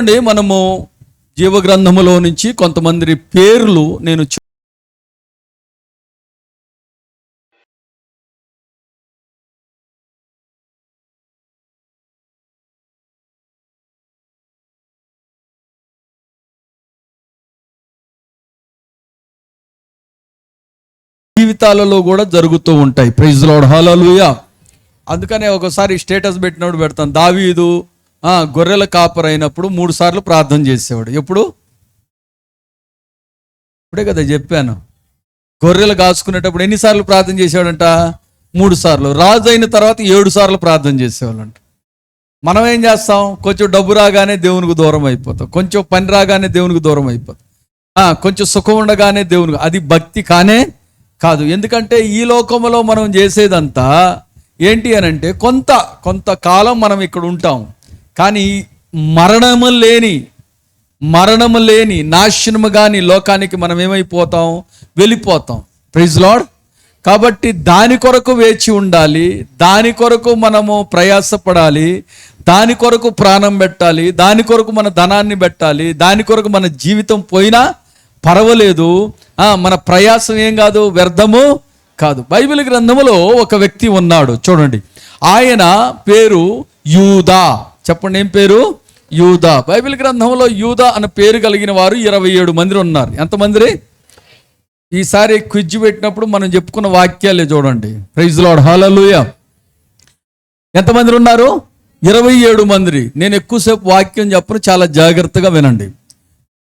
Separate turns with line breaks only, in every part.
మనము జీవగ్రంథములో నుంచి కొంతమంది పేర్లు నేను జీవితాలలో కూడా జరుగుతూ ఉంటాయి. ప్రైజ్ లార్డ్, హల్లెలూయా. అందుకనే ఒకసారి స్టేటస్ పెట్టినప్పుడు పెడతాను, దావీదు గొర్రెల కాపరి అయినప్పుడు 3 సార్లు ప్రార్థన చేసేవాడు. ఎప్పుడు? ఇప్పుడే కదా చెప్పాను. గొర్రెలు కాసుకునేటప్పుడు ఎన్నిసార్లు ప్రార్థన చేసేవాడంట? 3 సార్లు. రాజు అయిన తర్వాత 7 సార్లు ప్రార్థన చేసేవాళ్ళంట. మనం ఏం చేస్తాం? కొంచెం డబ్బు రాగానే దేవునికి దూరం అయిపోతాం, కొంచెం పని రాగానే దేవునికి దూరం అయిపోతాం, కొంచెం సుఖం ఉండగానే దేవునికి. అది భక్తి కానే కాదు. ఎందుకంటే ఈ లోకంలో మనం చేసేదంతా ఏంటి అని అంటే కొంతకాలం మనం ఇక్కడ ఉంటాం, కానీ మరణము లేని నాశనము కాని లోకానికి మనం ఏమైపోతాం? వెళ్ళిపోతాం. Praise lord. కాబట్టి దాని కొరకు వేచి ఉండాలి, దాని కొరకు మనము ప్రయాసపడాలి, దాని కొరకు ప్రాణం పెట్టాలి, దాని కొరకు మన ధనాన్ని పెట్టాలి, దాని కొరకు మన జీవితం పోయినా పర్వాలేదు. మన ప్రయాసం ఏం కాదు, వ్యర్థము కాదు. బైబిల్ గ్రంథములో ఒక వ్యక్తి ఉన్నాడు, చూడండి. ఆయన పేరు యూదా. చెప్పండి, ఏం పేరు? యూదా. బైబిల్ గ్రంథంలో యూదా అన్న పేరు కలిగిన వారు 27 మంది ఉన్నారు. ఎంతమంది? ఈసారి క్విజ్ పెట్టినప్పుడు మనం చెప్పుకున్న వాక్యాలే చూడండి. ప్రైజ్ లార్డ్, హల్లెలూయా. ఎంతమంది ఉన్నారు? 27 మంది. నేను ఎక్కువసేపు వాక్యం చెప్పను, చాలా జాగ్రత్తగా వినండి.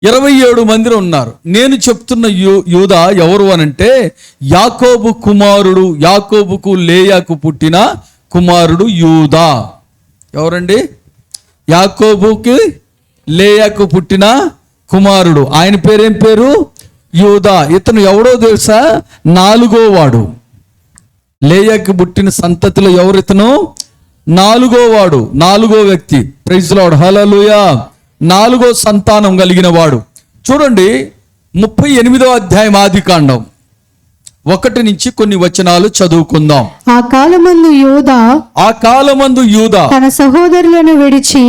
27 మంది ఉన్నారు. నేను చెప్తున్న యూదా ఎవరు అనంటే యాకోబు కుమారుడు, యాకోబుకు లేయాకు పుట్టిన కుమారుడు యూదా. ఎవరండి? యాకోబుకి లేయాకు పుట్టిన కుమారుడు. ఆయన పేరేం పేరు? యూదా. ఇతను ఎవడో తెలుసా? 4వ వాడు. లేయాకు పుట్టిన సంతతిలో ఎవరు ఇతను? 4వ వాడు, 4వ వ్యక్తి. ప్రైజ్ లార్డ్, హల్లెలూయా. 4వ సంతానం కలిగిన వాడు. చూడండి, 38వ అధ్యాయం ఆదికాండం 1 నుంచి కొన్ని వచనాలు చదువుకుందాం.
ఆ కాలమందు యూదా తన సహోదరులను విడిచి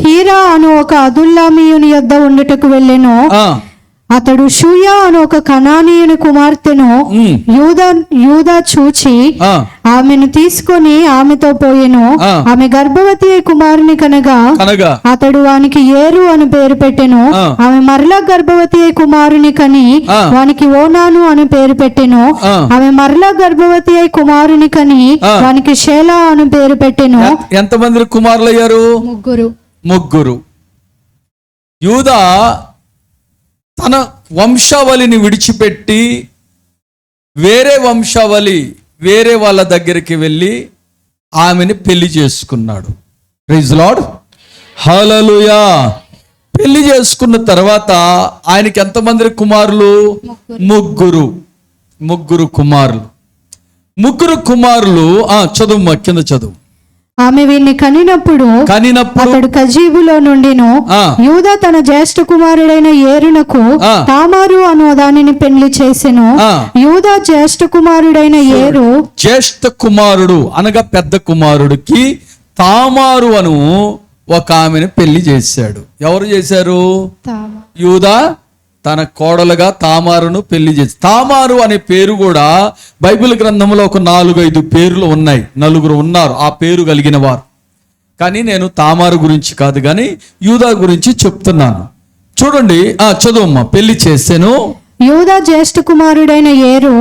హీరా అను ఒక అదుల్లామీయుని యొద్ద ఉండుటకు వెళ్ళెను. అతడు షూయా అను ఒక కనానీయుని కుమార్తెను యూదా చూచి ఆమెను తీసుకొని ఆమెతో పోయెను. ఆమె గర్భవతి కుమారుని కనగా అతడు వానికి ఏరు అని పేరు పెట్టెను. ఆమె మరలా గర్భవతి కుమారుని కని వానికి ఓనాను అని పేరు పెట్టెను. ఆమె మరలా గర్భవతి కుమారుని కని వానికి షేలా అని పేరు పెట్టెను.
ఎంతమంది కుమారులు అయ్యారు? ముగ్గురు. యూదా తన వంశావళిని విడిచిపెట్టి వేరే వాళ్ళ దగ్గరికి వెళ్ళి ఆమెని పెళ్లి చేసుకున్నాడు. ప్రైజ్ లార్డ్, హల్లెలూయా. పెళ్లి చేసుకున్న తర్వాత ఆయనకి ఎంతమంది కుమారులు? ముగ్గురు కుమారులు. చదువు, కింద చదువు.
ఆమె వీరిని కనినప్పుడు అతడు కజీబులో నుండిను యూదా తన జ్యేష్ఠ కుమారుడైన ఏరునకు తామారు అను దానిని పెళ్లి చేసెను. యూదా జ్యేష్ఠ కుమారుడైన ఏరు,
జ్యేష్ఠ కుమారుడు అనగా పెద్ద కుమారుడికి తామారు అను ఒక ఆమెను పెళ్లి చేశాడు. ఎవరు చేశారు? యూదా తన కోడలుగా తామారును పెళ్లి చేసి. తామారు అనే పేరు కూడా బైబిల్ గ్రంథంలో ఒక 4-5 పేర్లు ఉన్నాయి. 4 ఉన్నారు ఆ పేరు కలిగిన వారు. కానీ నేను తామారు గురించి కాదు, కానీ యూదా గురించి చెప్తున్నాను. చూడండి, చదువమ్మా. పెళ్లి చేసెను.
యూదా జ్యేష్ఠ కుమారుడైన ఏరు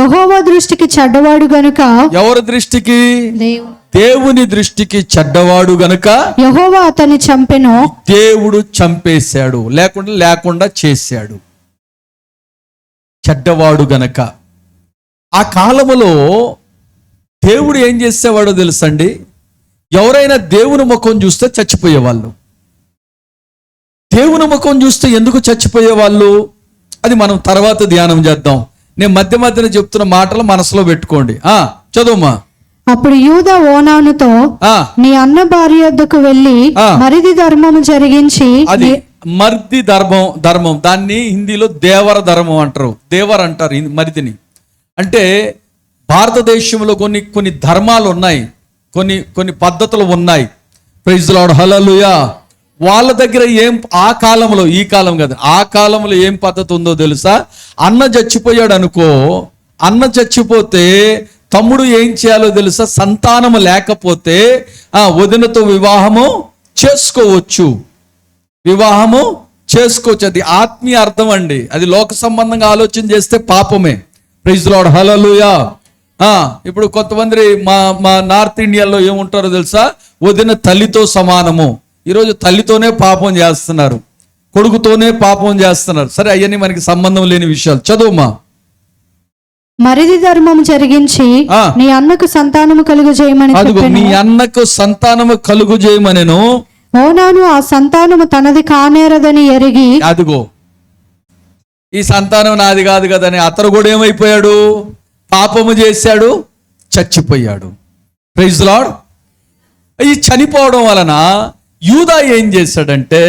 యెహోవా దృష్టికి చెడ్డవాడు గనుక.
ఎవరి దృష్టికి? దేవుని దృష్టికి చెడ్డవాడు గనుక
యెహోవా అతన్ని చంపెను.
దేవుడు చంపేశాడు, లేకుండా చేశాడు. చెడ్డవాడు గనక. ఆ కాలములో దేవుడు ఏం చేసేవాడో తెలుసండి? ఎవరైనా దేవుని ముఖం చూస్తే చచ్చిపోయేవాళ్ళు. దేవుని ముఖం చూస్తే ఎందుకు చచ్చిపోయేవాళ్ళు? అది మనం తర్వాత ధ్యానం చేద్దాం. నేను మధ్యన చెప్తున్న మాటలు మనసులో పెట్టుకోండి. చదువుమా.
అప్పుడు యూదా ఓనానుతో నీ అన్న భార్య వద్దకు వెళ్ళి మరిది ధర్మము జరిగించి.
అది మరిది ధర్మం, దాన్ని హిందీలో దేవర ధర్మం అంటారు. దేవర్ అంటారు మరిదిని. అంటే భారతదేశంలో కొన్ని ధర్మాలు ఉన్నాయి, కొన్ని పద్ధతులు ఉన్నాయి. ప్రైజ్ లార్డ్, హల్లెలూయా. వాళ్ళ దగ్గర ఆ కాలంలో, ఈ కాలం కదా, ఆ కాలంలో ఏం పద్ధతి ఉందో తెలుసా? అన్న చచ్చిపోయాడు అనుకో, అన్న చచ్చిపోతే తమ్ముడు ఏం చేయాలో తెలుసా? సంతానము లేకపోతే వదినతో వివాహము చేసుకోవచ్చు. అది ఆత్మీయ అర్థం అండి. అది లోక సంబంధంగా ఆలోచన చేస్తే పాపమే. ప్రైజ్ లార్డ్, హల్లెలూయా. ఇప్పుడు కొంతమంది మా నార్త్ ఇండియాలో ఏముంటారో తెలుసా? వదిన తల్లితో సమానము. ఈరోజు తల్లితోనే పాపం చేస్తున్నారు, కొడుకుతోనే పాపం చేస్తున్నారు. సరే, అవన్నీ మనకి సంబంధం లేని విషయాలు. చదువుమా.
మరిది ధర్మం జరిగించి నీ అన్నకు సంతానము కలుగు చేయమని చెప్పెను.
నీ అన్నకు సంతానము కలుగు చేయమనెను.
ఓనాను ఆ సంతానము తనది కానేరదని ఎరిగి,
అదిగో ఈ సంతానం నాది కాదు కదని అతను కూడా ఏమైపోయాడు? పాపము చేశాడు, చచ్చిపోయాడు. Praise lord. ఈ చనిపోవడం వలన యూదా ఏం చేశాడంటే,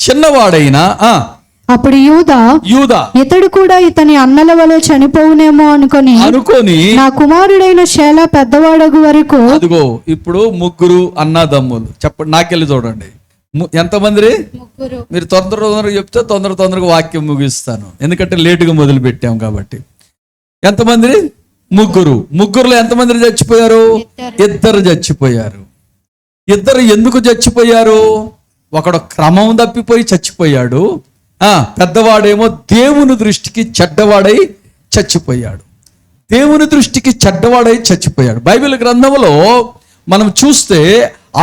చిన్నవాడైనా
అప్పుడు యూదా ఇతడు కూడా ఇతని అన్నల వలె చనిపోవునేమో అనుకొని నా కుమారుడైన షేలా పెద్దవాడగు వరకు.
అదిగో ఇప్పుడు ముగ్గురు అన్నదమ్ములు. చెప్పండి, నాకెళ్ళి చూడండి. ఎంతమంది? మీరు తొందరగా చెప్తే తొందరగా వాక్యం ముగిస్తాను, ఎందుకంటే లేటుగా మొదలు పెట్టాం కాబట్టి. ఎంతమంది? ముగ్గురులో ఎంతమంది చచ్చిపోయారు? ఇద్దరు చచ్చిపోయారు. ఇద్దరు ఎందుకు చచ్చిపోయారు? ఒకడు క్రమం తప్పిపోయి చచ్చిపోయాడు, పెద్దవాడేమో దేవుని దృష్టికి చెడ్డవాడై చచ్చిపోయాడు. బైబిల్ గ్రంథంలో మనం చూస్తే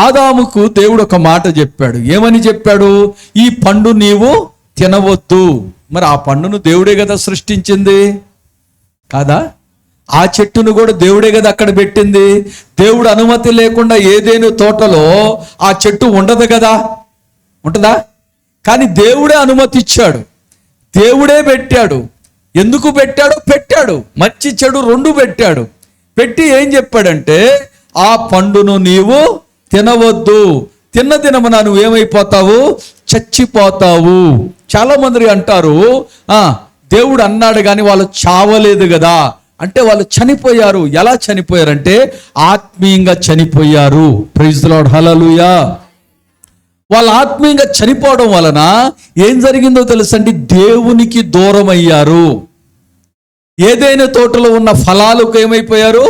ఆదాముకు దేవుడు ఒక మాట చెప్పాడు. ఏమని చెప్పాడు? ఈ పండు నీవు తినవద్దు. మరి ఆ పండును దేవుడే కదా సృష్టించింది, కాదా? ఆ చెట్టును కూడా దేవుడే కదా అక్కడ పెట్టింది. దేవుడు అనుమతి లేకుండా ఏదేను తోటలో ఆ చెట్టు ఉండదు కదా, ఉంటుందా? కానీ దేవుడే అనుమతి ఇచ్చాడు, దేవుడే పెట్టాడు. ఎందుకు పెట్టాడు? మంచి చెడు రెండు పెట్టాడు. పెట్టి ఏం చెప్పాడంటే, ఆ పండును నీవు తినవద్దు, తిన్న దినమున నువ్వు ఏమైపోతావు? చచ్చిపోతావు. చాలా మంది అంటారు, దేవుడు అన్నాడు కానీ వాళ్ళు చావలేదు కదా అంటే. వాళ్ళు చనిపోయారు. ఎలా చనిపోయారంటే ఆత్మీయంగా చనిపోయారు. ప్రైజ్ ది లార్డ్, హల్లెలూయా. వాళ్ళు ఆత్మీయంగా చనిపోవడం వలన ఏం జరిగిందో తెలుసండి? దేవునికి దూరం అయ్యారు. ఏదైనా తోటలో ఉన్న ఫలాలకు ఏమైపోయారు?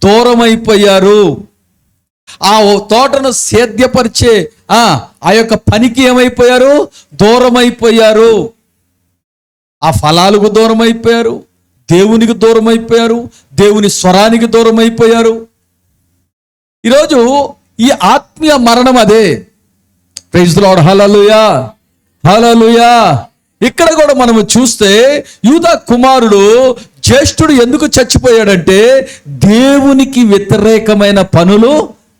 దూరం అయిపోయారు. ఆ తోటను సేద్యపరిచే ఆ యొక్క పనికి ఏమైపోయారు? దూరం అయిపోయారు. ఆ ఫలాలకు దూరం అయిపోయారు, దేవునికి దూరం అయిపోయారు, దేవుని స్వరానికి దూరం అయిపోయారు. ఈరోజు ఈ ఆత్మీయ మరణం అదే. ప్రైజ్ ది లార్డ్, హల్లెలూయా, హల్లెలూయా. ఇక్కడ కూడా మనము చూస్తే యూదా కుమారుడు జ్యేష్ఠుడు ఎందుకు చచ్చిపోయాడంటే దేవునికి వ్యతిరేకమైన పనులు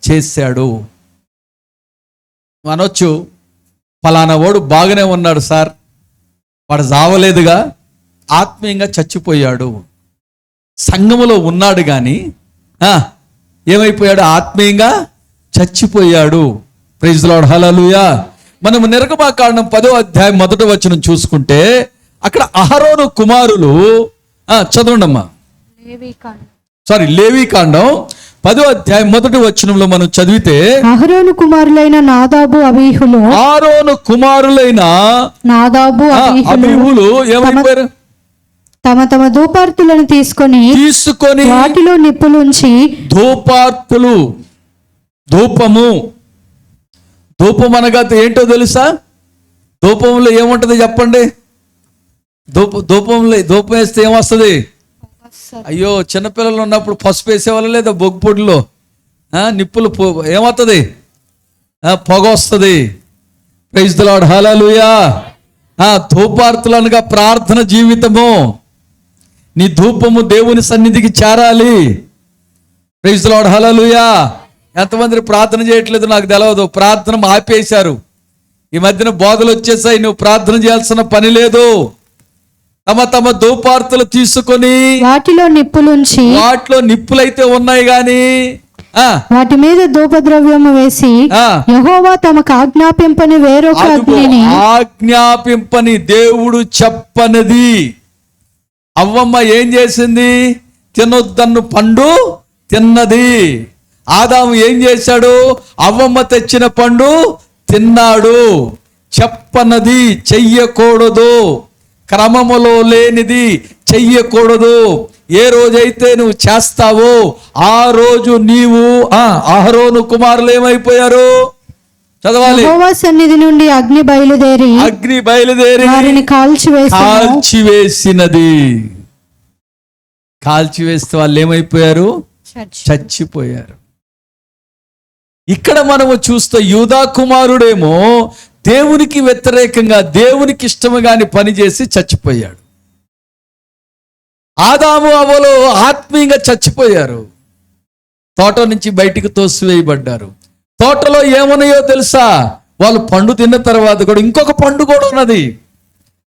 చేశాడు. అనొచ్చు, ఫలానా వాడు బాగానే ఉన్నాడు సార్, వాడు చావలేదుగా, ఆత్మీయంగా చచ్చిపోయాడు. సంఘములో ఉన్నాడు కానీ ఏమైపోయాడు? ఆత్మీయంగా చచ్చిపోయాడు. ప్రైజ్ ది లార్డ్, హల్లెలూయా. మనము నిర్గమకాండం 10వ అధ్యాయం 1వ వచనం చూసుకుంటే అక్కడ అహరోను కుమారులు, చదవండమ్మా. లేవీకాండం 10వ అధ్యాయం 1వ వచనంలో మనం చదివితే,
అహరోను కుమారులైన నాదాబు అబీహులు ఏమైపోయారు? తమ తమ ధూపార్తులను తీసుకొని వాటిలో నిప్పులుంచి.
ధూపం అనగా ఏంటో తెలుసా? ధూపంలో ఏముంటది చెప్పండి? ధూపం వేస్తే ఏమొస్తుంది? అయ్యో, చిన్నపిల్లలు ఉన్నప్పుడు పసుపు వేసేవాళ్ళు లేదా? బొగ్గుపొడిలో నిప్పులు ఏమవుతుంది? పొగ వస్తుంది. ప్రైజ్ ది లార్డ్, హల్లెలూయా. ధూపార్తులు అనగా ప్రార్థన జీవితము. నీ ధూపము దేవుని సన్నిధికి చేరాలి. ప్రైజ్ ది లార్డ్, హల్లెలూయా. ఎంతమంది ప్రార్థన చేయట్లేదు నాకు తెలియదు, ప్రార్థన ఆపేశారు. ఈ మధ్యన బోధలు వచ్చేసాయి, నువ్వు ప్రార్థన చేయాల్సిన పని లేదు. తమ ధూపార్తులు తీసుకొని
వాటిలో
నిప్పులైతే ఉన్నాయి గాని
వాటి మీద ధూపద్రవ్యము వేసి యెహోవా తమకు ఆజ్ఞాపింపని వేరొక అగ్నిని,
ఆజ్ఞాపింపని దేవుడు చెప్పనది అవ్వమ్మ ఏం చేసింది? తినొద్దన్ను పండు తిన్నది. ఆదాము ఏం చేశాడు? అవ్వమ్మ తెచ్చిన పండు తిన్నాడు. చెప్పనది చెయ్యకూడదు, క్రమములో లేనిది చెయ్యకూడదు. ఏ రోజైతే నువ్వు చేస్తావో ఆ రోజు నీవు అహరోను కుమారులు ఏమైపోయారు? చదవాలి.
యెహోవా సన్నిధి నుండి అగ్ని బయలుదేరి వారిని
కాల్చివేసినది. కాల్చివేస్తే వాళ్ళు ఏమైపోయారు? చచ్చిపోయారు. ఇక్కడ మనము చూస్తే యూదా కుమారుడేమో దేవునికి వ్యతిరేకంగా దేవునికి ఇష్టముగాని పనిచేసి చచ్చిపోయాడు. ఆదాము అవ్వలు ఆత్మీయంగా చచ్చిపోయారు, తోట నుంచి బయటికి తోసివేయబడ్డారు. తోటలో ఏమున్నాయో తెలుసా? వాళ్ళు పండు తిన్న తర్వాత కూడా ఇంకొక పండు కూడా ఉన్నది.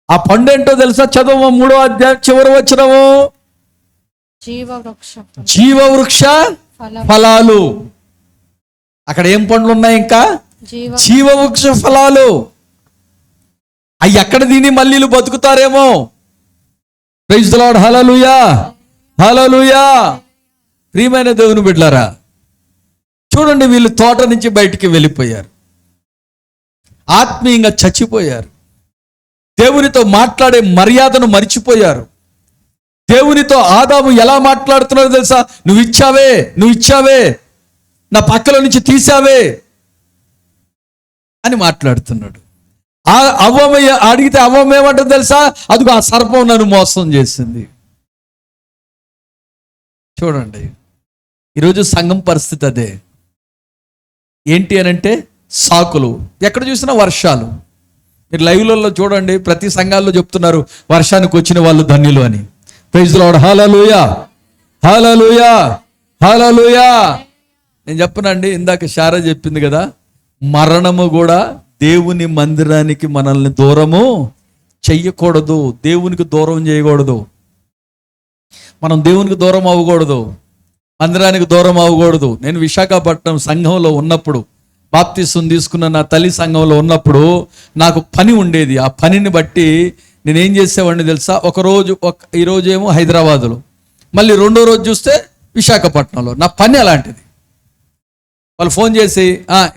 ఆ పండు ఏంటో తెలుసా? చదువు 3వ అధ్యాయం చివరి వచనము. జీవవృక్ష ఫలాలు. అక్కడ ఏం పండ్లు ఉన్నాయి? ఇంకా జీవవృక్ష ఫలాలు. అవి ఎక్కడ తిని మళ్ళీ బతుకుతారేమో. Praise the lord. Hallelujah, hallelujah. ప్రియమైన దేవుని బిడ్డలారా, చూడండి, వీళ్ళు తోట నుంచి బయటికి వెళ్ళిపోయారు, ఆత్మీయంగా చచ్చిపోయారు, దేవునితో మాట్లాడే మర్యాదను మరిచిపోయారు. దేవునితో ఆదాము ఎలా మాట్లాడుతున్నారో తెలుసా? నువ్వు ఇచ్చావే, నా పక్కలో నుంచి తీసావే అని మాట్లాడుతున్నాడు. అడిగితే అవ్వమ్మ ఏమంటుంది తెలుసా? అదిగో ఆ సర్పం నన్ను మోసం చేసింది. చూడండి, ఈరోజు సంఘం పరిస్థితి అదే. ఏంటి అనంటే సాకులు. ఎక్కడ చూసినా వర్షాలు. మీరు లైవ్లలో చూడండి, ప్రతి సంఘాల్లో చెప్తున్నారు వర్షానికి వచ్చిన వాళ్ళు ధన్యులు అని. Praise the lord. Hallelujah, hallelujah, hallelujah. నేను చెప్పనండి, ఇందాక శారా చెప్పింది కదా, మరణము కూడా దేవుని మందిరానికి మనల్ని దూరము చెయ్యకూడదు, దేవునికి దూరం చేయకూడదు. మనం దేవునికి దూరం అవ్వకూడదు, మందిరానికి దూరం అవ్వకూడదు. నేను విశాఖపట్నం సంఘంలో ఉన్నప్పుడు, బాప్తిసం తీసుకున్న నా తల్లి సంఘంలో ఉన్నప్పుడు నాకు పని ఉండేది. ఆ పనిని బట్టి నేనేం చేసేవాడిని తెలుసా? ఈరోజు ఏమో హైదరాబాదులో, మళ్ళీ రెండో రోజు చూస్తే విశాఖపట్నంలో. నా పని అలాంటిది. వాళ్ళు ఫోన్ చేసి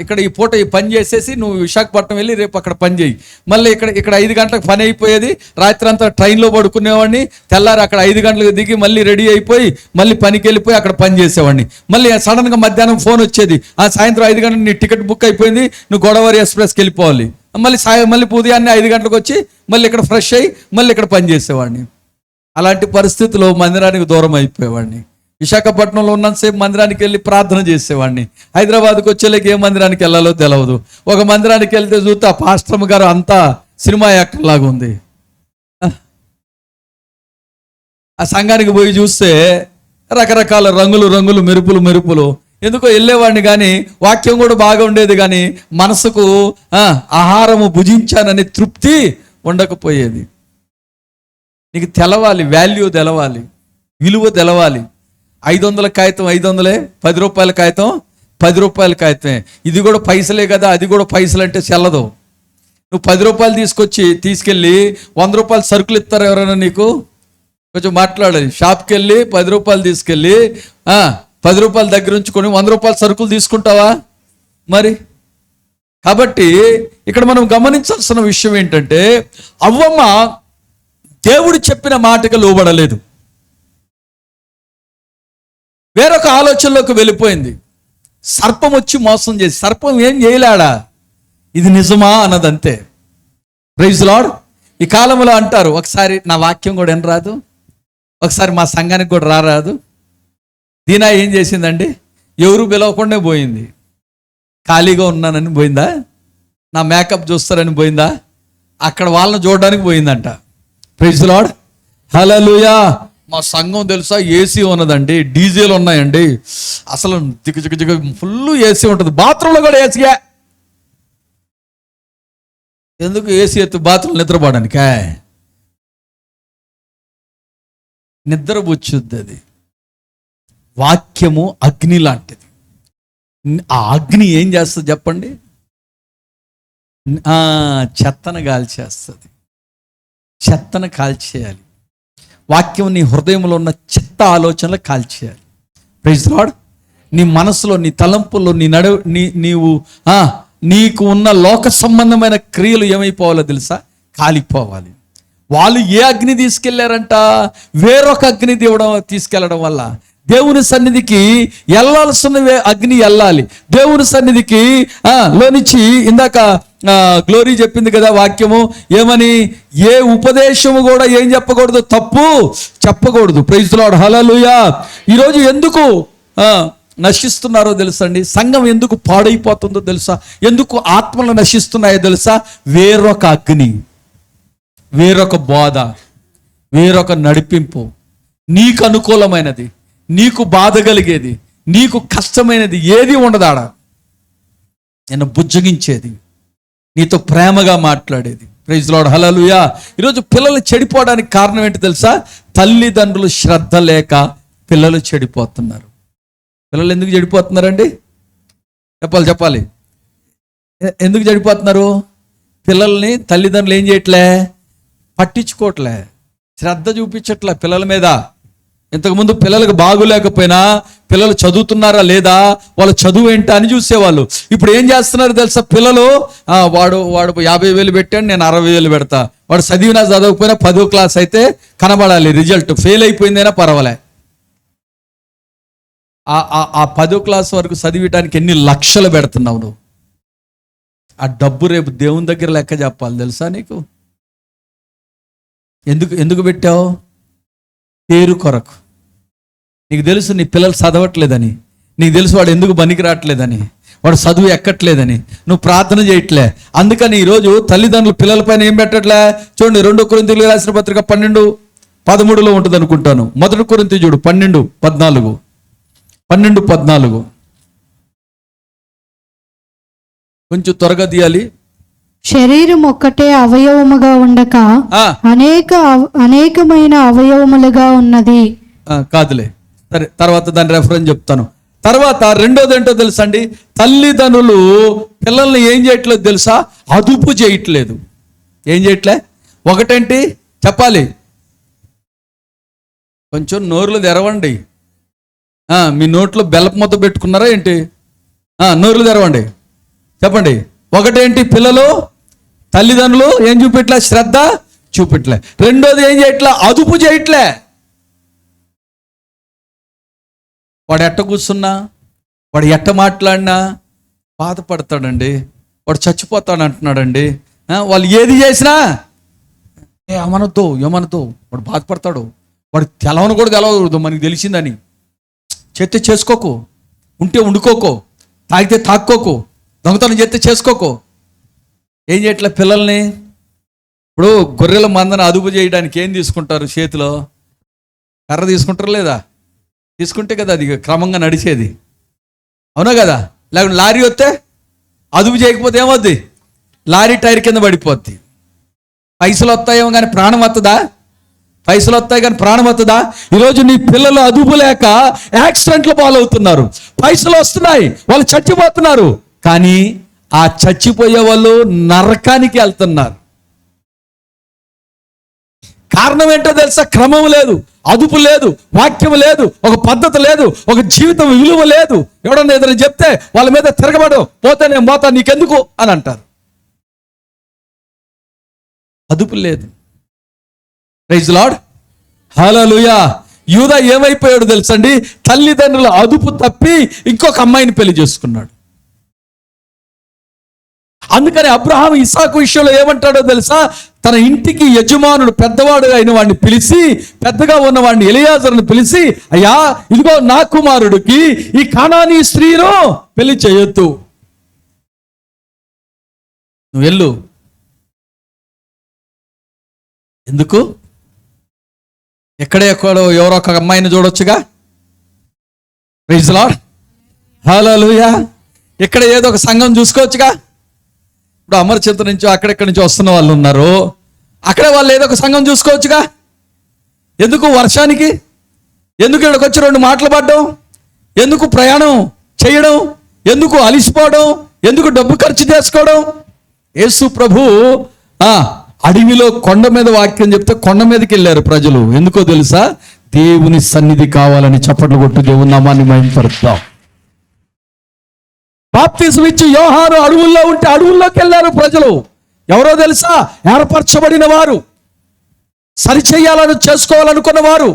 ఇక్కడ ఈ పూట ఈ పని చేసేసి నువ్వు విశాఖపట్నం వెళ్ళి రేపు అక్కడ పని చేయి. మళ్ళీ ఇక్కడ 5 గంటలకు పని అయిపోయేది, రాత్రి అంతా ట్రైన్లో పడుకునేవాడిని, తెల్లారి అక్కడ 5 గంటలకు దిగి మళ్ళీ రెడీ అయిపోయి మళ్ళీ పనికి వెళ్ళిపోయి అక్కడ పని చేసేవాడిని. మళ్ళీ సడన్గా మధ్యాహ్నం ఫోన్ వచ్చేది, సాయంత్రం 5 గంటలకు నీ టికెట్ బుక్ అయిపోయింది, నువ్వు గోదావరి ఎక్స్ప్రెస్కి వెళ్ళిపోవాలి. మళ్ళీ ఉదయాన్నే 5 గంటలకు వచ్చి మళ్ళీ ఇక్కడ ఫ్రెష్ అయ్యి మళ్ళీ ఇక్కడ పని చేసేవాడిని. అలాంటి పరిస్థితుల్లో మందిరానికి దూరం అయిపోయేవాడిని. విశాఖపట్నంలో ఉన్నంతసేపు మందిరానికి వెళ్ళి ప్రార్థన చేసేవాడిని. హైదరాబాద్కి వచ్చేలేక ఏ మందిరానికి వెళ్ళాలో తెలియదు. ఒక మందిరానికి వెళ్తే చూస్తే ఆ పాస్టర్ గారు అంతా సినిమా యాక్టర్ లాగా ఉంది. ఆ సంఘానికి పోయి చూస్తే రకరకాల రంగులు మెరుపులు. ఎందుకో వెళ్ళేవాడిని, కానీ వాక్యం కూడా బాగా ఉండేది, కానీ మనసుకు ఆహారము భుజించానని తృప్తి ఉండకపోయేది. నీకు తెలవాలి, వాల్యూ తెలవాలి, విలువ తెలవాలి. 500 కాగితం 500, 10 రూపాయల కాగితం 10 రూపాయల కాగితమే. ఇది కూడా పైసలే కదా, అది కూడా పైసలు అంటే చెల్లదు. నువ్వు 10 రూపాయలు తీసుకెళ్ళి 100 రూపాయలు సరుకులు ఇస్తారు ఎవరైనా నీకు? కొంచెం మాట్లాడాలి. షాప్కి వెళ్ళి 10 రూపాయలు తీసుకెళ్ళి 10 రూపాయల దగ్గర ఉంచుకొని 100 రూపాయల సరుకులు తీసుకుంటావా మరి? కాబట్టి ఇక్కడ మనం గమనించాల్సిన విషయం ఏంటంటే, అవ్వమ్మ దేవుడు చెప్పిన మాటకు లోబడలేదు, వేరొక ఆలోచనలోకి వెళ్ళిపోయింది. సర్పం వచ్చి మోసం చేసి, సర్పం ఏం చేయలేడా, ఇది నిజమా అన్నదంతే. Praise the lord. ఈ కాలంలో అంటారు, ఒకసారి నా వాక్యం కూడా రాదు, ఒకసారి మా సంఘానికి కూడా రారాదు. దీనా ఏం చేసిందండి? ఎవరు పిలవకుండా పోయింది. ఖాళీగా ఉన్నానని పోయిందా? నా మేకప్ చూస్తారని పోయిందా? అక్కడ వాళ్ళని చూడడానికి పోయిందంట. Praise the lord. హల్లెలూయా. మా సంఘం తెలుసా ఏసీ ఉన్నదండి, డీజేలు ఉన్నాయండి, అసలు దిగ ఫుల్ ఏసీ ఉంటుంది, బాత్రూంలో కూడా ఏసీయా. ఎందుకు ఏసీ ఎత్తు? బాత్రూంలో నిద్రపోవడానికా? నిద్ర బుచ్చుద్ది అది. వాక్యము అగ్ని లాంటిది. ఆ అగ్ని ఏం చేస్తుంది చెప్పండి? చెత్తను కాల్చేస్తుంది. చెత్తను కాల్చేయాలి. వాక్యం నీ హృదయంలో ఉన్న చెత్త ఆలోచనలు కాల్చేయాలి. Praise the lord. నీ మనసులో, నీ తలంపుల్లో, నీవు నీకు ఉన్న లోక సంబంధమైన క్రియలు ఏమైపోవాలో తెలుసా? కాలిపోవాలి. వాళ్ళు ఏ అగ్ని తీసుకెళ్లారంట? వేరొక అగ్ని తీసుకెళ్లడం వల్ల దేవుని సన్నిధికి వెళ్ళాల్సిన అగ్ని వెళ్ళాలి. దేవుని సన్నిధికి లోనిచ్చి ఇందాక గ్లోరీ చెప్పింది కదా వాక్యము, ఏమని? ఏ ఉపదేశము కూడా ఏం చెప్పకూడదు, తప్పు చెప్పకూడదు. ప్రైజ్ ది లార్డ్, హల్లెలూయా. ఈరోజు ఎందుకు నశిస్తున్నారో తెలుసండి? సంఘం ఎందుకు పాడైపోతుందో తెలుసా? ఎందుకు ఆత్మలు నశిస్తున్నాయో తెలుసా? వేరొక అగ్ని, వేరొక బోధ, వేరొక నడిపింపు, నీకు అనుకూలమైనది, నీకు బాధ కలిగేది, నీకు కష్టమైనది ఏది ఉండదాడ. నేను బుజ్జగించేది, నీతో ప్రేమగా మాట్లాడేది. ప్రైజ్ లార్డ్, హల్లెలూయా. ఈరోజు పిల్లలు చెడిపోవడానికి కారణం ఏంటి తెలుసా? తల్లిదండ్రులు శ్రద్ధ లేక పిల్లలు చెడిపోతున్నారు. పిల్లలు ఎందుకు చెడిపోతున్నారండి? చెప్పాలి. ఎందుకు చెడిపోతున్నారు? పిల్లల్ని తల్లిదండ్రులు ఏం చేయట్లే? పట్టించుకోవట్లే, శ్రద్ధ చూపించట్లే పిల్లల మీద. ఇంతకుముందు పిల్లలకు బాగులేకపోయినా పిల్లలు చదువుతున్నారా లేదా, వాళ్ళ చదువు ఏంటా అని చూసేవాళ్ళు. ఇప్పుడు ఏం చేస్తున్నారు తెలుసా? పిల్లలు వాడు 50,000 పెట్టాడు, నేను 60,000 పెడతా. వాడు చదివినా చదవకపోయినా 10వ క్లాస్ అయితే కనబడాలి రిజల్ట్. ఫెయిల్ అయిపోయిందైనా పర్వాలే. ఆ 10వ క్లాస్ వరకు చదివటానికి ఎన్ని లక్షలు పెడుతున్నావు నువ్వు? ఆ డబ్బు రేపు దేవుని దగ్గర లెక్క చెప్పాలి తెలుసా నీకు? ఎందుకు పెట్టావు? పేరు కొరకు. నీకు తెలుసు నీ పిల్లలు చదవట్లేదని, నీకు తెలుసు వాడు ఎందుకు పనికి రావట్లేదని, వాడు చదువు ఎక్కట్లేదని, నువ్వు ప్రార్థన చేయట్లే. అందుకని ఈరోజు తల్లిదండ్రులు పిల్లల పైన ఏం పెట్టట్లే? చూడండి, 2 కొరింథీయులకు రాసిన పత్రిక 12:13 ఉంటుంది అనుకుంటాను. 1 కొరింథీ చూడు, 12:14. కొంచెం త్వరగా తీయాలి.
శరీరం ఒక్కటే అవయవముగా ఉండక అనేకమైన అవయవములుగా ఉన్నది.
కాదులే, సరే, తర్వాత దాని రెఫరెన్స్ చెప్తాను. తర్వాత రెండోది ఏంటో తెలుసా అండి? తల్లిదండ్రులు పిల్లల్ని ఏం చేయట్లేదు తెలుసా? అదుపు చేయట్లేదు. ఏం చేయట్లే? ఒకటేంటి చెప్పాలి? కొంచెం నోరులు తెరవండి. మీ నోట్లో బెల్లపు మొత్తం పెట్టుకున్నారా ఏంటి? నోరులు తెరవండి, చెప్పండి. ఒకటేంటి? పిల్లలు తల్లిదండ్రులు ఏం చూపెట్లే? శ్రద్ధ చూపెట్లే. రెండోది ఏం చేయట్లే? అదుపు చేయట్లే. వాడు ఎట్ట కూర్చున్నా, వాడు ఎట్ట మాట్లాడినా బాధపడతాడండి. వాడు చచ్చిపోతాడు అంటున్నాడండి. వాళ్ళు ఏది చేసినా ఏమనొద్దు వాడు బాధపడతాడు. వాడు తెలవను కూడా తెలవదు, మనకి తెలిసిందని. చేస్తే చేసుకోకు, ఉంటే వండుకోకో, తాగితే తాక్కోకు, దొంగతనం చేస్తే చేసుకోకో. ఏం చేయట్లే పిల్లల్ని? ఇప్పుడు గొర్రెల మందను అదుపు చేయడానికి ఏం తీసుకుంటారు? చేతిలో కర్ర తీసుకుంటారు లేదా? తీసుకుంటే కదా అది క్రమంగా నడిచేది, అవునా కదా? లేకుంటే లారీ వస్తే అదుపు చేయకపోతే ఏమవుద్ది? లారీ టైర్ కింద పడిపోద్ది. పైసలు వస్తాయేమో కానీ ప్రాణం వస్తుందా? పైసలు వస్తాయి కానీ ప్రాణం వస్తుందా? ఈరోజు నీ పిల్లలు అదుపు లేక యాక్సిడెంట్లు పాలవుతున్నారు. పైసలు వస్తున్నాయి, వాళ్ళు చచ్చిపోతున్నారు, కానీ ఆ చచ్చిపోయే వాళ్ళు నరకానికి వెళ్తున్నారు. కారణం ఏంటో తెలుసా? క్రమం లేదు, అదుపు లేదు, వాక్యం లేదు, ఒక పద్ధతి లేదు, ఒక జీవితం విలువ లేదు. ఎవడన్నా ఏదైనా చెప్తే వాళ్ళ మీద తిరగబడు, పోతే నేను పోతా, నీకెందుకు అని అంటారు. అదుపు లేదు. ప్రైజ్ లార్డ్, హల్లెలూయా. యూదా ఏమైపోయాడు తెలుసండి? తల్లిదండ్రుల అదుపు తప్పి ఇంకొక అమ్మాయిని పెళ్లి చేసుకున్నాడు. అందుకని అబ్రహాం ఇస్సాకు విషయంలో ఏమంటాడో తెలుసా? తన ఇంటికి యజమానుడు పెద్దవాడు అయిన వాడిని పిలిచి, పెద్దగా ఉన్న వాడిని ఎలియాజరుని పిలిచి, అయ్యా ఇదిగో నా కుమారుడికి ఈ కానానీ స్త్రీను పెళ్లి చేయొద్దు, నువ్వు వెళ్ళు. ఎందుకు? ఎక్కడో ఎవరో ఒక అమ్మాయిని చూడొచ్చుగా. Praise lord, hallelujah. ఇక్కడ ఏదో ఒక సంఘం చూసుకోవచ్చుగా. ఇప్పుడు అమరచింత నుంచో అక్కడెక్కడి నుంచో వస్తున్న వాళ్ళు ఉన్నారు, అక్కడ వాళ్ళు ఏదో ఒక సంఘం చూసుకోవచ్చుగా. ఎందుకు వర్షానికి? ఎందుకు ఇక్కడికి వచ్చి 2 మాటలు పడ్డం? ఎందుకు ప్రయాణం చేయడం? ఎందుకు అలిసిపోవడం? ఎందుకు డబ్బు ఖర్చు చేసుకోవడం? యేసు ప్రభు అడవిలో కొండ మీద వాక్యం చెప్తే కొండ మీదకి వెళ్ళారు ప్రజలు. ఎందుకో తెలుసా? దేవుని సన్నిధి కావాలని. చప్పట్లు కొట్టు దేవుని నామాన్ని మహిమపరుద్దాం. బాప్తిసం ఇచ్చి యోహాను అడవుల్లో ఉంటే అడవుల్లోకి వెళ్ళారు ప్రజలు. ఎవరో తెలుసా? ఏర్పరచబడిన వారు, సరిచేయాలని చేసుకోవాలనుకున్న వారు.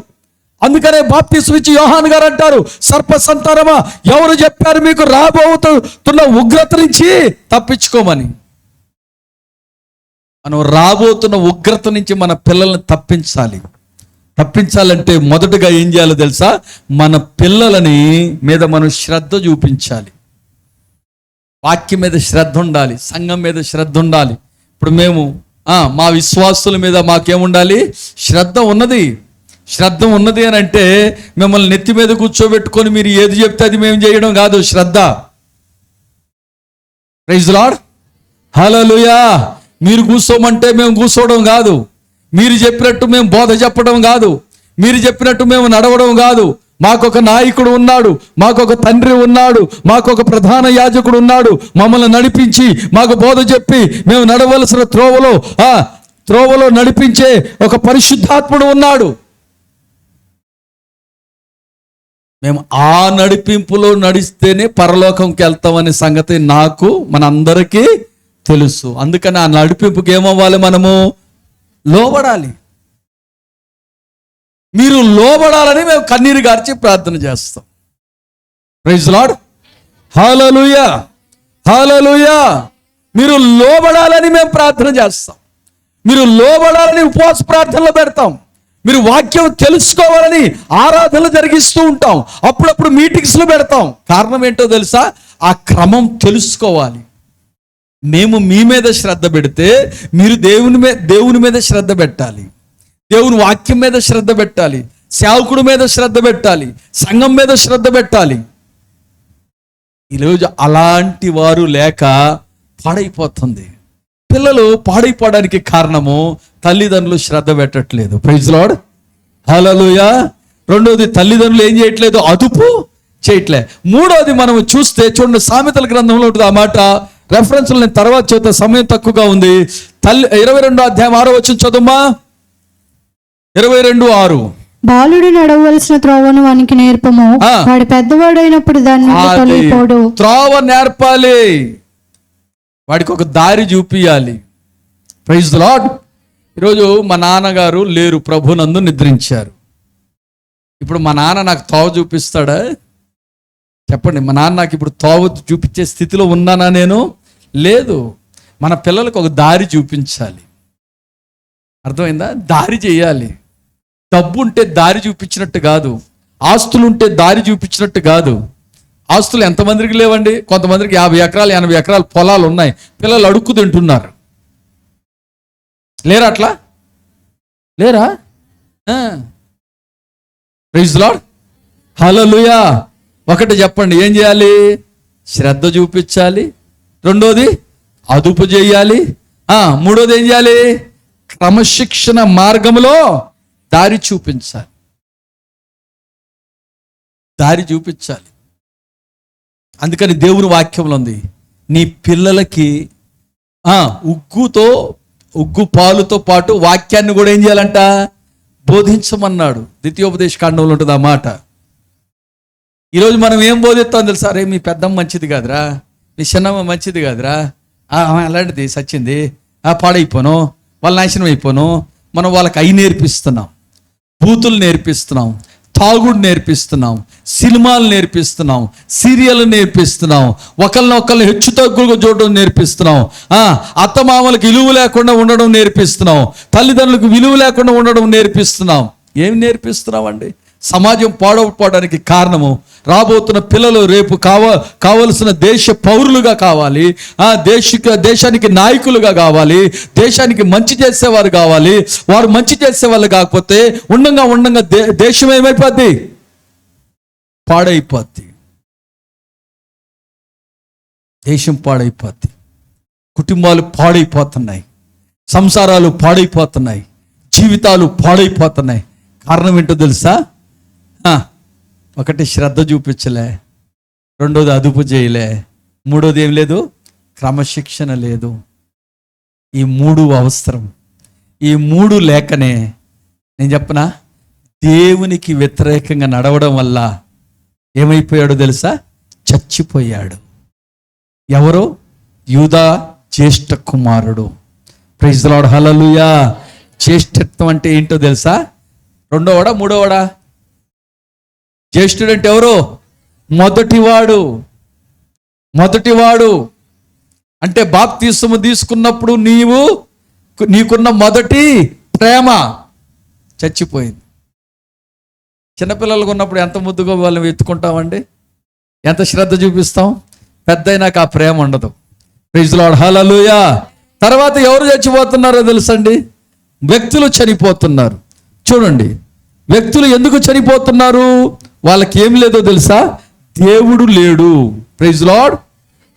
అందుకనే బాప్తిసం ఇచ్చి యోహాను గారు అంటారు, సర్ప సంతానమా, ఎవరు చెప్పారు మీకు రాబోతున్న ఉగ్రత నుంచి తప్పించుకోమని? మనం రాబోతున్న ఉగ్రత నుంచి మన పిల్లల్ని తప్పించాలంటే మొదటగా ఏం చేయాలో తెలుసా? మన పిల్లలని మీద మనం శ్రద్ధ చూపించాలి. వాక్యం మీద శ్రద్ధ ఉండాలి, సంఘం మీద శ్రద్ధ ఉండాలి. ఇప్పుడు మేము మా విశ్వాసుల మీద మాకేముండాలి? శ్రద్ధ ఉన్నది అని అంటే మిమ్మల్ని నెత్తి మీద కూర్చోబెట్టుకొని మీరు ఏది చెప్తే అది మేము చేయడం కాదు శ్రద్ధ. ప్రైజ్ లార్డ్, హల్లెలూయా. మీరు కూర్చోమంటే మేము కూర్చోవడం కాదు, మీరు చెప్పినట్టు మేము బోధ చెప్పడం కాదు, మీరు చెప్పినట్టు మేము నడవడం కాదు. మాకొక నాయకుడు ఉన్నాడు, మాకొక తండ్రి ఉన్నాడు, మాకొక ప్రధాన యాజకుడు ఉన్నాడు. మమ్మల్ని నడిపించి మాకు బోధ చెప్పి మేము నడవలసిన త్రోవలో నడిపించే ఒక పరిశుద్ధాత్ముడు ఉన్నాడు. మేము ఆ నడిపింపులో నడిస్తేనే పరలోకంకి వెళ్తామనే సంగతి నాకు మనందరికీ తెలుసు. అందుకని ఆ నడిపింపుకి ఏమవ్వాలి? మనము లోబడాలి. మీరు లోబడాలని మేము కన్నీరు గార్చి ప్రార్థన చేస్తాం. ప్రైజ్ లార్డ్, హల్లెలూయా, హల్లెలూయా. మీరు లోబడాలని మేము ప్రార్థన చేస్తాం. మీరు లోబడాలని ఉపవాస ప్రార్థనలు పెడతాం. మీరు వాక్యం తెలుసుకోవాలని ఆరాధనలు జరిగిస్తూ ఉంటాం. అప్పుడప్పుడు మీటింగ్స్లో పెడతాం. కారణం ఏంటో తెలుసా? ఆ క్రమం తెలుసుకోవాలి. మేము మీ మీద శ్రద్ధ పెడితే మీరు దేవుని మీద శ్రద్ధ పెట్టాలి, దేవుని వాక్యం మీద శ్రద్ధ పెట్టాలి, సేవకుడి మీద శ్రద్ధ పెట్టాలి, సంఘం మీద శ్రద్ధ పెట్టాలి. ఈరోజు అలాంటి వారు లేక పాడైపోతుంది. పిల్లలు పాడైపోవడానికి కారణము తల్లిదండ్రులు శ్రద్ధ పెట్టట్లేదు. ప్రైజ్ లార్డ్, హల్లెలూయా. రెండోది, తల్లిదండ్రులు ఏం చేయట్లేదు? అదుపు చేయట్లే. మూడోది, మనం చూడండి, సామెతల గ్రంథంలో ఉంటుంది ఆ మాట. రెఫరెన్స్లు నేను తర్వాత చదువుతా, సమయం తక్కువగా ఉంది. 22వ అధ్యాయం 6వ వచనం చదువుమా. 22:6.
బాలుడు నడవలసిన త్రోవను వానికి నేర్పము, వాడు పెద్దవాడైనప్పుడు దాన్ని తొలగిపోడు.
త్రోవ నేర్పాలి, వాడికి ఒక దారి చూపియాలి. Praise the lord. ఈరోజు మా నాన్నగారు లేరు, ప్రభునందు నిద్రించారు. ఇప్పుడు మా నాన్న నాకు తోవ చూపిస్తాడా? చెప్పండి. మా నాన్న నాకు ఇప్పుడు తోవ చూపించే స్థితిలో ఉన్నానా? నేను లేదు. మన పిల్లలకు ఒక దారి చూపించాలి. అర్థమైందా? దారి చేయాలి. డబ్బు ఉంటే దారి చూపించినట్టు కాదు, ఆస్తులు ఉంటే దారి చూపించినట్టు కాదు. ఆస్తులు ఎంతమందికి లేవండి? కొంతమందికి 50 ఎకరాలు 80 ఎకరాలు పొలాలు ఉన్నాయి, పిల్లలు అడుక్కు తింటున్నారు. లేరా? అట్లా లేరా? ప్రైజ్ ది లార్డ్, హల్లెలూయా. ఒకటి చెప్పండి, ఏం చేయాలి? శ్రద్ధ చూపించాలి. రెండోది, అదుపు చేయాలి. మూడోది ఏం చేయాలి? క్రమశిక్షణ మార్గంలో దారి చూపించాలి. అందుకని దేవుని వాక్యంలో ఉంది, నీ పిల్లలకి ఉగ్గు పాలుతో పాటు వాక్యాన్ని కూడా ఏం చేయాలంట? బోధించమన్నాడు. ద్వితీయోపదేశ కాండంలో ఉంటుంది ఆ మాట. ఈరోజు మనం ఏం బోధిస్తాం తెలుసా? అరే మీ పెద్దమ్మ మంచిది కాదురా, మీ చిన్నమ్మ మంచిది కాదురా, అలాంటిది సచ్చింది, పాడైపోను, వాళ్ళ నాశనం అయిపోను. మనం వాళ్ళకి అయి నేర్పిస్తున్నాం, బూతులు నేర్పిస్తున్నాం, తాగుడు నేర్పిస్తున్నాం, సినిమాలు నేర్పిస్తున్నాం, సీరియల్ నేర్పిస్తున్నాం, ఒకరినొకరిని హెచ్చు తగ్గులుగా చూడడం నేర్పిస్తున్నాం, అత్తమామలకు విలువ లేకుండా ఉండడం నేర్పిస్తున్నాం, తల్లిదండ్రులకు విలువ లేకుండా ఉండడం నేర్పిస్తున్నాం. ఏమి నేర్పిస్తున్నాం అండి? సమాజం పాడవడానికి కారణము రాబోతున్న పిల్లలు రేపు కావలసిన దేశ పౌరులుగా కావాలి, దేశానికి నాయకులుగా కావాలి, దేశానికి మంచి చేసేవారు కావాలి. వారు మంచి చేసేవాళ్ళు కాకపోతే ఉండంగా దేశం ఏమైపోద్ది? పాడైపోద్ది. దేశం పాడైపోద్ది, కుటుంబాలు పాడైపోతున్నాయి, సంసారాలు పాడైపోతున్నాయి, జీవితాలు పాడైపోతున్నాయి. కారణం ఏంటో తెలుసా? ఒకటి, శ్రద్ధ చూపించలే. రెండోది, అదుపు చేయలే. మూడోది ఏం లేదు? క్రమశిక్షణ లేదు. ఈ 3 అవసరం. ఈ 3 లేకనే నేను చెప్పనా, దేవునికి వ్యతిరేకంగా నడవడం వల్ల ఏమైపోయాడో తెలుసా? చచ్చిపోయాడు. ఎవరు? యూదా జ్యేష్ఠ కుమారుడు. ప్రైజ్ ది లార్డ్, హల్లెలూయా. జ్యేష్ఠత్వం అంటే ఏంటో తెలుసా? రెండోవాడా మూడోవాడా? జ్యేష్ఠుడు అంటే ఎవరు? మొదటివాడు అంటే బాప్తిస్మము తీసుకున్నప్పుడు నీకున్న మొదటి ప్రేమ చచ్చిపోయింది. చిన్నపిల్లలకు ఉన్నప్పుడు ఎంత ముద్దుగా వాళ్ళని ఎత్తుకుంటామండి, ఎంత శ్రద్ధ చూపిస్తాం. పెద్ద అయినాక ఆ ప్రేమ ఉండదు. ప్రైజ్ ది లార్డ్, హల్లెలూయా. తర్వాత ఎవరు చచ్చిపోతున్నారో తెలుసండి? వ్యక్తులు చనిపోతున్నారు. చూడండి, వ్యక్తులు ఎందుకు చనిపోతున్నారు? వాళ్ళకి ఏం లేదో తెలుసా? దేవుడు లేడు. ప్రైజ్ ది లార్డ్,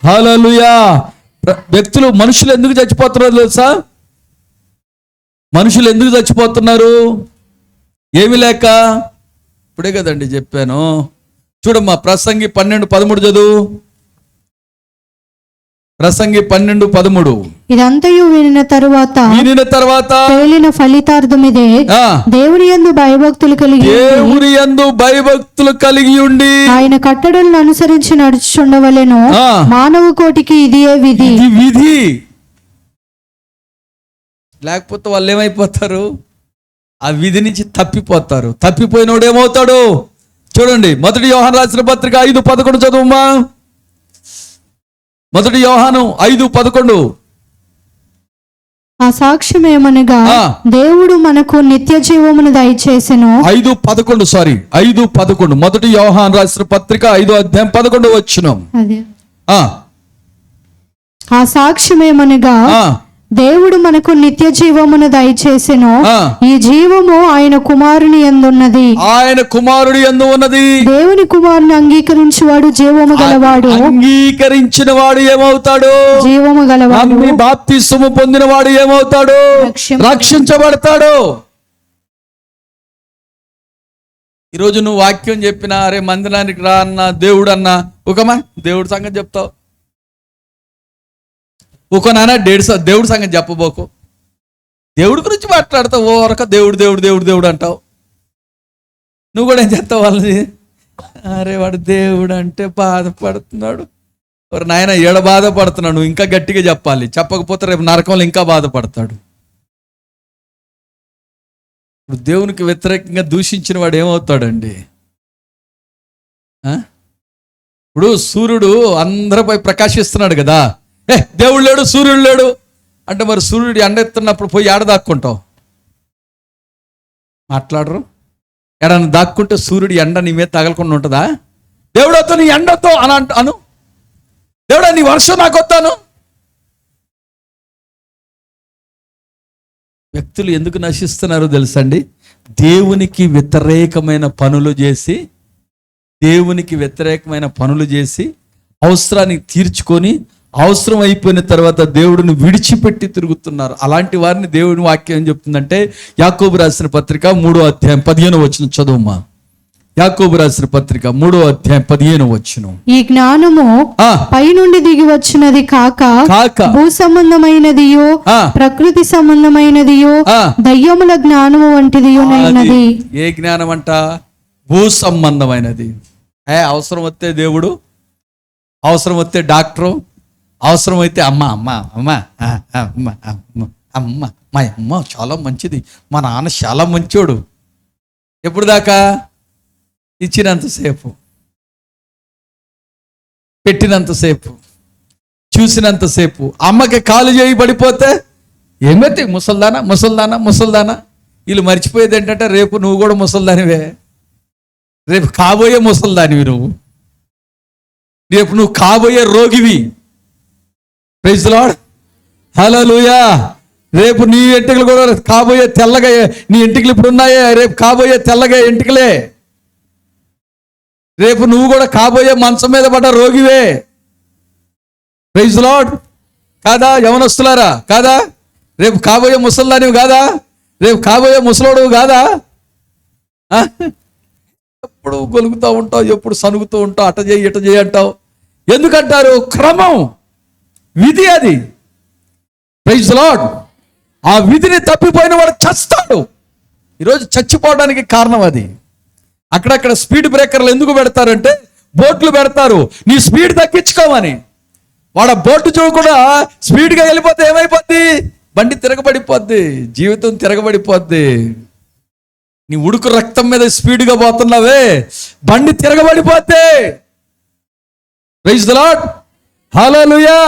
హల్లెలూయా. మనుషులు ఎందుకు చచ్చిపోతున్నారో తెలుసా? మనుషులు ఎందుకు చచ్చిపోతున్నారు? ఏమి లేక. ఇప్పుడే కదండి చెప్పాను. చూడమ్మా, ప్రసంగి 12:13 చదువు. ప్రసంగి 12:13.
ఇదంతయు వినిన తరువాత తేలిన ఫలితార్థమిదే, దేవుని యందు భయభక్తులు కలిగి ఉండి ఆయన కట్టడలను అనుసరించి నడుచుండవలెను. మానవ కోటికి ఇదియే విధి. లేకపోతే వాళ్ళు ఏమైపోతారు? ఆ విధి నుంచి తప్పిపోతారు. తప్పిపోయినోడు ఏమవుతాడు? చూడండి, 1 యోహాను రాసిన పత్రిక 5:11 చదువుమా. 1 యోహాను 5:11. ఆ సాక్ష్యం ఏమనగా దేవుడు మనకు నిత్య జీవమును దయచేసెను.
5:11 1 యోహాను రాసిన పత్రిక 5:11 వచనం.
ఆ సాక్ష్యం ఏమనగా దేవుడు మనకు నిత్య జీవమును దయచేసెను. ఈ జీవము ఆయన కుమారుని యందు ఉన్నది. దేవుని కుమారుని అంగీకరించువాడు జీవము గలవాడు.
అంగీకరించిన వాడు ఏమవుతాడు?
జీవము గలవాడు.
బాప్తిస్మము పొందిన వాడు ఏమవుతాడు? రక్షించబడతాడు. ఈరోజు నువ్వు వాక్యం చెప్పినా, అరే మందిరానికి రా అన్నా, దేవుడు అన్నా, ఒకమా దేవుడి సంగతి చెప్తావు. ఒక నాన్న దేవుడి సంగతి చెప్పబోకు. దేవుడి గురించి మాట్లాడతావు. ఓరక దేవుడు దేవుడు దేవుడు దేవుడు అంటావు. నువ్వు కూడా ఏం చేస్తావు? వాళ్ళని, అరే వాడు దేవుడు అంటే బాధపడుతున్నాడు. ఒక నాయన ఏడ బాధపడుతున్నాడు, నువ్వు ఇంకా గట్టిగా చెప్పాలి. చెప్పకపోతే రేపు నరకంలో ఇంకా బాధపడతాడు. ఇప్పుడు దేవునికి వ్యతిరేకంగా దూషించిన వాడు ఏమవుతాడండి? ఇప్పుడు సూర్యుడు అందరిపై ప్రకాశిస్తున్నాడు కదా. దేవుడు లేడు, సూర్యుడు లేడు అంటే మరి సూర్యుడు ఎండెత్తున్నప్పుడు పోయి ఏడ దాక్కుంటావు? మాట్లాడరు. ఎడని దాక్కుంటే సూర్యుడు ఎండ నీ మీద తగలకుండా ఉంటుందా? దేవుడొద్దు, నీ ఎండొద్దు అను. దేవుడా, నీ వర్షం నాకు వస్తాను. వ్యక్తులు ఎందుకు నశిస్తున్నారో తెలుసండి? దేవునికి వ్యతిరేకమైన పనులు చేసి అవసరాన్ని తీర్చుకొని అవసరం అయిపోయిన తర్వాత దేవుడిని విడిచిపెట్టి తిరుగుతున్నారు. అలాంటి వారిని దేవుని వాక్యం ఏం చెప్తుందంటే, యాకోబు రాసిన పత్రిక 3:15 చదువుమా. యాకోబు రాసిన పత్రిక 3:15.
ఈ జ్ఞానము పై నుండి దిగి వచ్చినది కాక భూ సంబంధమైనదియో ప్రకృతి సంబంధమైనదియో దయ్యముల జ్ఞానము వంటిది.
ఏ జ్ఞానం అంట? భూ సంబంధమైనది. అవసరం వస్తే దేవుడు, అవసరం వస్తే డాక్టరు, అవసరమైతే అమ్మ మా అమ్మ చాలా మంచిది, మా నాన్న చాలా మంచోడు. ఎప్పుడు దాకా? ఇచ్చినంతసేపు, పెట్టినంతసేపు, చూసినంతసేపు. అమ్మకి కాలు చేయి పడిపోతే ఏమైతే ముసల్దానా. వీళ్ళు మర్చిపోయేది ఏంటంటే రేపు నువ్వు కూడా ముసల్దానివే. రేపు కాబోయే ముసల్దానివి నువ్వు. రేపు నువ్వు కాబోయే రోగివి. ప్రైజ్ ది లార్డ్, హల్లెలూయా. రేపు నీ ఎంటికలు కూడా కాబోయే తెల్లగా, నీ ఎంటికలు ఇప్పుడు ఉన్నాయే, రేపు కాబోయే తెల్లగా ఎంటికలే. రేపు నువ్వు కూడా కాబోయే మంచం మీద పడ్డ రోగివే. ప్రైజ్ ది లార్డ్, కాదా యవనస్తులారా? కాదా? రేపు కాబోయే ముసల్దానివి కాదా? రేపు కాబోయే ముసలోడు కాదా? ఎప్పుడు గొలుగుతూ ఉంటావు, ఎప్పుడు సనుగుతూ ఉంటావు, అట చేయి ఇట చేయి అంటావు. ఎందుకంటారు? క్రమం, విధి అది. Praise the lord. ఆ విధిని తప్పిపోయిన వాడు చస్తాడు. ఈరోజు చచ్చిపోవడానికి కారణం అది. అక్కడక్కడ స్పీడ్ బ్రేకర్లు ఎందుకు పెడతారంటే, బోట్లు పెడతారు నీ స్పీడ్ తగ్గించుకోమని. వాడు ఆ బోటు చూడకుండా స్పీడ్గా వెళ్ళిపోతే ఏమైపోద్ది? బండి తిరగబడిపోద్ది, జీవితం తిరగబడిపోద్ది. నీ ఉడుకు రక్తం మీద స్పీడ్గా పోతున్నావే, బండి తిరగబడిపోద్ది. ప్రైజ్ ది లార్డ్, హల్లెలూయా.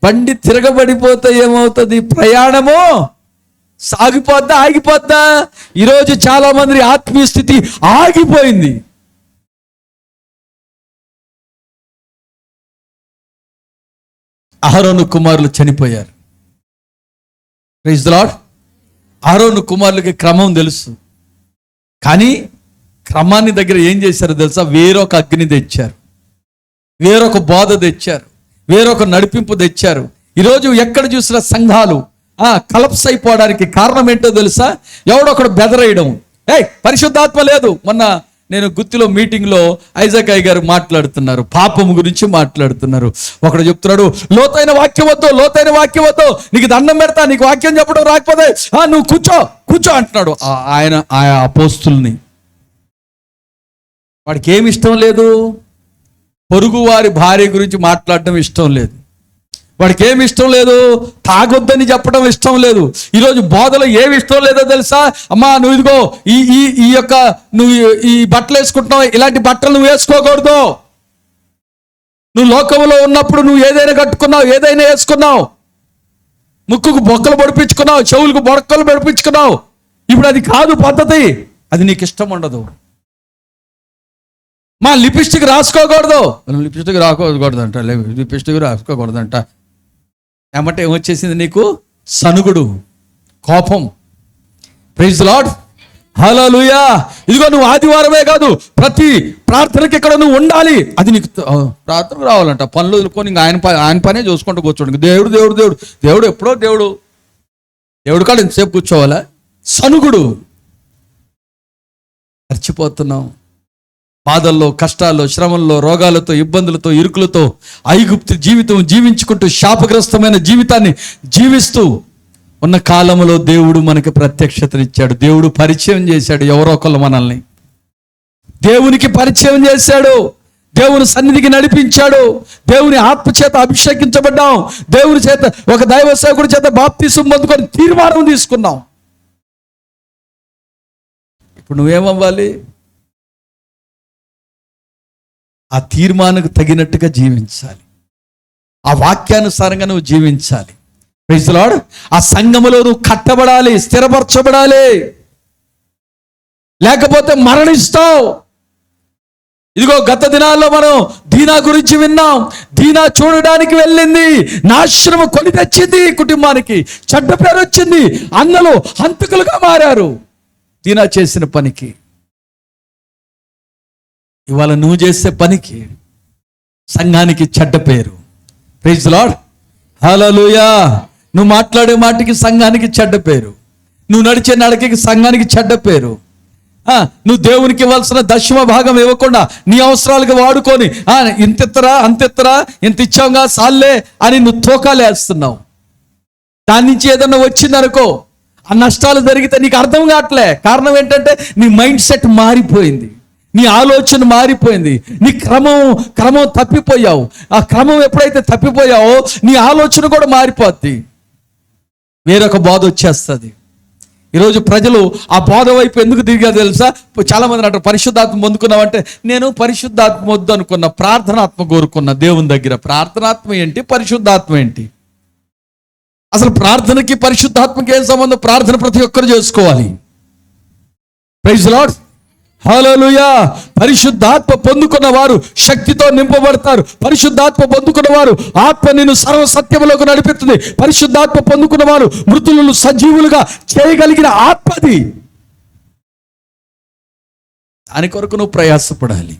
బండి తిరగబడిపోతే ఏమవుతుంది? ప్రయాణము సాగిపోద్దా ఆగిపోద్దా? ఈరోజు చాలా మంది ఆత్మీయ స్థితి ఆగిపోయింది. అహరోను కుమారులు చనిపోయారు. Praise the lord. అహరోను కుమారులకి క్రమం తెలుసు, కానీ క్రమాన్ని దగ్గర ఏం చేశారో తెలుసా? వేరొక అగ్ని తెచ్చారు, వేరొక బోధ తెచ్చారు, వేరొక నడిపింపు తెచ్చారు. ఈరోజు ఎక్కడ చూసినా సంఘాలు కలప్స్ అయిపోవడానికి కారణం ఏంటో తెలుసా? ఎవడొకడు బెదరేయడం. పరిశుద్ధాత్మ లేదు. మొన్న నేను గుత్తిలో మీటింగ్లో ఐజాక్ అయ్య గారు మాట్లాడుతున్నారు, పాపం గురించి మాట్లాడుతున్నారు. ఒకడు చెప్తున్నాడు, లోతైన వాక్యం వద్దు, లోతైన వాక్యం వద్దు, నీకు దండం పెడతా, నీకు వాక్యం చెప్పడం రాకపోతే నువ్వు కూర్చో అంటున్నాడు. ఆయన అపోస్తుల్ని. వాడికి ఏమి ఇష్టం లేదు? పొరుగు వారి భార్య గురించి మాట్లాడడం ఇష్టం లేదు. వాడికి ఏమి ఇష్టం లేదు? తాగొద్దని చెప్పడం ఇష్టం లేదు. ఈరోజు బోధలో ఏమి ఇష్టం లేదో తెలుసా? అమ్మా నువ్వు ఇదిగో ఈ యొక్క నువ్వు ఈ బట్టలు వేసుకుంటున్నావు, ఇలాంటి బట్టలు నువ్వు వేసుకోకూడదు. నువ్వు లోకంలో ఉన్నప్పుడు నువ్వు ఏదైనా కట్టుకున్నావు, ఏదైనా వేసుకున్నావు, ముక్కుకు బొక్కలు పొడిపించుకున్నావు, చెవులకు బొక్కలు పొడిపించుకున్నావు. ఇప్పుడు అది కాదు పద్ధతి, అది నీకు ఇష్టం ఉండదు. మా లిప్స్టిక్ రాసుకోకూడదు, లిప్స్టిక్ రాసుకోకూడదంట, లిప్స్టిక్ రాసుకోకూడదంట. ఏమంటే ఏమొచ్చేసింది నీకు? సనుగుడు, కోపం. ప్రైజ్ ది లార్డ్, హల్లెలూయా. ఇదిగో నువ్వు ఆదివారమే కాదు, ప్రతి ప్రార్థనకి ఇక్కడ నువ్వు ఉండాలి. అది నీకు ప్రార్థనకు రావాలంట. పనులు వదులుకొని ఆయన పనే చూసుకుంటూ కూర్చోండి. దేవుడు దేవుడు దేవుడు దేవుడు ఎప్పుడో దేవుడు కాదు, ఎంతసేపు కూర్చోవాలా? సనుగుడు. మర్చిపోతున్నాం. బాధల్లో, కష్టాల్లో, శ్రమల్లో, రోగాలతో, ఇబ్బందులతో, ఇరుకులతో ఐగుప్తు జీవితం జీవించుకుంటూ శాపగ్రస్తమైన జీవితాన్ని జీవిస్తూ ఉన్న కాలంలో దేవుడు మనకి ప్రత్యక్షతనిచ్చాడు. దేవుడు పరిచయం చేశాడు. ఎవరో ఒకళ్ళు మనల్ని దేవునికి పరిచయం చేశాడు. దేవుని సన్నిధికి నడిపించాడు. దేవుని ఆత్మ చేత అభిషేకించబడ్డాం. దేవుని చేత ఒక దైవ సేవకుడి చేత బాప్తిసం పొందుకొని తీర్మానం తీసుకున్నాం. ఇప్పుడు నువ్వేమవ్వాలి? ఆ తీర్మానకు తగినట్టుగా జీవించాలి. ఆ వాక్యానుసారంగా నువ్వు జీవించాలి. Praise the lord. ఆ సంఘములో నువ్వు కట్టబడాలి, స్థిరపరచబడాలి, లేకపోతే మరణిస్తావు. ఇదిగో గత దినాల్లో మనం దీనా గురించి విన్నాం. దీనా చూడడానికి వెళ్ళింది, నాశనము కొని తెచ్చింది, కుటుంబానికి చెడ్డ పేరు వచ్చింది, అన్నలు హంతకులుగా మారారు దీనా చేసిన పనికి. ఇవాళ నువ్వు చేసే పనికి సంఘానికి చెడ్డ పేరు. Praise the lord, hallelujah. నువ్వు మాట్లాడే మాటకి సంఘానికి చెడ్డ పేరు, నువ్వు నడిచే నడకకి సంఘానికి చెడ్డ పేరు. నువ్వు దేవునికి ఇవ్వాల్సిన దశమ భాగం ఇవ్వకుండా నీ అవసరాలకు వాడుకొని ఇంతెత్తరా అంతెత్తరా, ఇంత ఇచ్చావుగా సాల్లే అని నువ్వు తోకాలేస్తున్నావు. దాని నుంచి ఏదన్నా వచ్చిందనుకో, ఆ నష్టాలు జరిగితే నీకు అర్థం కావట్లే. కారణం ఏంటంటే నీ మైండ్ సెట్ మారిపోయింది, నీ ఆలోచన మారిపోయింది, నీ క్రమం తప్పిపోయావు. ఆ క్రమం ఎప్పుడైతే తప్పిపోయావో నీ ఆలోచన కూడా మారిపోద్ది, వేరొక బోధ వచ్చేస్తుంది. ఈరోజు ప్రజలు ఆ బోధ వైపు ఎందుకు తిరిగా తెలుసా? చాలా మంది అంటారు పరిశుద్ధాత్మ పొందుకున్నావంటే, నేను పరిశుద్ధాత్మ వద్దు అనుకున్నా, ప్రార్థనాత్మ కోరుకున్నా దేవుని దగ్గర. ప్రార్థనాత్మ ఏంటి, పరిశుద్ధాత్మ ఏంటి? అసలు ప్రార్థనకి పరిశుద్ధాత్మకి ఏం సంబంధం? ప్రార్థన ప్రతి ఒక్కరు చేసుకోవాలి. ప్రైజ్ ది లార్డ్, హల్లెలూయా. పరిశుద్ధాత్మ పొందుకున్న వారు శక్తితో నింపబడతారు. పరిశుద్ధాత్మ పొందుకున్న వారు ఆత్మ నిన్ను సర్వ సత్యములోకి నడిపిస్తుంది. పరిశుద్ధాత్మ పొందుకున్న వారు మృతులను సజీవులుగా చేయగలిగిన ఆత్మది. దాని కొరకు నువ్వు ప్రయాసపడాలి.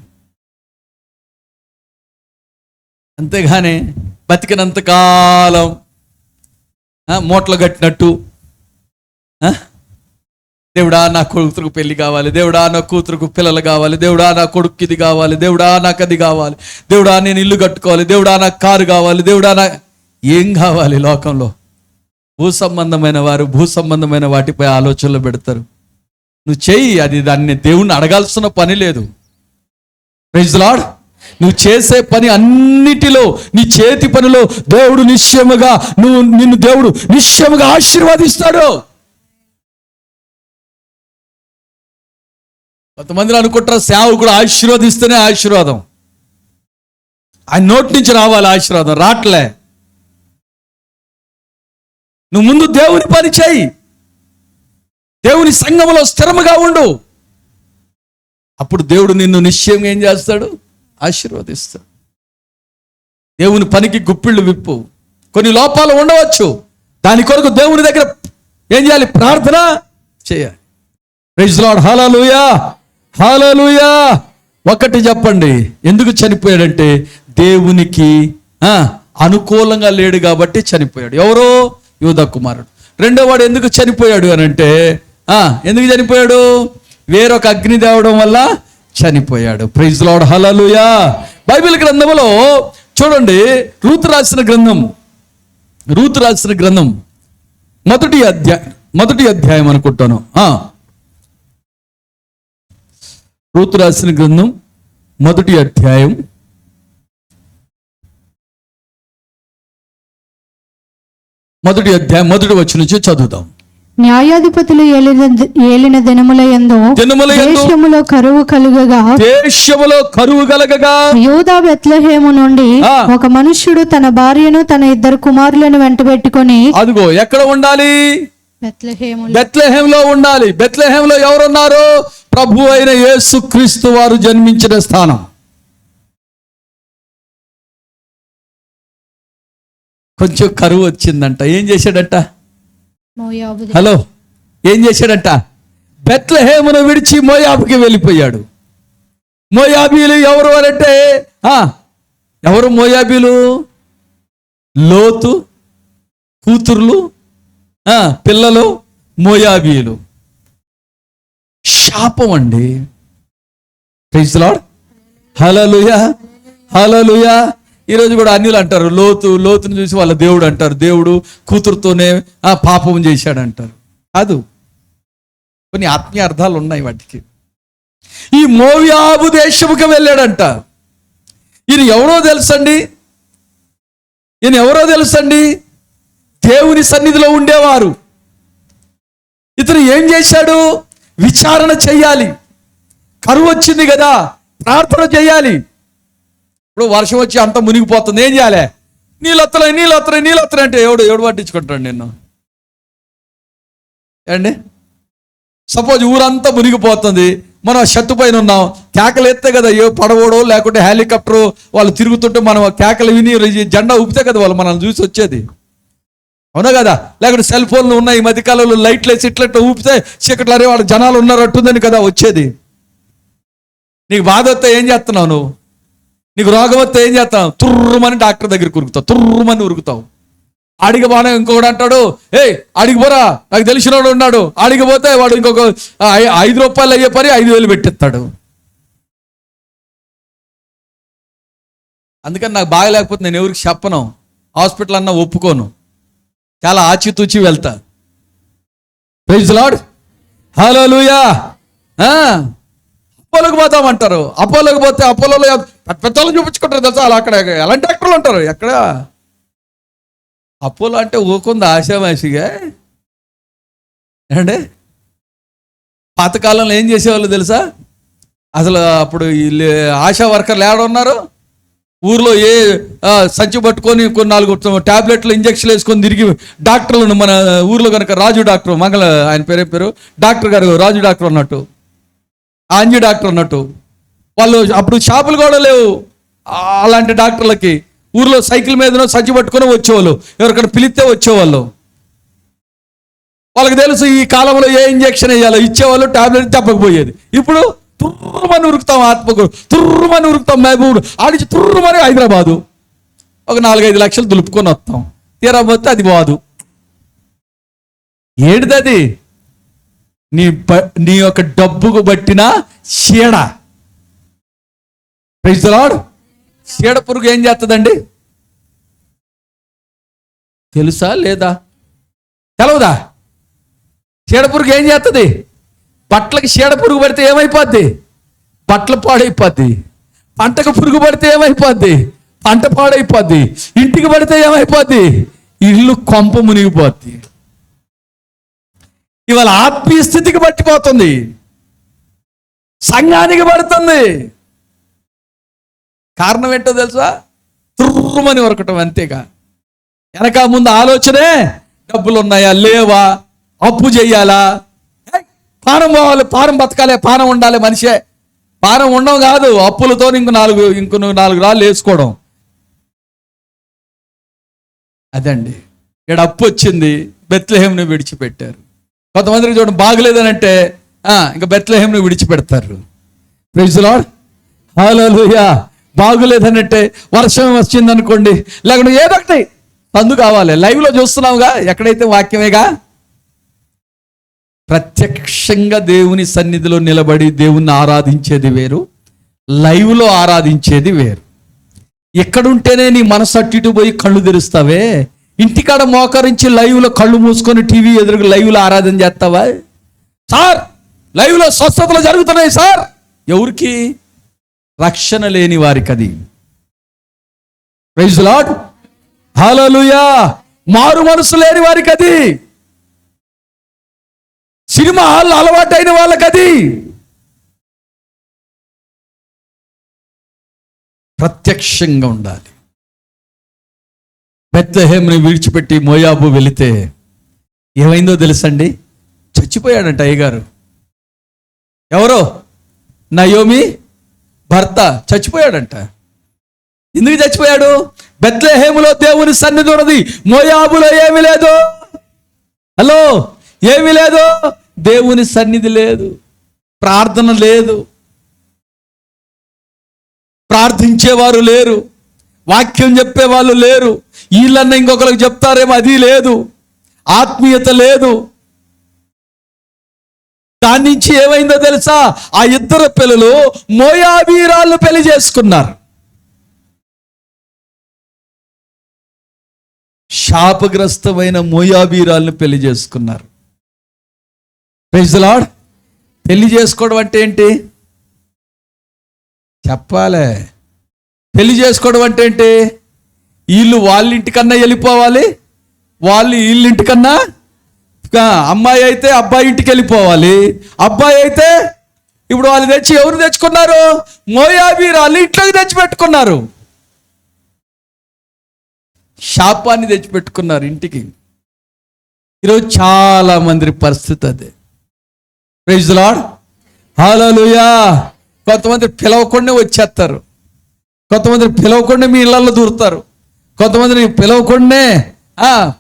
అంతేగాని బతికినంతకాలం మూటలు కట్టినట్టు, దేవుడా నా కూతురుకు పెళ్లి కావాలి, దేవుడా నా కూతురుకు పిల్లలు కావాలి, దేవుడా నా కొడుకు ఇది కావాలి, దేవుడా నాకు అది కావాలి, దేవుడా నేను ఇల్లు కట్టుకోవాలి, దేవుడా నాకు కారు కావాలి, దేవుడా నా ఏం కావాలి? లోకంలో భూ సంబంధమైన వాటిపై ఆలోచనలు పెడతారు. నువ్వు చెయ్యి, అది దాన్ని దేవుణ్ణి అడగాల్సిన పని లేదు. ప్రైజ్ ది లార్డ్, నువ్వు చేసే పని అన్నిటిలో, నీ చేతి పనిలో దేవుడు నిశ్చయముగా నిన్ను దేవుడు నిశ్చయముగా ఆశీర్వదిస్తాడు. కొంతమంది అనుకుంటారు సేవకుడు ఆశీర్వదిస్తేనే ఆశీర్వాదం, ఆయన నోటి నుంచి రావాలి ఆశీర్వాదం, రాట్లే. నువ్వు ముందు దేవుని పని చేయి, దేవుని సంఘములో స్థిరముగా ఉండు, అప్పుడు దేవుడు నిన్ను నిశ్చయంగా ఏం చేస్తాడు? ఆశీర్వదిస్తాడు. దేవుని పనికి గుప్పిళ్ళు విప్పు. కొన్ని లోపాలు ఉండవచ్చు, దాని కొరకు దేవుని దగ్గర ఏం చేయాలి? ప్రార్థన చేయాలి. Praise lord. Hallelujah, hallelujah. ఒకటి చెప్పండి, ఎందుకు చనిపోయాడంటే దేవునికి అనుకూలంగా లేడు కాబట్టి చనిపోయాడు. ఎవరో? యూదా కుమారుడు. రెండో వాడు ఎందుకు చనిపోయాడు అని అంటే ఎందుకు చనిపోయాడు? వేరొక అగ్ని తేవడం వల్ల చనిపోయాడు. Praise lord. హల్లెలూయా. బైబిల్ గ్రంథంలో చూడండి, రూతు రాసిన గ్రంథం మొదటి అధ్యాయం అనుకుంటాను. రూతు రాసిన గ్రంథం మొదటి అధ్యాయం మొదటి వచనం నుంచి చదువుదాం.
న్యాయాధిపతులు ఏలిన దినముల యందు దేశములో కరువు కలుగగా యూదా బెత్లెహేము నుండి ఒక మనుష్యుడు తన భార్యను తన 2 కుమారులను వెంటబెట్టుకొని,
అదిగో ఎక్కడ ఉండాలి? బెత్లెహేములో ఉండాలి. బెత్లెహేములో ఎవరున్నారు? ప్రభు అయిన యేసుక్రీస్తు వారు జన్మించిన స్థానం. కొంచెం కరువు వచ్చిందంట. ఏం చేశాడంట? హలో, ఏం చేశాడంట? బెత్లెహేమును విడిచి మోయాబుకి వెళ్ళిపోయాడు. మోయాబీలు ఎవరు అంటే ఎవరు మోయాబీలు? లోతు కూతుర్లు, పిల్లలు మోయాబీలు. శాపం అండి. Praise the lord. Hallelujah, hallelujah. ఈరోజు కూడా అన్యులు అంటారు, లోతుని చూసి వాళ్ళ దేవుడు అంటారు, దేవుడు కూతురుతోనే పాపం చేశాడు అంటారు. కాదు, కొన్ని ఆత్మీయ అర్థాలు ఉన్నాయి వాటికి. ఈ మోయాబు దేశముకి వెళ్ళాడంట. ఈయన ఎవరో తెలుసండి? దేవుని సన్నిధిలో ఉండేవారు. ఇతను ఏం చేశాడు? విచారణ చెయ్యాలి. కరువు వచ్చింది కదా, ప్రార్థన చేయాలి. ఇప్పుడు వర్షం వచ్చి అంత మునిగిపోతుంది, ఏం చేయాలి? నీళ్ళు వస్తున్నాయి అంటే ఎవడు పట్టించుకుంటాడు నిన్ను? ఏండి, సపోజ్ ఊరంతా మునిగిపోతుంది, మనం షత్తు పైన ఉన్నాం, కేకలు ఎత్తే కదా ఏ పడవడో లేకుంటే హెలికాప్టర్ వాళ్ళు తిరుగుతుంటే మనం కేకలు విని జెండా ఊపితే కదా వాళ్ళు మనల్ని చూసి వచ్చేది. అవునా కదా? లేకుంటే సెల్ ఫోన్లు ఉన్నాయి, ఈ మధ్యకాలంలో లైట్లు వేసి ఇట్లా ఊపితే చీకట్లు అరే వాళ్ళ జనాలు ఉన్నారట్టుందని కదా వచ్చేది. నీకు బాధ వస్తే ఏం చేస్తున్నావు నువ్వు? నీకు రోగం వస్తే ఏం చేస్తావు? తుర్రుమని డాక్టర్ దగ్గరికి ఉరుకుతావు, తుర్రుమని ఉరుకుతావు. అడిగిపోనా ఇంకొకడు అంటాడు, అడిగిపోరా, నాకు తెలిసినోడు ఉన్నాడు. అడిగిపోతే వాడు ఇంకొక 5 రూపాయలు అయ్యే పని 5,000 పెట్టిస్తాడు. అందుకని నాకు బాగా లేకపోతే నేను ఎవరికి చెప్పను, హాస్పిటల్ అన్నా ఒప్పుకోను, చాలా ఆచితూచి వెళ్తా. Praise the lord. హల్లెలూయా. అపోలోకి పోతామంటారు. అపోలోకి పోతే అపోలోలో పెద్దలు చూపించుకుంటారు తెలుసా, అలా అక్కడ ఎలాంటి డాక్టర్లు ఉంటారు. ఎక్కడ అపోలో అంటే ఊకుంది ఆశామాషిగా ఏమండి. పాతకాలంలో ఏం చేసేవాళ్ళు తెలుసా? అసలు అప్పుడు ఆశా వర్కర్లు ఏడున్నారు? ఊర్లో సంచి పట్టుకొని కొన్ని 4 టాబ్లెట్లు ఇంజక్షన్లు వేసుకొని తిరిగి డాక్టర్లను, మన ఊర్లో కనుక రాజు డాక్టర్, ఆయన పేరు డాక్టర్ గారు రాజు డాక్టర్ అన్నట్టు, ఆంజీ డాక్టర్ అన్నట్టు, వాళ్ళు అప్పుడు షాపులు కూడా లేవు. అలాంటి డాక్టర్లకి ఊర్లో సైకిల్ మీద సంచి పట్టుకొని వచ్చేవాళ్ళు, ఎవరికైనా పిలిస్తే వచ్చేవాళ్ళు. వాళ్ళకి తెలుసు ఈ కాలంలో ఏ ఇంజక్షన్ వేయాలో, ఇచ్చేవాళ్ళు, టాబ్లెట్ చెప్పకపోయేది. ఇప్పుడు తుర్రుమని ఉరుకుతాం, ఆత్మకు తుర్రుమని ఉరుకుతాం, మహబూబ్ ఆడిచి తుర్రుమని హైదరాబాదు ఒక 4-5 లక్షలు దులుపుకొని వస్తాం. తీరా పోతే అది బాదు. ఏడిదది? నీ యొక్క డబ్బుకు బట్టిన చీడ. Praise the lord. చీడ పురుగు ఏం చేస్తుందండి తెలుసా లేదా? తెలవదా? చీడ పురుగు ఏం చేస్తుంది? బట్టలకి చీడ పురుగు పడితే ఏమైపోద్ది? బట్టలు పాడైపోద్ది. పంటకు పురుగు పడితే ఏమైపోద్ది? పంట పాడైపోద్ది. ఇంటికి పడితే ఏమైపోద్ది? ఇల్లు కొంప మునిగిపోద్ది. ఇవాళ ఆత్మీయ స్థితికి పట్టిపోతుంది, సంఘానికి పడుతుంది. కారణం ఏంటో తెలుసా? తుర్రుమని వరకటం, అంతేగా. వెనక ముందు ఆలోచనే, డబ్బులు ఉన్నాయా లేవా, అప్పు చెయ్యాలా, పానం పోవాలి, పానం బతకాలి, పానం ఉండాలి. మనిషే పానం ఉండవు కాదు, అప్పులతో ఇంకో నాలుగు రాళ్ళు వేసుకోవడం. అదండి. ఇక్కడ అప్పు వచ్చింది, బెత్లెహేమును విడిచిపెట్టారు. కొంతమందికి చూడండి, బాగలేదని అంటే ఇంకా బెత్లెహేమును విడిచిపెడతారు. ప్రైజ్ ది లార్డ్, హల్లెలూయా. బాగులేదనంటే వర్షం వచ్చింది అనుకోండి, లేకుంటే ఏదో ఒకటి సందు కావాలి. లైవ్లో చూస్తున్నావుగా, ఎక్కడైతే వాక్యమేగా. ప్రత్యక్షంగా దేవుని సన్నిధిలో నిలబడి దేవుణ్ణి ఆరాధించేది వేరు, లైవ్లో ఆరాధించేది వేరు. ఎక్కడుంటేనే నీ మనసు అటు ఇటు పోయి కళ్ళు తెరుస్తావే, ఇంటికాడ మోకరించి లైవ్లో కళ్ళు మూసుకొని టీవీ ఎదురుగా లైవ్లో ఆరాధన చేస్తావా? సార్ లైవ్లో స్వస్థతలు జరుగుతున్నాయి సార్. ఎవరికి? రక్షణ లేని వారికి అది. ప్రైజ్ ది లార్డ్, హల్లెలూయా. మారు మనసు లేని వారికి అది. సినిమా హాల్ అలవాటైన వాళ్ళకి అది. ప్రత్యక్షంగా ఉండాలి. బెత్లెహేముని విడిచిపెట్టి మోయాబు వెళితే ఏమైందో తెలుసండి? చచ్చిపోయాడంట అయ్యగారు. ఎవరో నయోమి భర్త చచ్చిపోయాడంట. ఎందుకు చచ్చిపోయాడు? బెత్లెహేములో దేవుని సన్నిధి ఉన్నది, మోయాబులో ఏమీ లేదు. హలో, ఏమీ లేదు. దేవుని సన్నిధి లేదు, ప్రార్థన లేదు, ప్రార్థించేవారు లేరు, వాక్యం చెప్పేవాళ్ళు లేరు. వీళ్ళన్నా ఇంకొకరికి చెప్తారేమో, అది లేదు. ఆత్మీయత లేదు. దాని నుంచి ఏమైందో తెలుసా? ఆ ఇద్దరు పిల్లలు మోయాబీరాళ్ళు పెళ్లి చేసుకున్నారు. శాపగ్రస్తమైన మోయాబీరాలను పెళ్లి చేసుకున్నారు. Praise the lord. పెళ్లి చేసుకోవడం అంటే ఏంటి చెప్పాలే? పెళ్లి చేసుకోవడం అంటే ఏంటి? వీళ్ళు వాళ్ళ ఇంటికన్నా వెళ్ళిపోవాలి, వాళ్ళు వీళ్ళింటికన్నా. అమ్మాయి అయితే అబ్బాయి ఇంటికి వెళ్ళిపోవాలి, అబ్బాయి అయితే ఇప్పుడు వాళ్ళు తెచ్చి ఎవరు తెచ్చుకున్నారు? మోయాబీరాళ్ళు ఇంట్లోకి తెచ్చిపెట్టుకున్నారు. శాపాన్ని తెచ్చిపెట్టుకున్నారు ఇంటికి. ఈరోజు చాలా మంది పరిస్థితి అదే. ప్రైజ్ ది లార్డ్, హల్లెలూయా. కొంతమంది పిలవకుండా వచ్చేస్తారు, కొంతమంది పిలవకుండా మీ ఇళ్లలో దూరుతారు, కొంతమందిని పిలవకుండానే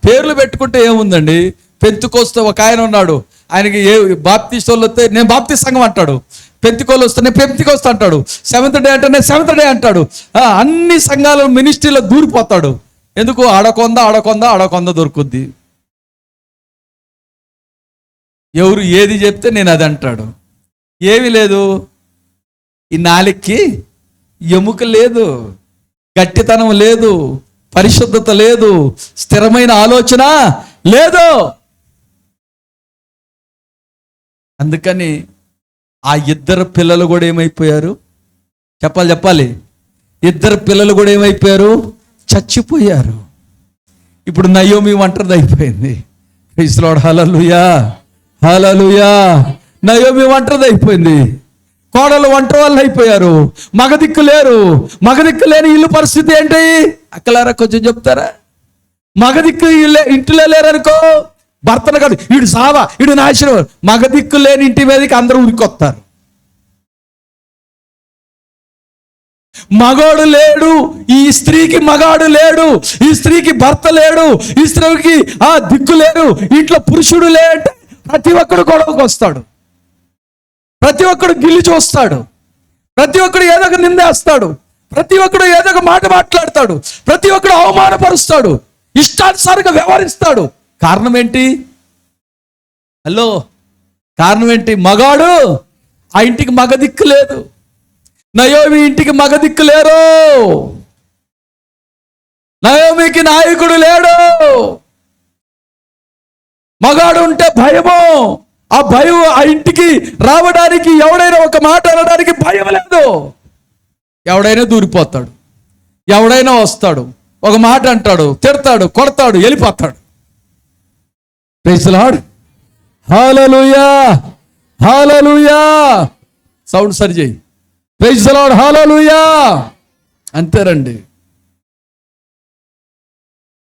పేర్లు పెట్టుకుంటే ఏముందండి? పెంతుకొస్తే ఒక ఆయన ఉన్నాడు, ఆయనకి బాప్తిస్ట్ వాళ్ళు వస్తే నేను బాప్తిస్ట్ సంఘం అంటాడు, పెంతికోలు వస్తే నేను పెంతికొస్తా అంటాడు, సెవెంత్ డే అంటే నేను సెవెంత్ డే అంటాడు. అన్ని సంఘాలు మినిస్ట్రీలో దూరిపోతాడు. ఎందుకు? ఆడకొంద దొరుకుద్ది. ఎవరు ఏది చెప్తే నేను అది అంటాడు. ఏమీ లేదు. ఈ నాలికి ఎముక లేదు, గట్టితనం లేదు, పరిశుద్ధత లేదు, స్థిరమైన ఆలోచన లేదు. అందుకని ఆ ఇద్దరు పిల్లలు కూడా ఏమైపోయారు? చెప్పాలి. ఇద్దరు పిల్లలు కూడా ఏమైపోయారు? చచ్చిపోయారు. ఇప్పుడు నయోమి ఒంటరిది అయిపోయింది. Praise the lord, hallelujah, hallelujah. Naomi ఒంటరిది అయిపోయింది. కోడలు ఒంటరి వాళ్ళు అయిపోయారు. మగదిక్కు లేరు. మగదిక్కు లేని ఇల్లు పరిస్థితి ఏంటి? అక్కలారా కొంచెం చెప్తారా? మగదిక్కు ఇంటిలో లేరనుకో, భర్తను కాదు, వీడు సావా, వీడు నాశనం. మగదిక్కు లేని ఇంటి మీదకి అందరూ ఉరికొస్తారు. మగాడు లేడు, ఈ స్త్రీకి మగాడు లేడు, ఈ స్త్రీకి భర్త లేడు, ఈ స్త్రీకి దిక్కు లేడు, ఇంట్లో పురుషుడు లేదంటే ప్రతి ఒక్కడు గొడవకు వస్తాడు, ప్రతి ఒక్కడు గిల్లి చూస్తాడు, ప్రతి ఒక్కడు ఏదో ఒక నిందేస్తాడు, ప్రతి ఒక్కడు ఏదో ఒక మాట మాట్లాడతాడు, ప్రతి ఒక్కడు అవమానపరుస్తాడు, ఇష్టానుసారంగా వ్యవహరిస్తాడు. కారణం ఏంటి? హలో, కారణం ఏంటి? మగాడు ఆ ఇంటికి మగ దిక్కు లేదు. నయోమి ఇంటికి మగ దిక్కు లేరు. నయోమికి నాయకుడు లేడు. మగాడు ఉంటే భయము. ఆ భయం, ఆ ఇంటికి రావడానికి ఎవడైనా ఒక మాట అనడానికి భయం లేదు. ఎవడైనా దూరిపోతాడు, ఎవడైనా వస్తాడు, ఒక మాట అంటాడు, తిడతాడు, కొడతాడు, వెళ్ళిపోతాడు. Praise the lord. Hallelujah, hallelujah. Sound సరి చేయి. Praise the lord, hallelujah. అంతేనండి.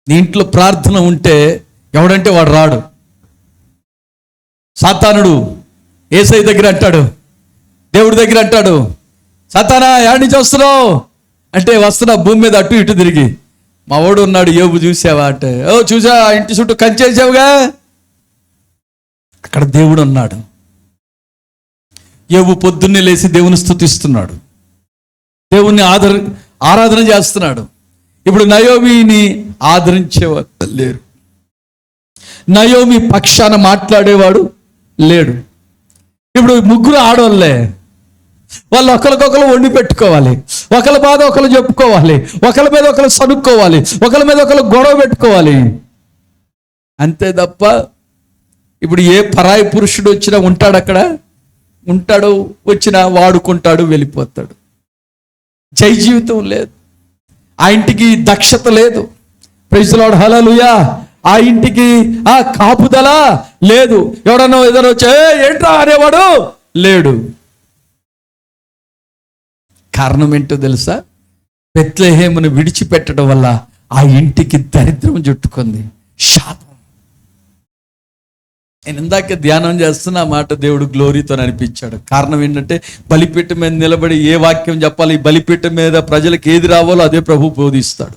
నీ ఇంట్లో ప్రార్థన ఉంటే ఎవడంటే వాడు రాడు. సాతానుడు యేసయ్య దగ్గర అంటాడు, దేవుడి దగ్గర అంటాడు, సాతానా ఏడి నుంచి వస్తున్నావు అంటే, వస్తున్నా భూమి మీద అటు ఇటు తిరిగి. మా వాడు ఉన్నాడు, యోబు చూసావా అంటే, ఓ చూసా, ఇంటి చుట్టూ కంచేసావుగా. అక్కడ దేవుడు ఉన్నాడు. యోబు పొద్దున్నే లేచి దేవుని స్తుతిస్తున్నాడు, దేవుణ్ణి ఆరాధన చేస్తున్నాడు. ఇప్పుడు నయోమిని ఆదరించేవారు లేరు, నయోమి పక్షాన మాట్లాడేవాడు లేడు. ఇప్పుడు ముగ్గురు ఆడవాళ్ళే, వాళ్ళు ఒకరికొకరు వండి పెట్టుకోవాలి, ఒకరి బాధ ఒకరు చెప్పుకోవాలి, ఒకరి మీద ఒకరు సనుక్కోవాలి, ఒకరి మీద ఒకరు గొడవ పెట్టుకోవాలి. అంతే తప్ప ఇప్పుడు ఏ పరాయి పురుషుడు వచ్చినా ఉంటాడు, అక్కడ ఉంటాడు, వచ్చినా వాడుకుంటాడు, వెళ్ళిపోతాడు. జై జీవితం లేదు, ఆ ఇంటికి దక్షత లేదు. ప్రైజ్ ది లార్డ్, హల్లెలూయా. ఆ ఇంటికి ఆ కాపుదల లేదు. ఎవడన్నా ఏదైనా వచ్చి ఏంట్రా అనేవాడు లేడు. కారణం ఏంటో తెలుసా? బెత్లెహేమును విడిచిపెట్టడం వల్ల ఆ ఇంటికి దరిద్రం చుట్టుకుంది, శాపం. నేను ఇందాక ధ్యానం చేస్తున్న మాట దేవుడు గ్లోరీతో అనిపించాడు. కారణం ఏంటంటే, బలిపీఠం మీద నిలబడి ఏ వాక్యం చెప్పాలి, బలిపీఠం మీద ప్రజలకు ఏది రావాలో అదే ప్రభు బోధిస్తాడు.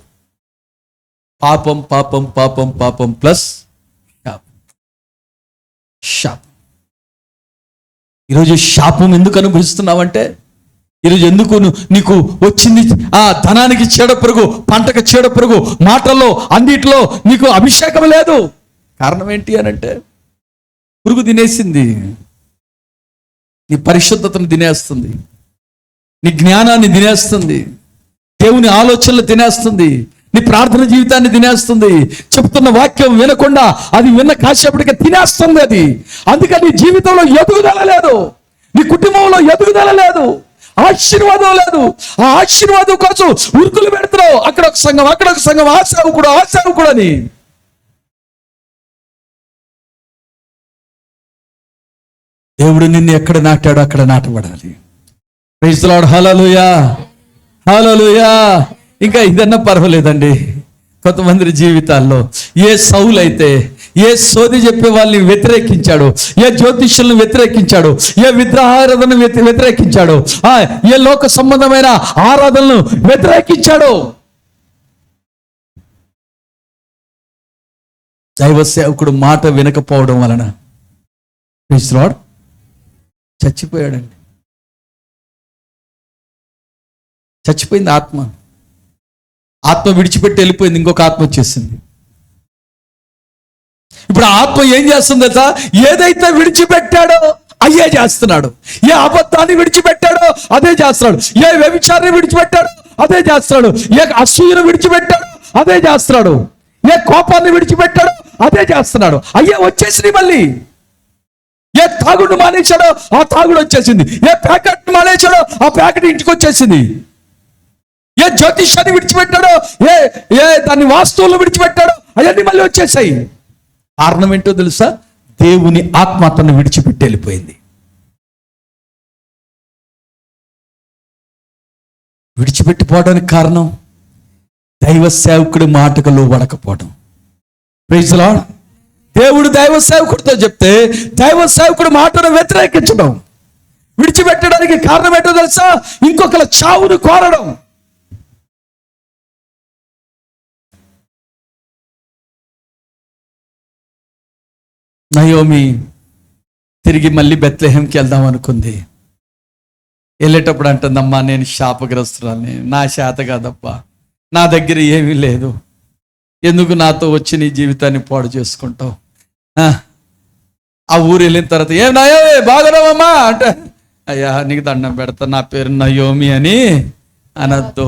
పాపం పాపం పాపం పాపం ప్లస్ శాపం. శాపం. ఈరోజు శాపం ఎందుకు అనుభవిస్తున్నావంటే, ఈరోజు ఎందుకు నీకు వచ్చింది ఆ ధనానికి చీడపురుగు, పంటకు చీడపురుగు, మాటల్లో అన్నిటిలో నీకు అభిషేకం లేదు. కారణం ఏంటి అని అంటే, పురుగు తినేసింది, నీ పరిశుద్ధతను తినేస్తుంది, నీ జ్ఞానాన్ని తినేస్తుంది, దేవుని ఆలోచనలు తినేస్తుంది, నీ ప్రార్థన జీవితాన్ని తినేస్తుంది. చెప్తున్న వాక్యం వినకుండా అది విన్న కాసేపటికి తినేస్తుంది అది. అందుకని నీ జీవితంలో ఎదుగుదల లేదు, నీ కుటుంబంలో ఎదుగుదల లేదు, ఆశీర్వాదం లేదు. ఆ ఆశీర్వాదం కోసం ఉరుకులు పెడుతున్నావు. అక్కడ ఒక సంఘం, అక్కడ ఒక సంఘం, ఆ సేవకుడు అని. దేవుడు నిన్ను ఎక్కడ నాటాడో అక్కడ నాటబడాలి. ప్రైజ్ ది లార్డ్, హల్లెలూయా, హల్లెలూయా. ఇంకా ఇదన్నా పర్వాలేదండి. కొంతమంది జీవితాల్లో ఏ సౌలు అయితే ఏ సోది చెప్పే వాళ్ళని వ్యతిరేకించాడు, ఏ జ్యోతిష్యులను వ్యతిరేకించాడు, ఏ విగ్రహారాధనను వ్యతిరేకించాడు, ఏ లోక సంబంధమైన ఆరాధనలను వ్యతిరేకించాడు, దైవ సేవకుడు మాట వినకపోవడం వలన ప్రైజ్ ది లార్డ్ చచ్చిపోయాడండి. చచ్చిపోయింది ఆత్మ. ఆత్మ విడిచిపెట్టి వెళ్ళిపోయింది, ఇంకొక ఆత్మ వచ్చేసింది. ఇప్పుడు ఆత్మ ఏం చేస్తుంది తెలుసా? ఏదైతే విడిచిపెట్టాడో అయ్యే చేస్తున్నాడు. ఏ అబద్ధాన్ని విడిచిపెట్టాడో అదే చేస్తున్నాడు. ఏ వ్యభిచారాన్ని విడిచిపెట్టాడో అదే చేస్తున్నాడు. ఏ అసూయను విడిచిపెట్టాడో అదే చేస్తున్నాడు. ఏ కోపాన్ని విడిచిపెట్టాడో అదే చేస్తున్నాడు. అయ్యే వచ్చేసింది మళ్ళీ. ఏ తాగుడు మానేశాడో ఆ తాగుడు వచ్చేసింది. ఏ ప్యాకెట్ మానేశాడో ఆ ప్యాకెట్ ఇంటికి వచ్చేసింది. ఏ జ్యోతిష్యాన్ని విడిచిపెట్టాడో, ఏ దాన్ని వాస్తువులను విడిచిపెట్టాడో అవన్నీ మళ్ళీ వచ్చేసాయి. కారణం ఏంటో తెలుసా? దేవుని ఆత్మ అతన్ని విడిచిపెట్టి వెళ్ళిపోయింది. విడిచిపెట్టిపోవడానికి కారణం దైవ సేవకుడి మాటకు లోబడకపోవడం. Praise the lord. దేవుడు దైవ సేవకుడితో చెప్తే దైవ సేవకుడి మాటను వ్యతిరేకించడం. విడిచిపెట్టడానికి కారణం ఏంటో తెలుసా? ఇంకొకరి చావును కోరడం. నయోమి తిరిగి మళ్ళీ బెత్లెహేంకి వెళ్దాం అనుకుంది. వెళ్ళేటప్పుడు అంటుందమ్మా, నేను శాపగ్రస్తురాల్ని, నా చేత కాదప్పా, నా దగ్గర ఏమీ లేదు, ఎందుకు నాతో వచ్చి నీ జీవితాన్ని పాడు చేసుకుంటావు. ఆ ఊరు వెళ్ళిన తర్వాత ఏం నయోమి బాగున్నావమ్మా అంటే, అయ్యా నీకు దండం పెడతా, నా పేరు నయోమి అని అనద్దు.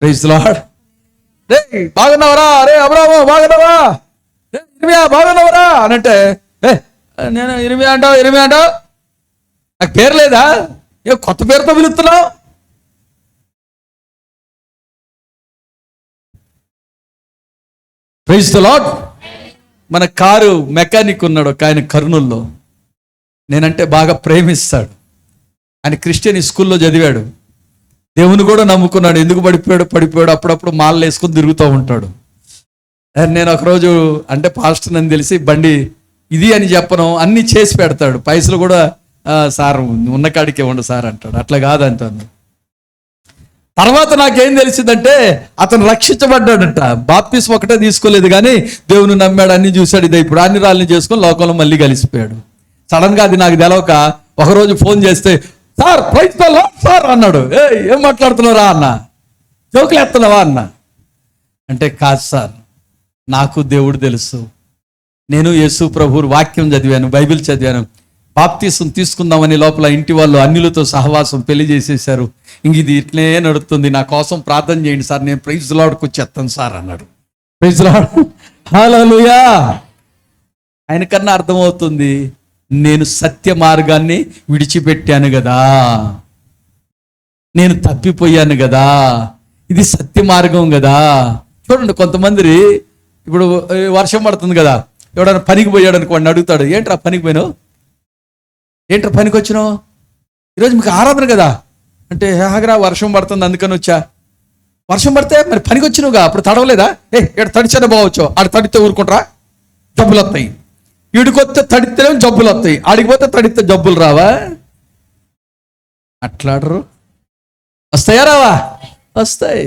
Praise the Lord. రే బాగున్నావరా, రే అబ్రాహము బాగున్నావా, ఇర్మియా బాగున్నావరా అని అంటే, నేను ఇర్మియా అంటావు నాకు పేరు లేదా, ఏ కొత్త పేరుతో పిలుస్తున్నావు, ప్రైజ్ ది లార్డ్. మన కారు మెకానిక్ ఉన్నాడు ఒక ఆయన కర్నూల్లో. నేనంటే బాగా ప్రేమిస్తాడు. ఆయన క్రిస్టియన్ స్కూల్లో చదివాడు, దేవుని కూడా నమ్ముకున్నాడు. ఎందుకు పడిపోయాడు అప్పుడప్పుడు మాలలు వేసుకొని తిరుగుతూ ఉంటాడు. నేను ఒకరోజు అంటే పాస్టర్ అని తెలిసి బండి ఇది అని చెప్పను, అన్నీ చేసి పెడతాడు. పైసలు కూడా సార్ ఉన్న కాడికే ఉండు సార్ అంటాడు. అట్లా కాదంటాను. తర్వాత నాకేం తెలిసిందంటే అతను రక్షించబడ్డాడంట. బాప్తిస్మం ఒకటే తీసుకోలేదు కానీ దేవుని నమ్మాడు, అన్ని చూశాడు. ఇది ఇప్పుడు అన్ని రాళ్ళని చేసుకొని లోకంలో మళ్ళీ కలిసిపోయాడు. సడన్ గా అది నాకు తెలవక ఒకరోజు ఫోన్ చేస్తే, sir praise the lord sir అన్నాడు. ఏం మాట్లాడుతున్నారా అన్న, జోకులు ఎత్తున్నావా అన్న అంటే, కాదు సార్, నాకు దేవుడు తెలుసు, నేను యేసు ప్రభు వాక్యం చదివాను, బైబిల్ చదివాను, బాప్తిసం తీసుకుందామని లోపల ఇంటి వాళ్ళు అన్యులతో సహవాసం పెళ్లి చేసేసారు, ఇంక ఇది ఇట్లే నడుస్తుంది, నా కోసం ప్రార్థన చేయండి సార్, నేను ప్రైజ్ ది లార్డ్కి వచ్చేస్తాను సార్ అన్నాడు. ప్రైజ్ ది లార్డ్, హల్లెలూయా. ఆయనకన్నా అర్థమవుతుంది, నేను సత్య మార్గాన్ని విడిచిపెట్టాను కదా, నేను తప్పిపోయాను కదా, ఇది సత్య మార్గం కదా. చూడండి, కొంతమంది ఇప్పుడు వర్షం పడుతుంది కదా, ఎవడన్నా పనికి పోయాడు అనుకో, వాడిని అడుగుతాడు, ఏంట్రా పనికి పోయినావు, ఏంట్రా పనికి వచ్చినావు, ఈరోజు మీకు ఆరాధన కదా అంటే, ఆగరా వర్షం పడుతుంది అందుకని వచ్చా. వర్షం పడితే మరి పనికి వచ్చినావుగా, అప్పుడు తడవలేదా, ఇక్కడ తడిచానే బావచ్చు, ఆడ తడితే ఊరుకుంటారా, జబ్బులు వస్తాయి, ఈడికొస్తే తడితేనే జబ్బులు వస్తాయి, ఆడికిపోతే తడితే జబ్బులు రావా, అట్లాడరు. వస్తాయా రావా, వస్తాయి.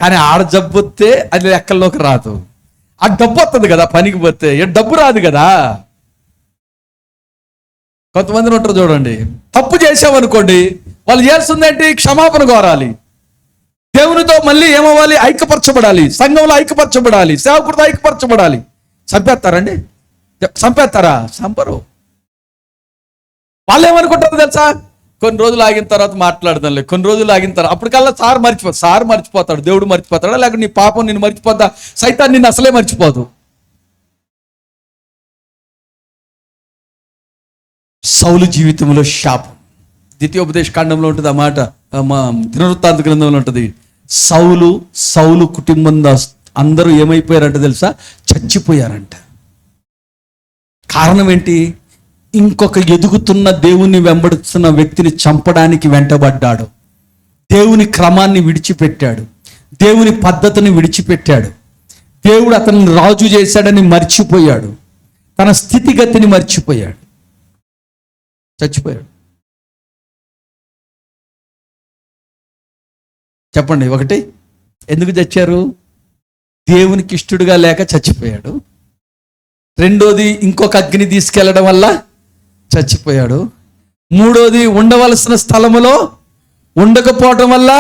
కానీ ఆడ జబ్బు వస్తే అది లెక్కల్లోకి రాదు. ఆ డబ్బు వస్తుంది కదా పనికి పోతే, డబ్బు రాదు కదా. కొంతమందిని ఉంటారు చూడండి, తప్పు చేసామనుకోండి, వాళ్ళు చేస్తుంది ఏంటి, క్షమాపణ కోరాలి, దేవునితో మళ్ళీ ఏమవ్వాలి, ఐక్యపరచబడాలి, సంఘంలో ఐక్యపరచబడాలి, సేవకుడితో ఐక్యపరచబడాలి. చంపేస్తారండి, చంపేస్తారా, చంపరు. వాళ్ళు ఏమనుకుంటారు తెలుసా, కొన్ని రోజులు ఆగిన తర్వాత మాట్లాడదాం, కొన్ని రోజులు ఆగిన తర్వాత అప్పటికల్లా సార్ మర్చిపోతాడు, దేవుడు మర్చిపోతాడా, లేకపోతే నీ పాపం నిన్ను మర్చిపోతా, సైతాన్ నిన్ను అసలే మర్చిపోదు. సౌలు జీవితంలో శాపం ద్వితీయోపదేశ కాండంలో ఉంటుంది ఆ మాట, మా దినవృత్తాంత గ్రంథంలో ఉంటుంది. సౌలు కుటుంబం అందరూ ఏమైపోయారంట తెలుసా, చచ్చిపోయారంట. కారణం ఏంటి, ఇంకొక ఎదుగుతున్న దేవుని వెంబడుతున్న వ్యక్తిని చంపడానికి వెంటబడ్డాడు, దేవుని క్రమాన్ని విడిచిపెట్టాడు, దేవుని పద్ధతిని విడిచిపెట్టాడు, దేవుడు అతన్ని రాజు చేశాడని మర్చిపోయాడు, తన స్థితిగతిని మర్చిపోయాడు, చచ్చిపోయాడు. చెప్పండి, ఒకటి, ఎందుకు చచ్చారు, దేవునికి ఇష్టడుగా లేక చచ్చిపోయాడు. రెండోది, ఇంకొక అగ్ని తీసుకెళ్లడం వల్ల చచ్చిపోయాడు. మూడోది, ఉండవలసిన స్థలములో ఉండకపోవటం వల్ల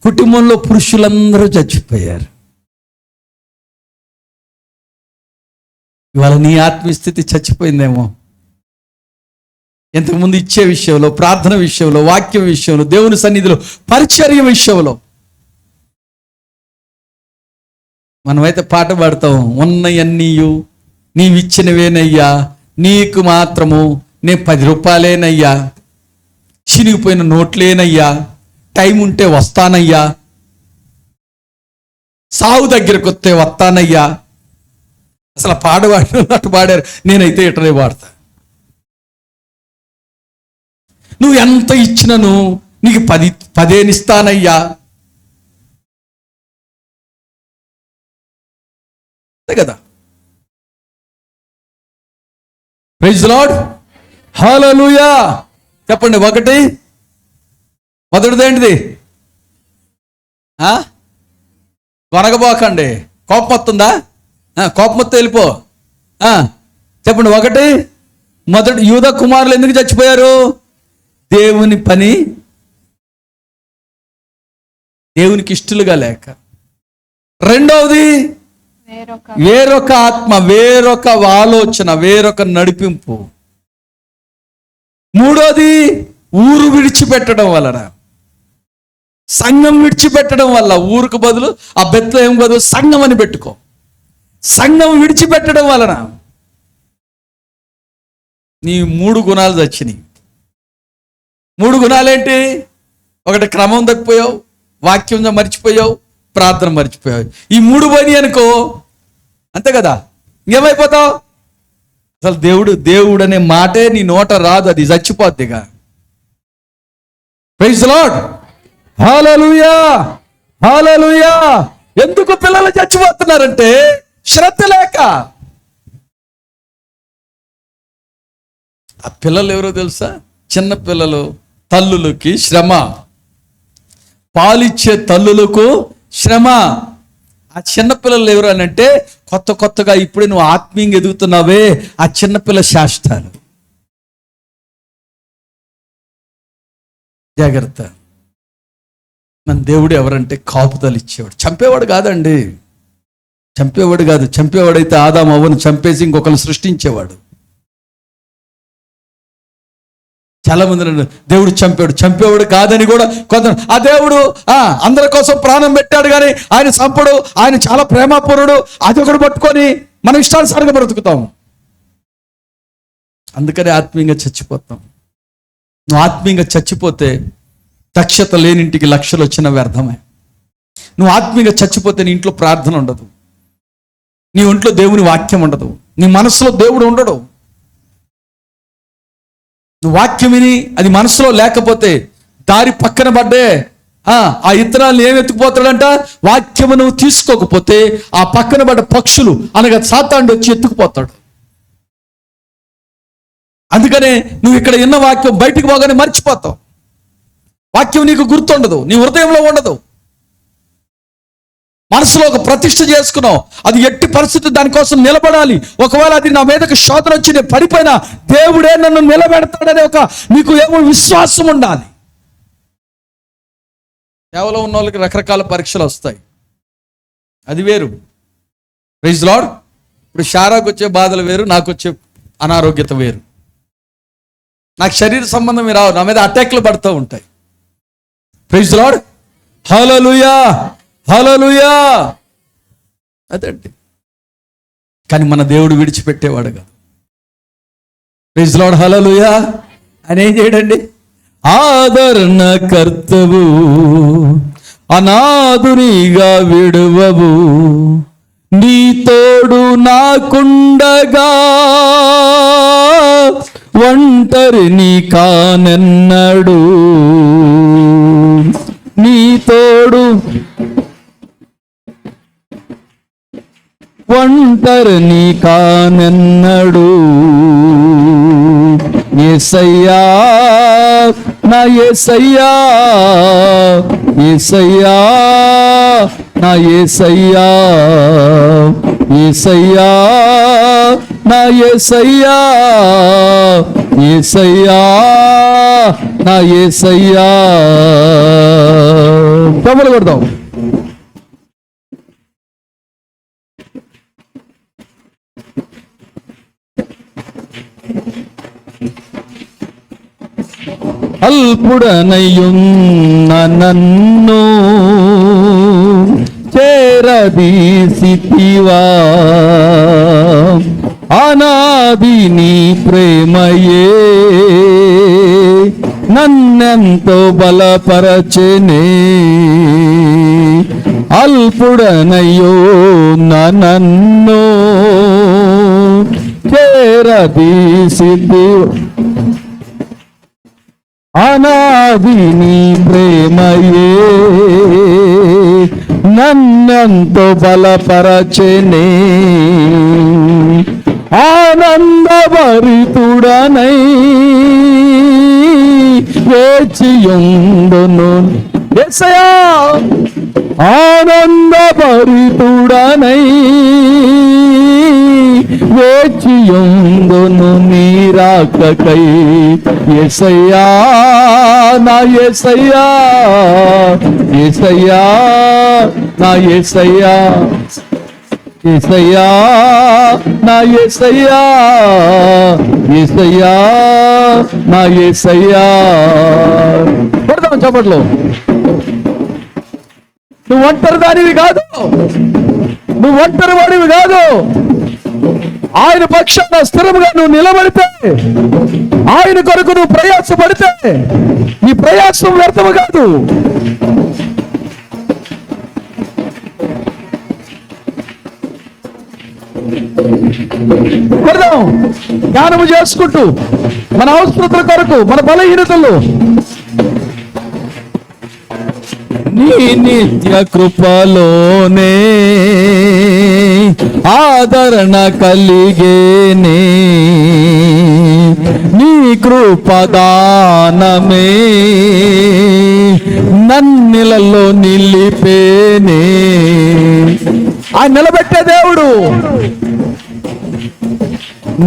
కుటుంబంలో పురుషులందరూ చచ్చిపోయారు. ఇవాళ నీ ఆత్మీయస్థితి చచ్చిపోయిందేమో. ఇంతకుముందు ఇచ్చే విషయంలో, ప్రార్థన విషయంలో, వాక్యం విషయంలో, దేవుని సన్నిధిలో, పరిచర్య విషయంలో మనమైతే పాట పాడతాం, ఉన్నయన్నీయు నీవిచ్చినవేనయ్యా, నీకు మాత్రము నేను 10 రూపాయలేనయ్యా, చినిగిపోయిన నోట్లేనయ్యా, టైం ఉంటే వస్తానయ్యా, సావు దగ్గరకు వస్తే వస్తానయ్యా. అసలు పాడవాడు అటు పాడారు, నేనైతే ఇటనే పాడతా. నువ్వు ఎంత ఇచ్చినను నీకు 10 ఇస్తానయ్యా, కదా. ప్రైజ్ ది లార్డ్, హల్లెలూయా. చెప్పండి, మొదటిది ఏంటిది, కొనగబోకండి. కోపం వస్తుందా, కోపం వస్తే వెళ్ళిపో. చెప్పండి, మొదటి యూదా కుమారులు ఎందుకు చచ్చిపోయారు, దేవుని పని దేవునికి ఇష్టలుగా లేక. రెండవది, వేరొక ఆత్మ, వేరొక ఆలోచన, వేరొక నడిపింపు. మూడోది, ఊరు విడిచిపెట్టడం వలన, సంఘం విడిచిపెట్టడం వల్ల. ఊరుకు బదులు ఆ బెత్లెహేం బదులు సంఘం అని పెట్టుకో. సంఘం విడిచిపెట్టడం వలన నీ 3 గుణాలు చచ్చినాయి. 3 గుణాలేంటి, ఒకటి క్రమం తప్పిపోయావు, వాక్యం మర్చిపోయావు, ప్రార్థన మర్చిపోయావు. ఈ 3 పోయినాయి అనుకో, అంతే కదా, ఇంకేమైపోతావు? అసలు దేవుడు అనే మాటే నీ నోట రాదు, అది చచ్చిపోద్దిగా. ప్రైజ్ ది లార్డ్, హల్లెలూయా, హల్లెలూయా. ఎందుకు పిల్లలు చచ్చిపోతున్నారంటే శ్రద్ధ లేక. ఆ పిల్లలు ఎవరో తెలుసా? చిన్న పిల్లలు, తల్లులకి శ్రమ, పాలిచ్చే తల్లులకు శ్రమ. ఆ చిన్నపిల్లలు ఎవరు అని అంటే కొత్తగా ఇప్పుడే నువ్వు ఆత్మీయంగా ఎదుగుతున్నావే, ఆ చిన్నపిల్ల శాస్త్రాలు. జాగ్రత్త. మన దేవుడు ఎవరంటే కాపుదలు ఇచ్చేవాడు, చంపేవాడు కాదండి. చంపేవాడు కాదు. చంపేవాడైతే ఆదాము అవ్వను చంపేసి ఇంకొకరు సృష్టించేవాడు. చాలా మంది దేవుడు చంపేవాడు కాదని కూడా కొంత, ఆ దేవుడు అందరి కోసం ప్రాణం పెట్టాడు కానీ ఆయన చంపడు, ఆయన చాలా ప్రేమపూర్ణుడు, అది ఒకటి పట్టుకొని మనం ఇష్టానుసారంగా బ్రతుకుతాం. అందుకని ఆత్మీయంగా చచ్చిపోతాం. నువ్వు ఆత్మీయంగా చచ్చిపోతే దక్షత లేనింటికి లక్షలు వచ్చిన వ్యర్థమే. నువ్వు ఆత్మీయంగా చచ్చిపోతే నీ ఇంట్లో ప్రార్థన ఉండదు, నీ ఒంట్లో దేవుని వాక్యం ఉండదు, నీ మనసులో దేవుడు ఉండడు. నువ్వు వాక్యం విని అది మనసులో లేకపోతే దారి పక్కన పడ్డే ఆ ఇత్తనాలను ఏం ఎత్తుకుపోతాడంట? వాక్యము నువ్వు తీసుకోకపోతే ఆ పక్కన పడ్డ పక్షులు అనగా సాతానుడు వచ్చి ఎత్తుకుపోతాడు. అందుకనే నువ్వు ఇక్కడ విన్న వాక్యం బయటికి పోగానే మర్చిపోతావు. వాక్యం నీకు గుర్తుండదు, నీ హృదయంలో ఉండదు. మనసులో ఒక ప్రతిష్ఠ చేసుకున్నావు, అది ఎట్టి పరిస్థితి దానికోసం నిలబడాలి. ఒకవేళ అది నా మీదకి శోధన వచ్చి నేను పడిపోయినా దేవుడే నన్ను నిలబెడతాడనే ఒక నీకు ఏమో విశ్వాసం ఉండాలి. కేవలం ఉన్న వాళ్ళకి రకరకాల పరీక్షలు వస్తాయి, అది వేరు. Praise lord. ఇప్పుడు షారాకు వచ్చే బాధలు వేరు, నాకు వచ్చే అనారోగ్యత వేరు. నాకు శరీర సంబంధం రావు, నా మీద అటాక్లు పడుతూ ఉంటాయి. ప్రైజ్ లార్డ్, హల్లెలూయా, హల్లెలూయా. అదండి. కానీ మన దేవుడు విడిచిపెట్టేవాడు కాదు. ప్రైజ్ లార్డ్, హల్లెలూయా. ఆయన ఏం చేయడండి? ఆదరణ కర్తవు, అనాథునిగా విడువవు, నీ తోడు నాకుండగా ఒంటరిని కానెన్నడు. నీ తోడు ఒంటరిని కానెన్నడు. యేసయ్యా, నా యేసయ్యా, యేసయ్యా, నా యేసయ్యా, యేసయ్యా, నా యేసయ్యా, యేసయ్యా, నా యేసయ్యా. డబ్బులు కొడతాం. అల్పుడనయున్న నన్ను చేరదీసితివా, అనాది నీ ప్రేమయే నన్నెంతో బలపరచెనే. అల్పుడనయున్న నన్ను చేరదీసితివా, అనాది నీ ప్రేమయే నన్నెంతో బలపరచెనే. ఆనందభరితుడనై వేచియుండును. యేసయ్యా, ఆనందభరితుడనై వేచియుండును నీ రాకకై. యేసయ్యా, నా యేసయ్యా, యేసయ్యా, నా యేసయ్యా, యేసయ్యా, నా యేసయ్యా, యేసయ్యా, నా యేసయ్యా. కొడతాం చప్పట్లో. నువ్వు ఒంటరి దానివి కాదు, నువ్వు ఒంటరి వాడివి కాదు. ఆయన పక్షాన స్థిరముగా నువ్వు నిలబడితే, ఆయన కొరకు నువ్వు ప్రయాసపడితే ఈ ప్రయాసం వ్యర్థము కాదు. పెడదాం ధ్యానము చేసుకుంటూ మన అవసరతల కొరకు, మన బలహీనతలు. నీ నిత్య కృపలోనే ఆదరణ కలిగేనే, నీ కృపదానమే నన్నిలలో నిలిపేనే. ఆయన నిలబెట్టే దేవుడు.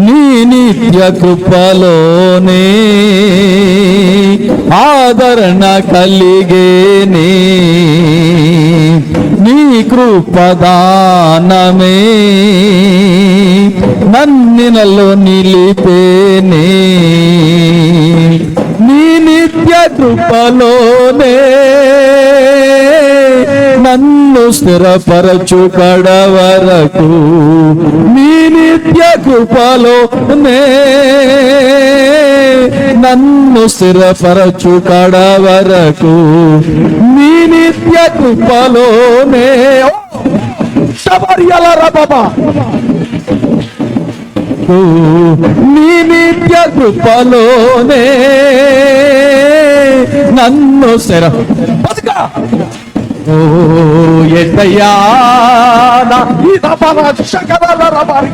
నీ నిత్య కృపలోనే ఆదరణ కలిగేనే, నీ కృపదానమే నన్నిలలో నిలిపేనే. నీ నిత్య కృపలోనే నన్ను స్థిరపరచు కడవరకు, నీ నిత్య కృపలోనే నన్ను స్థిరపరచు కడవరకు, నీ నిత్య కృపలోనే. బాబా నీ నిత్య కృపలోనే నన్ను స్థిర ఓ ఎట్టయ్యా ఈ శకల రబారి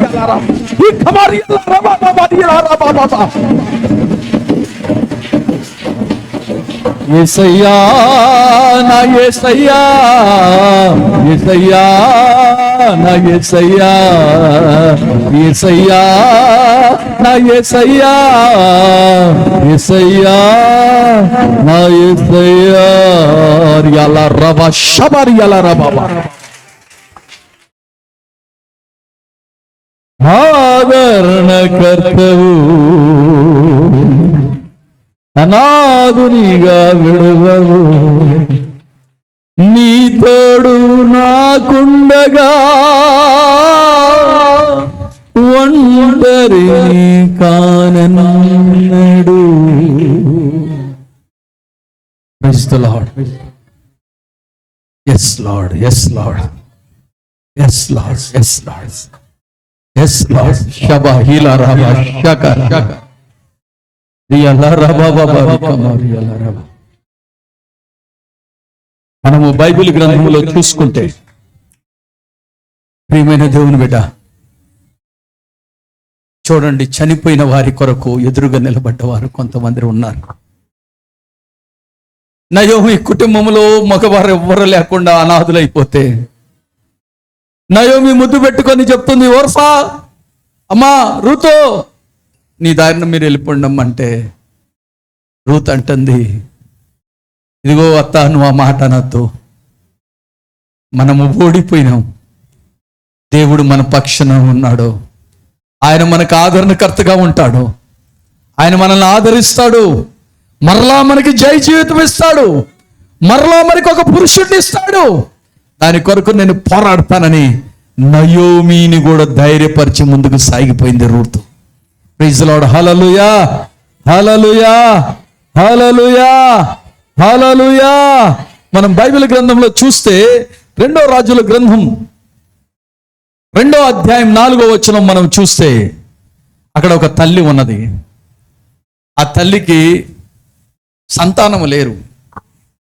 ఈ కమారి రబా యేసయ్యా నా యేసయ్యా, యేసయ్యా నా యేసయ్యా, యేసయ్యా నా యేసయ్యా, యేసయ్యా నా యేసయ్యా. రియల రబా షబరియల రబా ఆదరణ కర్తవు, అనాథునిగా విడువవు, నీ తోడు నాకుండగా ఒంటరి కానన్నాడు. Praise the Lord. Yes Lord, yes Lord, yes Lord, yes Lord, yes Lord. Shaba hila raba shaka shaka. మనము బైబిల్ గ్రంథంలో చూసుకుంటే, ప్రియమైన దేవుని బిడ్డ, చూడండి, చనిపోయిన వారి కొరకు ఎదురుగా నిలబడ్డవారు కొంతమంది ఉన్నారు. నయోమి కుటుంబంలో మగవారు ఎవ్వరు లేకుండా అనాథులైపోతే, నయోమి ముద్దు పెట్టుకొని చెప్తుంది, ఓర్ఫా అమ్మా రూతో నీ దారిన మీరు వెళ్ళిపోండి అంటే, రూత్ అంటుంది, ఇదిగో అత్త నువ్వు ఆ మాట అనొద్దు, మనము ఓడిపోయినాం, దేవుడు మన పక్షాన ఉన్నాడు, ఆయన మనకు ఆదరణకర్తగా ఉంటాడు, ఆయన మనల్ని ఆదరిస్తాడు, మరలా మనకి జయ జీవితం ఇస్తాడు, మరలా మనకి ఒక పురుషుడిని ఇస్తాడు, దాని కొరకు నేను పోరాడతానని నయోమిని కూడా ధైర్యపరిచి ముందుకు సాగిపోయింది Ruth. Praise the lord. Hallelujah, hallelujah, hallelujah, hallelujah. మనం బైబిల్ గ్రంథంలో చూస్తే 2వ రాజుల గ్రంథం 2వ అధ్యాయం 4వ వచనం మనం చూస్తే, అక్కడ ఒక తల్లి ఉన్నది. ఆ తల్లికి సంతానము లేరు.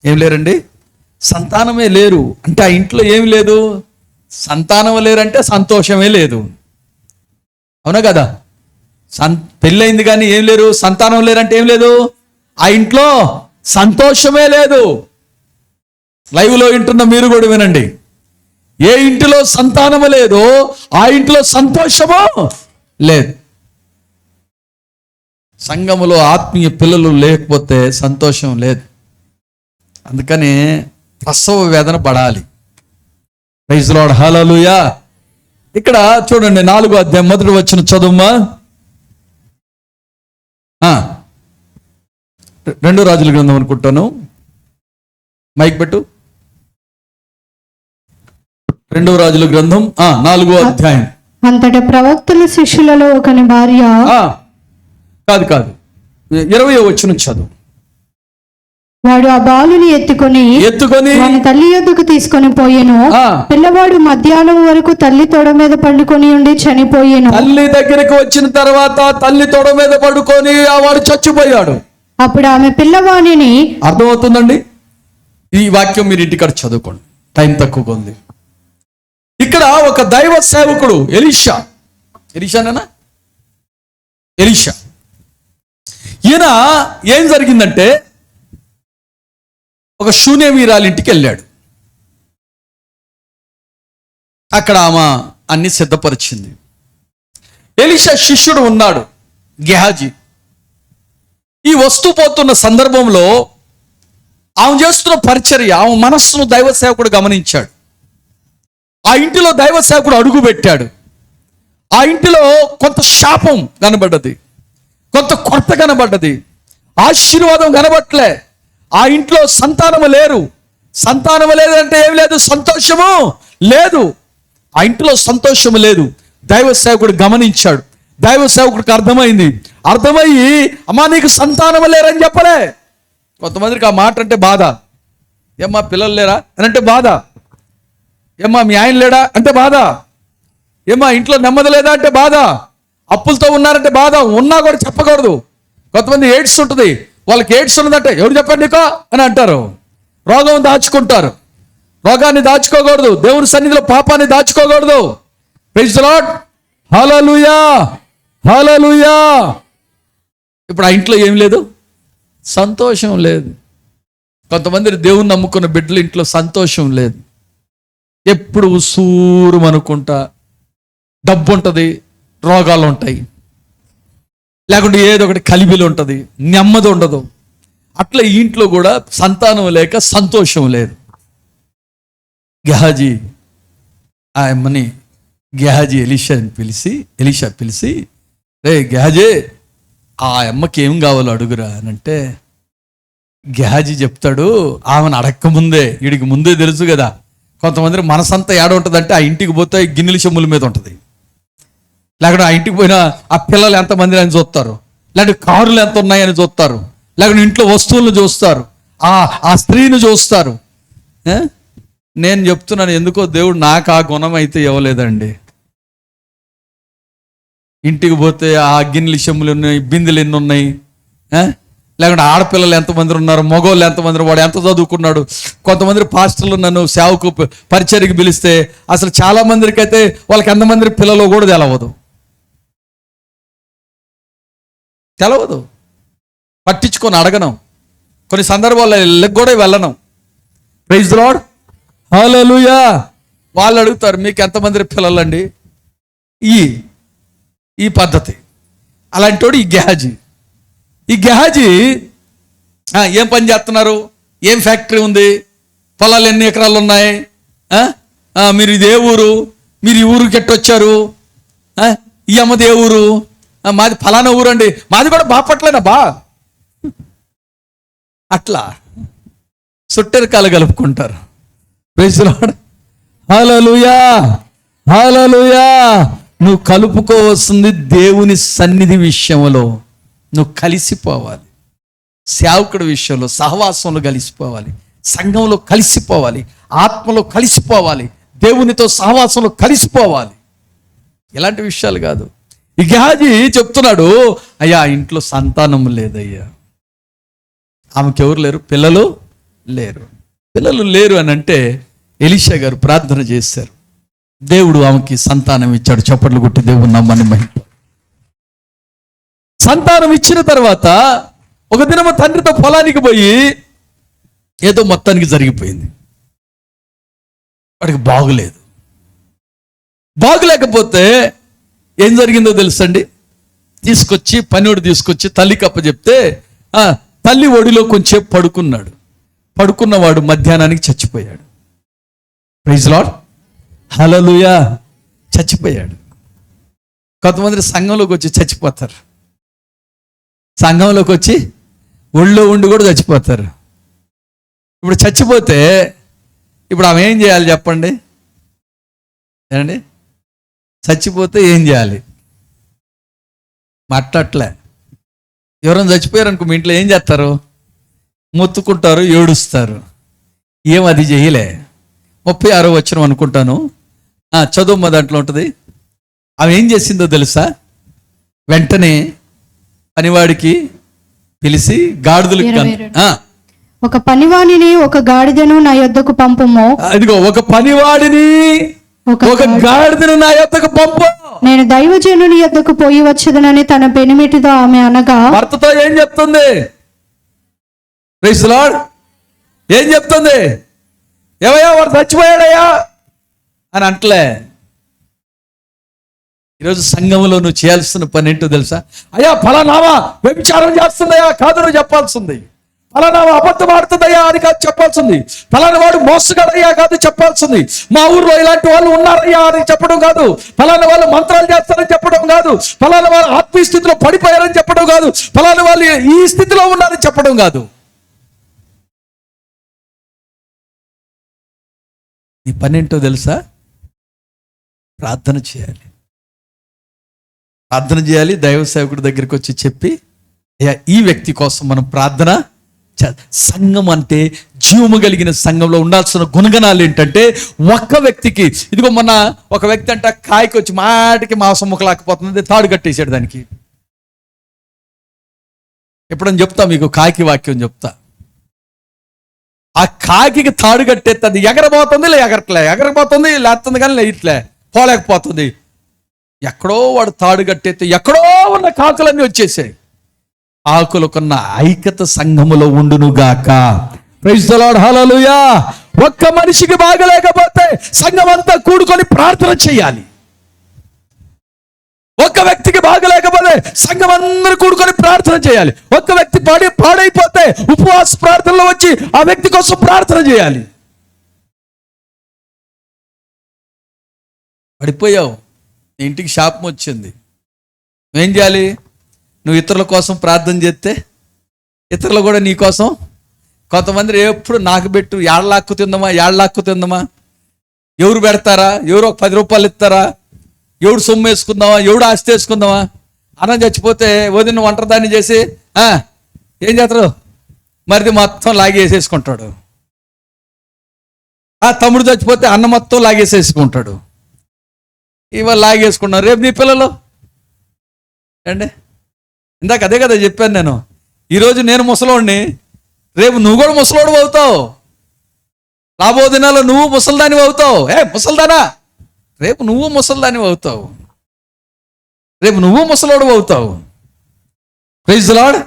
ఏం లేరండి? సంతానమే లేరు. అంటే ఆ ఇంట్లో ఏమి లేదు? సంతానం లేరంటే సంతోషమే లేదు. అవునా కదా? పెళ్ళయింది కానీ ఏం లేరు, సంతానం లేరంటే ఏం లేదు, ఆ ఇంట్లో సంతోషమే లేదు. లైవ్లో వింటున్న మీరు కూడా వినండి, ఏ ఇంటిలో సంతానము లేదో ఆ ఇంట్లో సంతోషము లేదు. సంఘములో ఆత్మీయ పిల్లలు లేకపోతే సంతోషం లేదు. అందుకని ప్రసవ వేదన పడాలి. Praise the lord. హల్లెలూయా. ఇక్కడ చూడండి 4వ అధ్యాయం 1వ వచనం చదువుమా. 2 రాజుల గ్రంథం అనుకుంటాను, మైక్ పెట్టు. 2 రాజుల గ్రంథం 4వ అధ్యాయం.
అంతట ప్రవక్తల శిష్యులలో ఒకని భార్య,
కాదు 20వ వచనం చదువు.
వాడు ఆ బాలుని ఎత్తుకొని వాని తల్లి యొద్దకు తీసుకొని పోయెను. పిల్లవాడు మధ్యాహ్నం వరకు తల్లి తొడ మీద పండుకొని ఉండి చనిపోయాను.
తల్లి దగ్గరికి వచ్చిన తర్వాత తల్లి తొడ మీద పడుకొని ఆ వాడు చచ్చిపోయాడు.
అప్పుడు ఆమె పిల్లవాడిని,
అర్థమవుతుందండి? ఈ వాక్యం మీరు ఇంటికాడ చదువుకోండి, టైం తక్కువగా ఉంది. ఇక్కడ ఒక దైవ సేవకుడు ఎలీషా, ఎలీషా ఈయన ఏం జరిగిందంటే ఒక శూన్యమీరాలి ఇంటికి వెళ్ళాడు. అక్కడ ఆమె అన్ని సిద్ధపరిచింది. ఎలీషా శిష్యుడు ఉన్నాడు గెహాజీ. ఈ వస్తూ పోతున్న సందర్భంలో ఆమె చేస్తున్న పరిచర్య, ఆమె మనస్సును దైవ సేవకుడు గమనించాడు. ఆ ఇంటిలో దైవ సేవకుడు అడుగు పెట్టాడు. ఆ ఇంటిలో కొంత శాపం కనబడ్డది, కొంత కొరత కనబడ్డది, ఆశీర్వాదం కనబట్లే. ఆ ఇంట్లో సంతానము లేరు. సంతానము లేదంటే ఏమి లేదు, సంతోషము లేదు. ఆ ఇంట్లో సంతోషము లేదు. దైవ సేవకుడు గమనించాడు. దైవ సేవకుడికి అర్థమయ్యి అమ్మా నీకు సంతానము లేరని చెప్పలే. కొంతమందికి ఆ మాట అంటే బాధ. ఏమ్మా పిల్లలు లేరా అని అంటే బాధ. ఏమ్మా మీ ఆయన లేడా అంటే బాధ. ఏమ్మా ఇంట్లో నెమ్మది లేదా అంటే బాధ. అప్పులతో ఉన్నారంటే బాధ. ఉన్నా కూడా చెప్పకూడదు. కొంతమంది ఎయిడ్స్ ఉంటుంది, వాళ్ళకి ఎయిడ్స్ ఉన్నదంటే ఎవరు చెప్పండి నీకో అని అంటారు. రోగం దాచుకుంటారు. రోగాన్ని దాచుకోకూడదు. దేవుని సన్నిధిలో పాపాన్ని దాచుకోకూడదు. ప్రైజ్ ది లార్డ్, హల్లెలూయా, హల్లెలూయా. ఇప్పుడు ఆ ఇంట్లో ఏం లేదు, సంతోషం లేదు. కొంతమంది దేవుని నమ్ముకున్న బిడ్డలు ఇంట్లో సంతోషం లేదు. ఎప్పుడు ఉసూరు అనుకుంటా, డబ్బు ఉంటుంది, రోగాలు ఉంటాయి, లేకుంటే ఏదో ఒకటి కలిబిలు ఉంటుంది, నెమ్మది ఉండదు. అట్లా ఈ ఇంట్లో కూడా సంతానం లేక సంతోషం లేదు. గెహాజీ ఆ అమ్మని ఎలీషా పిలిచి రే గెహాజీ, ఆ అమ్మకి ఏం కావాలో అడుగురా అని అంటే గెహాజీ చెప్తాడు. ఆమెను అడక్కముందే, వీడికి ముందే తెలుసు కదా. కొంతమంది మనసంతా ఏడ ఉంటుందంటే ఆ ఇంటికి పోతే గిన్నెల చెమ్ముల మీద ఉంటుంది, లేకుంటే ఆ ఇంటికి పోయినా ఆ పిల్లలు ఎంతమంది అని చూస్తారు, లేకుంటే కారులు ఎంత ఉన్నాయని చూస్తారు, లేకుంటే ఇంట్లో వస్తువులను చూస్తారు, ఆ స్త్రీని చూస్తారు. నేను చెప్తున్నాను, ఎందుకో దేవుడు నాకు ఆ గుణం అయితే ఇవ్వలేదండి. ఇంటికి పోతే ఆ గిన్నెల చెమ్ములు ఉన్నాయి, బిందెలు ఎన్ని ఉన్నాయి, లేకుంటే ఆడపిల్లలు ఎంతమంది ఉన్నారు, మగవాళ్ళు ఎంతమంది, వాడు ఎంత చదువుకున్నాడు. కొంతమంది పాస్టర్లు నన్ను సేవకు పరిచర్యకి పిలిస్తే అసలు చాలా మందికి అయితే వాళ్ళకి ఎంతమంది పిల్లలు కూడా తెలవదు. పట్టించుకొని అడగను, కొన్ని సందర్భాల్లో ఇళ్ళకి కూడా వెళ్ళను. ప్రైజ్ ది లార్డ్, హల్లెలూయా. వాళ్ళు అడుగుతారు మీకు ఎంతమంది పిల్లలండి. ఈ పద్ధతి. అలాంటి వాడు ఈ గెహాజీ ఏం పని చేస్తున్నారు, ఏం ఫ్యాక్టరీ ఉంది, పొలాలు ఎన్ని ఎకరాలు ఉన్నాయి, మీరు ఇది ఏ ఊరు, మీరు ఈ ఊరికి ఎట్టొచ్చారు, ఈ అమ్మది ఏ ఊరు, మాది ఫలానా ఊరు అండి, మాది కూడా బాపట్లేనా అట్లా సుట్టెరకాలు కలుపుకుంటారు. ప్రైజ్ ది లార్డ్, హల్లెలూయా, హల్లెలూయా. నువ్వు కలుపుకోవాల్సింది దేవుని సన్నిధి విషయంలో నువ్వు కలిసిపోవాలి. సేవకుడి విషయంలో సహవాసంలో కలిసిపోవాలి, సంఘంలో కలిసిపోవాలి, ఆత్మలో కలిసిపోవాలి, దేవునితో సహవాసంలో కలిసిపోవాలి. ఇలాంటి విషయాలు కాదు. ఈ గెహాజీ చెప్తున్నాడు, అయ్యా ఇంట్లో సంతానం లేదయ్యా, ఆమెకి ఎవరు లేరు, పిల్లలు లేరు అని అంటే ఎలీషా గారు ప్రార్థన చేశారు. దేవుడు ఆమెకి సంతానం ఇచ్చాడు. చప్పట్లు కొట్టి దేవుడు నమ్మని మహిమ. సంతానం ఇచ్చిన తర్వాత ఒక దినమ తండ్రితో పొలానికి పోయి ఏదో మొత్తానికి జరిగిపోయింది. వాడికి బాగులేకపోతే ఏం జరిగిందో తెలుసండి. పనివాడు తీసుకొచ్చి తల్లికి అప్పచెప్తే తల్లి ఒడిలో కొంచెం పడుకున్నవాడు మధ్యాహ్నానికి చచ్చిపోయాడు. ప్రైజ్ లార్డ్, హల్లెలూయా. చచ్చిపోయాడు. కొంతమంది సంఘంలోకి వచ్చి చచ్చిపోతారు, సంఘంలోకి వచ్చి ఒళ్ళో ఉండి కూడా చచ్చిపోతారు. ఇప్పుడు చచ్చిపోతే ఇప్పుడు ఆమె ఏం చేయాలి చెప్పండి? ఏమండి, చచ్చిపోతే ఏం చేయాలి? మాట్లాడలే. ఎవరైనా చచ్చిపోయారు అనుకో, మీ ఇంట్లో ఏం చేస్తారు? మొత్తుకుంటారు, ఏడుస్తారు. ఏమది చేయలే. 36వ వచనం అనుకుంటాను, చదువు దాంట్లో ఉంటుంది. ఆమె ఏం చేసిందో తెలుసా? వెంటనే పనివాడికి పిలిచి గాడిదలు
ఒక పనివాడిని ఒక గాడిదను నా యొద్దకు పంపుము.
అదిగో ఒక పనివాడిని ఒక గాడిదను నా యొద్దకు పంపు,
నేను దైవజనుని యొద్దకు పోయి వచ్చేదనని తన పెనిమిటితో ఆమె అనగా,
భర్తతో ఏం చెప్తుంది? Praise the lord. ఏం చెప్తుంది? ఏమయ్యా వాడు చచ్చిపోయాడయ్యా అని అంటలే. ఈరోజు సంఘంలో నువ్వు చేయాల్సిన పని ఏంటో తెలుసా? అయ్యా ఫలానామా వ్యభిచారం చేస్తుందయ్యా కాదు నువ్వు చెప్పాల్సింది. ఫలానామా అబద్ధం ఆడుతుందయ్యా అని కాదు చెప్పాల్సింది. ఫలానా వాడు మోసగాడయ్యా కాదు చెప్పాల్సింది. మా ఊర్లో ఇలాంటి వాళ్ళు ఉన్నారయ్యా అని చెప్పడం కాదు. ఫలానా వాళ్ళు మంత్రాలు చేస్తారని చెప్పడం కాదు. ఫలానా వాళ్ళు ఆత్మీయ స్థితిలో పడిపోయారని చెప్పడం కాదు. ఫలానా వాళ్ళు ఈ స్థితిలో ఉన్నారని చెప్పడం కాదు. నీ పని ఏంటో తెలుసా? ప్రార్థన చేయాలి. ప్రార్థన చేయాలి. దైవ సేవకుడి దగ్గరికి వచ్చి చెప్పి, అయ్యా ఈ వ్యక్తి కోసం మనం ప్రార్థన. సంఘం అంటే జీవము కలిగిన సంఘంలో ఉండాల్సిన గుణగణాలు ఏంటంటే, ఒక్క వ్యక్తికి, ఇదిగో మొన్న ఒక వ్యక్తి అంట కాయకి వచ్చి మాటికి మాంసం ముక్కలాకపోతుంది, తాడు కట్టేశాడు దానికి. ఎప్పుడని చెప్తా మీకు కాకి వాక్యం చెప్తా. ఆ కాకి తాడు కట్టేస్తుంది, ఎగరబోతుంది ఎగరబోతుంది, లేస్తుంది కానీ లేట్లే పోలేకపోతుంది. ఎక్కడో వాడు తాడు కట్టేస్తే ఎక్కడో ఉన్న కాకులన్నీ వచ్చేసాయి. ఆకులకున్న ఐక్యత సంఘములో ఉండునుగాక. Praise the lord. హల్లెలూయా. ఒక్క మనిషికి బాగలేకపోతే సంఘం అంతా కూడుకొని ప్రార్థన చేయాలి. ఒక్క వ్యక్తికి బాగలేకపోతే సంఘం అందరూ కూడుకొని ప్రార్థన చేయాలి. ఒక్క వ్యక్తి పాడైపోతే ఉపవాస ప్రార్థనలో వచ్చి ఆ వ్యక్తి కోసం ప్రార్థన చేయాలి. పడిపోయావు, ఇంటికి శాపం వచ్చింది, నువ్వేం చేయాలి? నువ్వు ఇతరుల కోసం ప్రార్థన చేస్తే ఇతరులు కూడా నీ కోసం. కొంతమంది ఎప్పుడు నాకు పెట్టు, ఏళ్ళాక్కు తిందమా, ఎవరు పెడతారా, ఎవరు ఒక 10 రూపాయలు ఇస్తారా, ఎవడు సొమ్ము వేసుకుందామా, ఎవడు ఆస్తి వేసుకుందామా. అన్నం చచ్చిపోతే వదిన వంటదాన్ని చేసి ఏం చేస్తారు, మరిది మొత్తం లాగేసేసుకుంటాడు. ఆ తమ్ముడు చచ్చిపోతే అన్న మొత్తం లాగేసేసుకుంటాడు. ఇవాళ లాగేసుకున్నాను. రేపు నీ పిల్లలు అండి, ఇందాక అదే కదా చెప్పాను నేను. ఈరోజు నేను ముసలోడిని, రేపు నువ్వు కూడా ముసలోడు అవుతావు. రాబో దినాల్లో నువ్వు ముసల్దాని అవుతావు. ముసల్దానా, రేపు నువ్వు ముసల్దాని అవుతావు, రేపు నువ్వు ముసలోడు అవుతావు. Praise the lord.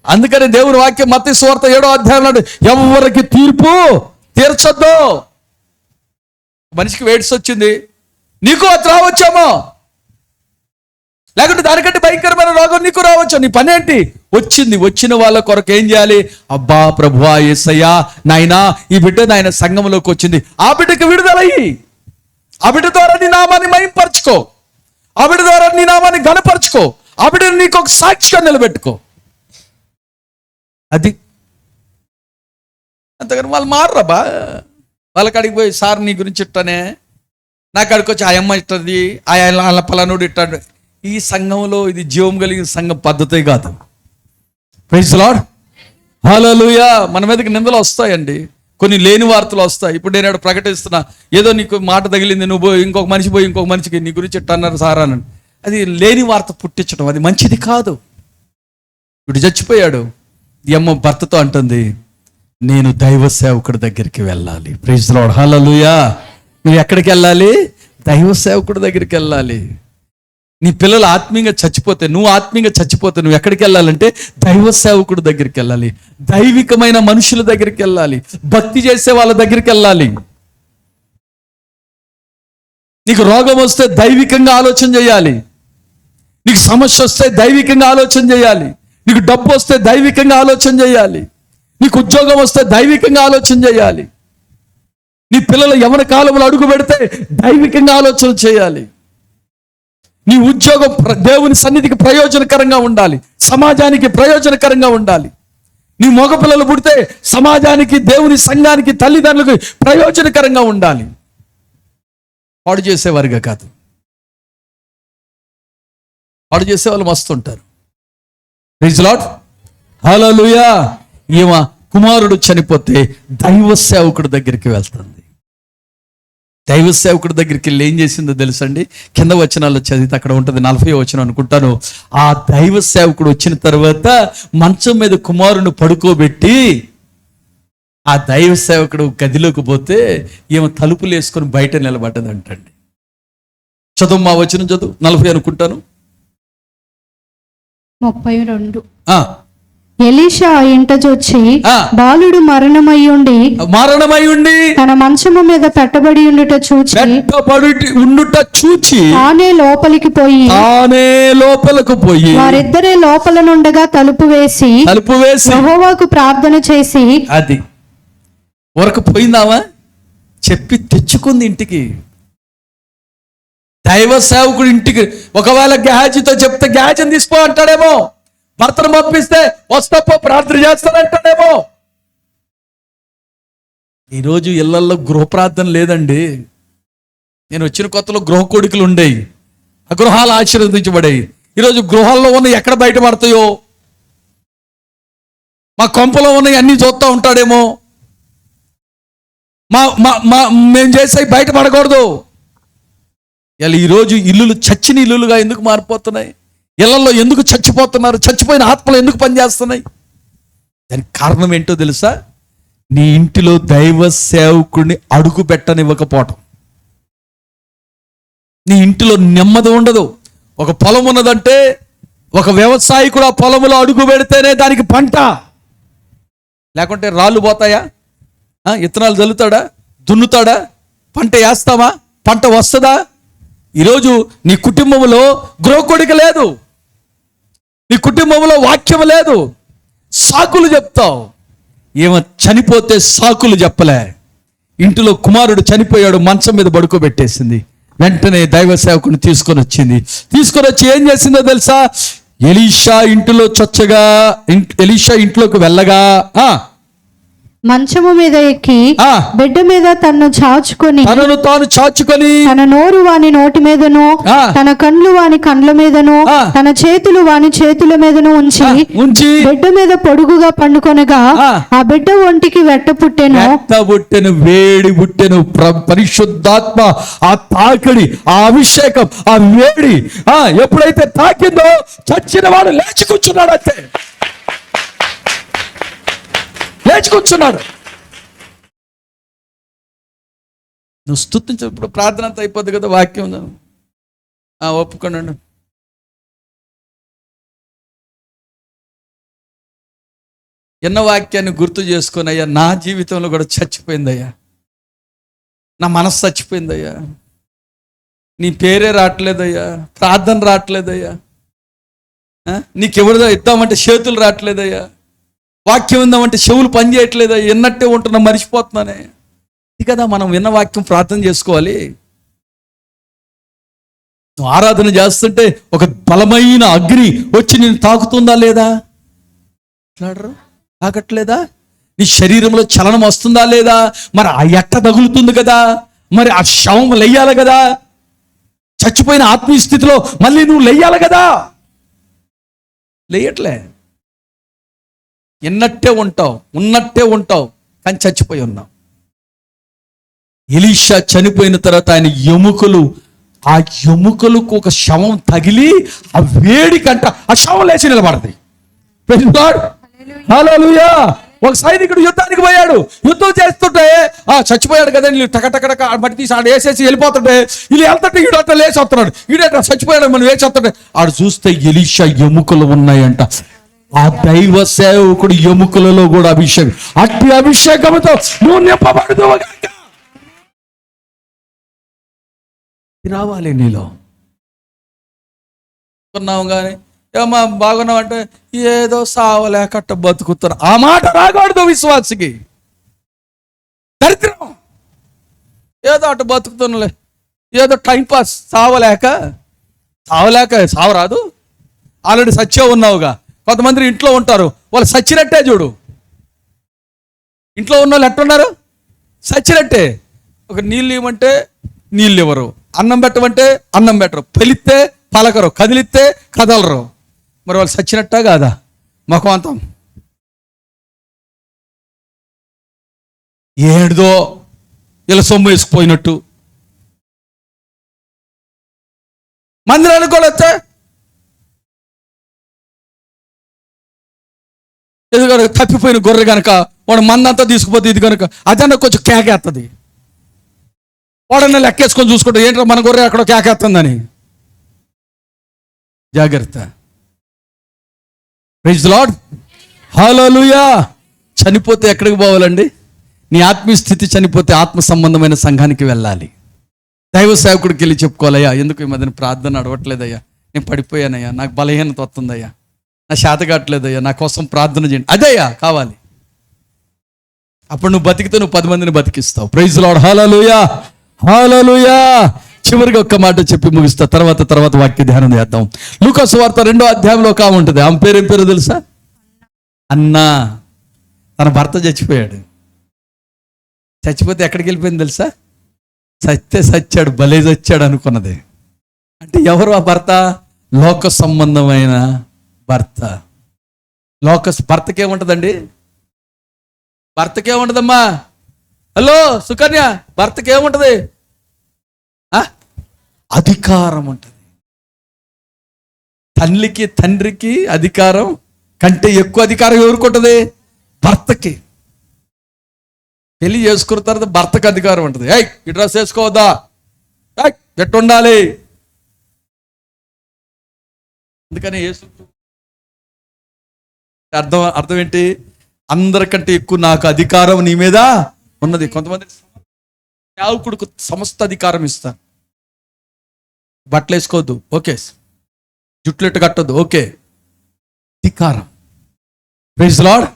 అందుకని దేవుని వాక్యం మత్తయి సువార్త 7వ అధ్యాయంలో ఎవరికి తీర్పు తీర్చొద్దు. మనిషికి వెయిట్స్ వచ్చింది, నీకు అది రావచ్చేమో, లేకుంటే దానికంటే భయంకరమైన రోగం నీకు రావచ్చు. నీ పని ఏంటి? వచ్చిన వాళ్ళ కొరకు ఏం చేయాలి? అబ్బా ప్రభువా యేసయ్యా నాయనా ఈ బిడ్డ నాయన సంఘంలోకి వచ్చింది, ఆ బిడ్డకి విడుదలయ్యి ఆ బిడ్డ ద్వారా నీ నామాన్ని మహింపరచుకో, ఆ బిడ్డ ద్వారా నీ నామాన్ని ఘనపరచుకో, ఆ బిడ్డను నీకు ఒక సాక్షిగా నిలబెట్టుకో. అది అంతగాని వాళ్ళు మారరా. వాళ్ళ కాడికి పోయి సార్ నీ గురించి ఇట్టనే, నా కాడికి వచ్చి ఆ అమ్మ ఇట్టది, ఆ పలానుడు ఇట్టాడు. ఈ సంఘంలో ఇది జీవం కలిగిన సంఘం పద్ధతే కాదు. Praise the lord. హల్లెలూయా. మన మీదకి నిందలు వస్తాయండి, కొన్ని లేని వార్తలు వస్తాయి. ఇప్పుడు నేను ప్రకటిస్తున్నా, ఏదో నీకు మాట తగిలింది, నువ్వు పోయి ఇంకొక మనిషికి నీ గురించి ఇట్టన్నారు సారా అని, అది లేని వార్త పుట్టించడం, అది మంచిది కాదు. ఇప్పుడు చచ్చిపోయాడు, ఈ అమ్మ భర్తతో అంటుంది, నేను దైవ సేవకుడి దగ్గరికి వెళ్ళాలి. Praise the lord. హల్లెలూయా. నువ్వు ఎక్కడికి వెళ్ళాలి? దైవ సేవకుడి దగ్గరికి వెళ్ళాలి. నీ పిల్లలు ఆత్మీయంగా చచ్చిపోతే, నువ్వు ఆత్మీయంగా చచ్చిపోతే నువ్వు ఎక్కడికి వెళ్ళాలంటే దైవ సేవకుడి దగ్గరికి వెళ్ళాలి, దైవికమైన మనుషుల దగ్గరికి వెళ్ళాలి, భక్తి చేసే వాళ్ళ దగ్గరికి వెళ్ళాలి. నీకు రోగం వస్తే దైవికంగా ఆలోచన చేయాలి, నీకు సమస్య వస్తే దైవికంగా ఆలోచన చేయాలి, నీకు డబ్బు వస్తే దైవికంగా ఆలోచన చేయాలి, నీకు ఉద్యోగం వస్తే దైవికంగా ఆలోచన చేయాలి, నీ పిల్లలు యవ్వన కాలంలో అడుగు పెడితే దైవికంగా ఆలోచన చేయాలి. నీ ఉద్యోగం దేవుని సన్నిధికి ప్రయోజనకరంగా ఉండాలి, సమాజానికి ప్రయోజనకరంగా ఉండాలి. నీ మగ పిల్లలు పుడితే సమాజానికి, దేవుని సంఘానికి, తల్లిదండ్రులకు ప్రయోజనకరంగా ఉండాలి, పాడు చేసేవారుగా కాదు. పాడు చేసే వాళ్ళు మస్తుంటారు. Praise the lord. హల్లెలూయా. ఈమె కుమారుడు చనిపోతే దైవ సేవకుడి దగ్గరికి వెళ్తుంది. దైవ సేవకుడి దగ్గరికి వెళ్ళి ఏం చేసిందో తెలుసండి? కింద వచనాల్లో చదివితే అక్కడ ఉంటుంది, 40వ వచనం అనుకుంటాను. ఆ దైవ సేవకుడు వచ్చిన తర్వాత మంచం మీద కుమారుని పడుకోబెట్టి ఆ దైవ సేవకుడు గదిలోకి పోతే ఏమో తలుపులు వేసుకొని బయట నిలబడ్డదంటండి. చదువు, మా వచనం చదువు, 40 అనుకుంటాను.
32. ఎలీషా ఆ ఇంట జొచ్చి బాలుడు మరణమయ్యుండి తన మంచము మీద పెట్టబడి ఉండుట చూచి తానే లోపలికి పోయి వారిద్దరే లోపల నుండగా తలుపు వేసి యెహోవాకు ప్రార్థన చేసి.
అది వరకు పోయిందావా చెప్పి తెచ్చుకుంది ఇంటికి. దైవ సేవకుడు ఇంటికి ఒకవేళ గేహాజీతో చెప్తే గేహాజీని తీసుకో అంటాడేమో, భర్తను పంపిస్తే వస్తపో ప్రార్థన చేస్తానంటాడేమో. ఈరోజు ఇళ్లల్లో గృహ ప్రార్థన లేదండి. నేను వచ్చిన కొత్తలో గృహ కోడికలు ఉండేవి, ఆ గృహాలు ఆశీర్వదించబడేవి. ఈరోజు గృహాల్లో ఉన్న ఎక్కడ బయటపడతాయో, మా కొంపలో ఉన్నవి అన్నీ చూస్తూ ఉంటాడేమో. మేము చేసే బయటపడకూడదు. ఇలా ఈరోజు ఇల్లులు చచ్చిన ఇల్లులుగా ఎందుకు మారిపోతున్నాయి? ఇళ్లలో ఎందుకు చచ్చిపోతున్నారు? చచ్చిపోయిన ఆత్మలు ఎందుకు పనిచేస్తున్నాయి? దానికి కారణం ఏంటో తెలుసా? నీ ఇంటిలో దైవ సేవకుడిని అడుగు పెట్టనివ్వకపోవటం. నీ ఇంటిలో నెమ్మది ఉండదు. ఒక పొలం ఉన్నదంటే ఒక వ్యవసాయకుడు ఆ పొలంలో అడుగు పెడితేనే దానికి పంట, లేకుంటే రాళ్ళు పోతాయా? ఇత్తనాలు చల్లుతాడా? దున్నుతాడా? పంట వేస్తావా? పంట వస్తుందా? ఈరోజు నీ కుటుంబంలో గృహకొడిక లేదు, నీ కుటుంబంలో వాక్యం లేదు, సాకులు చెప్తావు. ఏమో చనిపోతే సాకులు చెప్పలే. ఇంటిలో కుమారుడు చనిపోయాడు, మంచం మీద పడుకోబెట్టేసింది. వెంటనే దైవ సేవకుని తీసుకొని వచ్చి ఏం చేసిందో తెలుసా? ఎలీషా ఇంట్లోకి వెళ్ళగా
మంచము మీద ఎక్కి బెడ్ మీద తనను చాచుకొని తన నోరు వాని నోటి మీదను తన కండ్లు వాని కండ్ల మీదను తన చేతులు వాని చేతుల మీదను ఉంచి బెడ్ మీద పొడుగుగా పండుకొనగా ఆ బిడ్డ ఒంటికి వెట్ట పుట్టెను,
వేడి పుట్టెను. పరిశుద్ధాత్మ ఆ తాకిడి, ఆ అభిషేకం, ఆ వేడి ఎప్పుడైతే తాకిందో చచ్చిన వాడు లేచి కూర్చున్నాడు. అంతే, లేచి కూర్చున్నాడు. నువ్వు స్తుతించు. ఇప్పుడు ప్రార్థన అంతా అయిపోద్ది కదా, వాక్యం ఒప్పుకోండి. ఎన్న వాక్యాన్ని గుర్తు చేసుకొని, అయ్యా నా జీవితంలో కూడా చచ్చిపోయిందయ్యా, నా మనసు చచ్చిపోయిందయ్యా, నీ పేరే రావట్లేదయ్యా, ప్రార్థన రావట్లేదయ్యా, నీకెవరిదో ఇద్దామంటే చేతులు రావట్లేదయ్యా, వాక్యం ఉందామంటే చెవులు పని చేయట్లేదా, ఎన్నట్టే ఉంటున్నా, మరిచిపోతున్నానే. ఇది కదా మనం విన్న వాక్యం ప్రార్థన చేసుకోవాలి. నువ్వు ఆరాధన చేస్తుంటే ఒక బలమైన అగ్ని వచ్చి నేను తాకుతుందా లేదా? తాకట్లేదా? నీ శరీరంలో చలనం వస్తుందా లేదా? మరి ఆ ఎట్ట తగులుతుంది కదా, మరి ఆ శవం లెయ్యాలి కదా, చచ్చిపోయిన ఆత్మీయ స్థితిలో మళ్ళీ నువ్వు లెయ్యాలి కదా. లేయట్లే, ఉన్నట్టే ఉంటావు కానీ చచ్చిపోయి ఉన్నావు. ఎలీషా చనిపోయిన తర్వాత ఆయన ఎముకలకు ఒక శవం తగిలి ఆ వేడి కంట ఆ శవం లేచి నిలబడతాయి. హల్లెలూయా. ఒక సైనికుడు యుద్ధానికి పోయాడు, యుద్ధం చేస్తుంటే చచ్చిపోయాడు కదా, వీళ్ళు టకటక బట్టి తీసి ఆడు వేసేసి వెళ్ళిపోతుంటే వీళ్ళు వెళ్తుంటే ఈడట లేచి వస్తున్నాడు, ఈడట చచ్చిపోయాడు మనం వేసి వస్తుంటే ఆడు చూస్తే ఎలీషా ఎముకలు ఉన్నాయంట. ఆ దైవ సేవకుడు ఎముకలలో కూడా అభిషేకం, అట్టి అభిషేకంతో నువ్వు నింపబడుతూ రావాలి. నీలో ఉన్నావు కానీ ఏమా బాగున్నావు అంటే ఏదో సావలేకట్ట బతుకుతారు, ఆ మాట రాకూడదు విశ్వాసికి. దరిద్రం. ఏదో అటు బతుకుతున్నలే, ఏదో టైంపాస్, సావలేక సావరాదు. ఆల్రెడీ సత్యం ఉన్నావుగా. కొంతమంది ఇంట్లో ఉంటారు, వాళ్ళు సచ్చినట్టే చూడు. ఇంట్లో ఉన్న వాళ్ళు ఎట్టున్నారు? సచ్చినట్టే. ఒక నీళ్ళు ఇవ్వమంటే నీళ్ళు ఇవ్వరు, అన్నం పెట్టమంటే అన్నం పెట్టరు, పెలిస్తే పలకరు, కదిలిస్తే కదలరు. మరి వాళ్ళు సచ్చినట్టా కాదా? ముఖం అంతం ఏడుదో ఇలా సొమ్ము వేసుకుపోయినట్టు. మందిరానికి కూడా వస్తే ఇది కనుక తప్పిపోయిన గొర్రె కనుక వాడు మందంతా తీసుకుపోతే ఇది కనుక అదన్నా కొంచెం కేకేస్తుంది. వాడన్నా లెక్కేసుకొని చూసుకుంటే ఏంటో మన గొర్రె అక్కడ కేకేస్తుందని. జాగ్రత్త. Praise the lord. హల్లెలూయా. చనిపోతే ఎక్కడికి పోవాలండి? నీ ఆత్మీయ స్థితి చనిపోతే ఆత్మ సంబంధమైన సంఘానికి వెళ్ళాలి. దైవ సేవకుడికి వెళ్ళి చెప్పుకోవాలయ్యా, ఎందుకు ఈ మధ్యన ప్రార్థన అడవట్లేదయ్యా, నేను పడిపోయానయ్యా, నాకు బలహీనత వస్తుందయ్యా, నా శాత కావట్లేదయ్యా, నా కోసం ప్రార్థన చేయండి. అదయ్యా కావాలి. అప్పుడు నువ్వు బతికితే నువ్వు 10 మందిని బతికిస్తావు. Praise the lord. Hallelujah. Hallelujah. చివరిగా ఒక్క మాట చెప్పి ముగిస్తా, తర్వాత వాక్య ధ్యానం చేద్దాం. లూకా సువార్త 2వ అధ్యాయంలో ఒక ఆమె ఉంటుంది. ఆమె పేరు ఏం పేరు తెలుసా? అన్నా. తన భర్త చచ్చిపోయాడు. చచ్చిపోతే ఎక్కడికి వెళ్ళిపోయింది తెలుసా? చచ్చాడు, భలే చచ్చాడు అనుకున్నది. అంటే ఎవరు ఆ భర్త? లోక సంబంధమైన భర్త. భర్తకేముంటుందండి? భర్తకేముంటుందమ్మా? హలో సుకన్య, భర్తకేముంటుంది? అధికారం ఉంటుంది. తండ్రికి అధికారం కంటే ఎక్కువ అధికారం ఎవరికి ఉంటుంది? భర్తకి. పెళ్లి చేసుకున్న తర్వాత భర్తకు అధికారం ఉంటుంది. ఈ డ్రెస్ వేసుకోవద్దా, ఎట్టు ఉండాలి. అందుకని అర్థం ఏంటి? అందరికంటే ఎక్కువ నాకు అధికారం నీ మీద ఉన్నది. కొంతమంది సేవకుడికి సమస్త అధికారం ఇస్తారు. బట్టలు వేసుకోవద్దు, ఓకే. జుట్లెట్టు కట్టొద్దు, ఓకే. అధికారం. Praise the lord.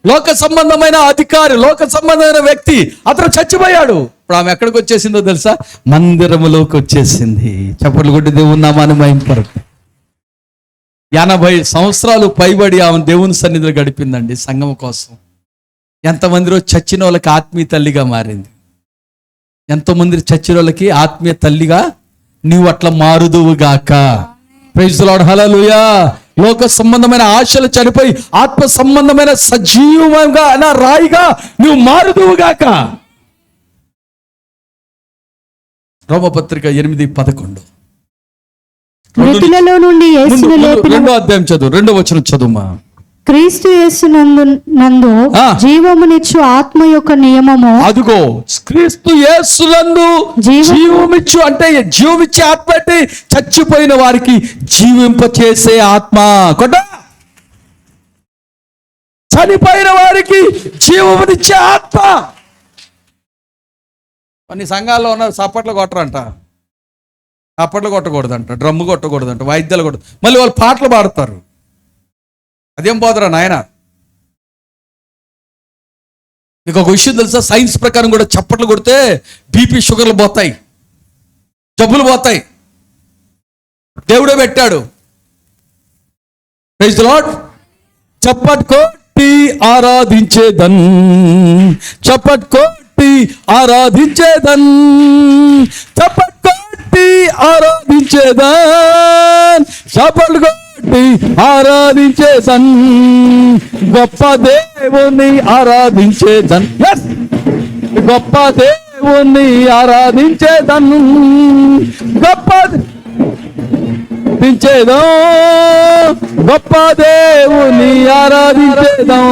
లోక సంబంధమైన అధికారి, లోక సంబంధమైన వ్యక్తి, అతను చచ్చిపోయాడు. ఇప్పుడు ఆమె ఎక్కడికి వచ్చేసిందో తెలుసా? మందిరములోకి వచ్చేసింది. చప్పట్లు కొట్టి దేవుని నామాన్ని మహిమపరచు. 80 సంవత్సరాలు పైబడి ఆమె దేవుని సన్నిధిలో గడిపిందండి సంఘం కోసం. ఎంతమందిలో చచ్చిన వాళ్ళకి ఆత్మీయ తల్లిగా మారింది. ఎంతోమంది చచ్చిన వాళ్ళకి ఆత్మీయ తల్లిగా నీవు అట్లా మారుదువుగాక. Praise the lord. హల్లెలూయా. లోక సంబంధమైన ఆశలు చనిపోయి ఆత్మ సంబంధమైన సజీవంగా అలా రాయిగా నువ్వు మారుదువుగాక. రోమపత్రిక 8:11.
మృతులలో నుండి యేసును లేపిన
2వ అధ్యాయం చదువు, 2వ వచనం చదువుమా.
క్రీస్తు యేసునందు జీవమునిచ్చు ఆత్మ యొక్క నియమము.
అదుగో క్రీస్తు యేసునందు జీవమిచ్చు. అంటే జీవమిచ్చే ఆత్మ అంటే చచ్చిపోయిన వారికి జీవింప చేసే ఆత్మ. చనిపోయిన వారికి జీవమునిచ్చే ఆత్మ. కొన్ని సంఘాల్లో ఉన్నారు, చప్పట్లు కొట్టరంట, చప్పట్లు కొట్టకూడదంట, డ్రమ్ము కొట్టకూడదంట, వాయిద్యాలు కొట్టదు. మళ్ళీ వాళ్ళు పాటలు పాడతారు. అదేం పోదరా నాయన. నీకు ఒక విషయం తెలుసా? సైన్స్ ప్రకారం కూడా చప్పట్లు కొడితే బీపీ షుగర్లు పోతాయి, జబ్బులు పోతాయి. దేవుడే పెట్టాడు. Praise the lord. చప్పట్ కొట్టి ఆరాధించేదన్, చప్పట్ కొట్టి ఆరాధించేదన్, చప్పట్ కొట్టి ఆరాధించేదన్, చప్పట్లు కొట్టి ఆరాధించేదన్, గొప్ప దేవుని ఆరాధించేదన్, గొప్ప దేవుని ఆరాధించేదన్, గొప్ప దించేదో, గొప్ప దేవుని ఆరాధించేదం,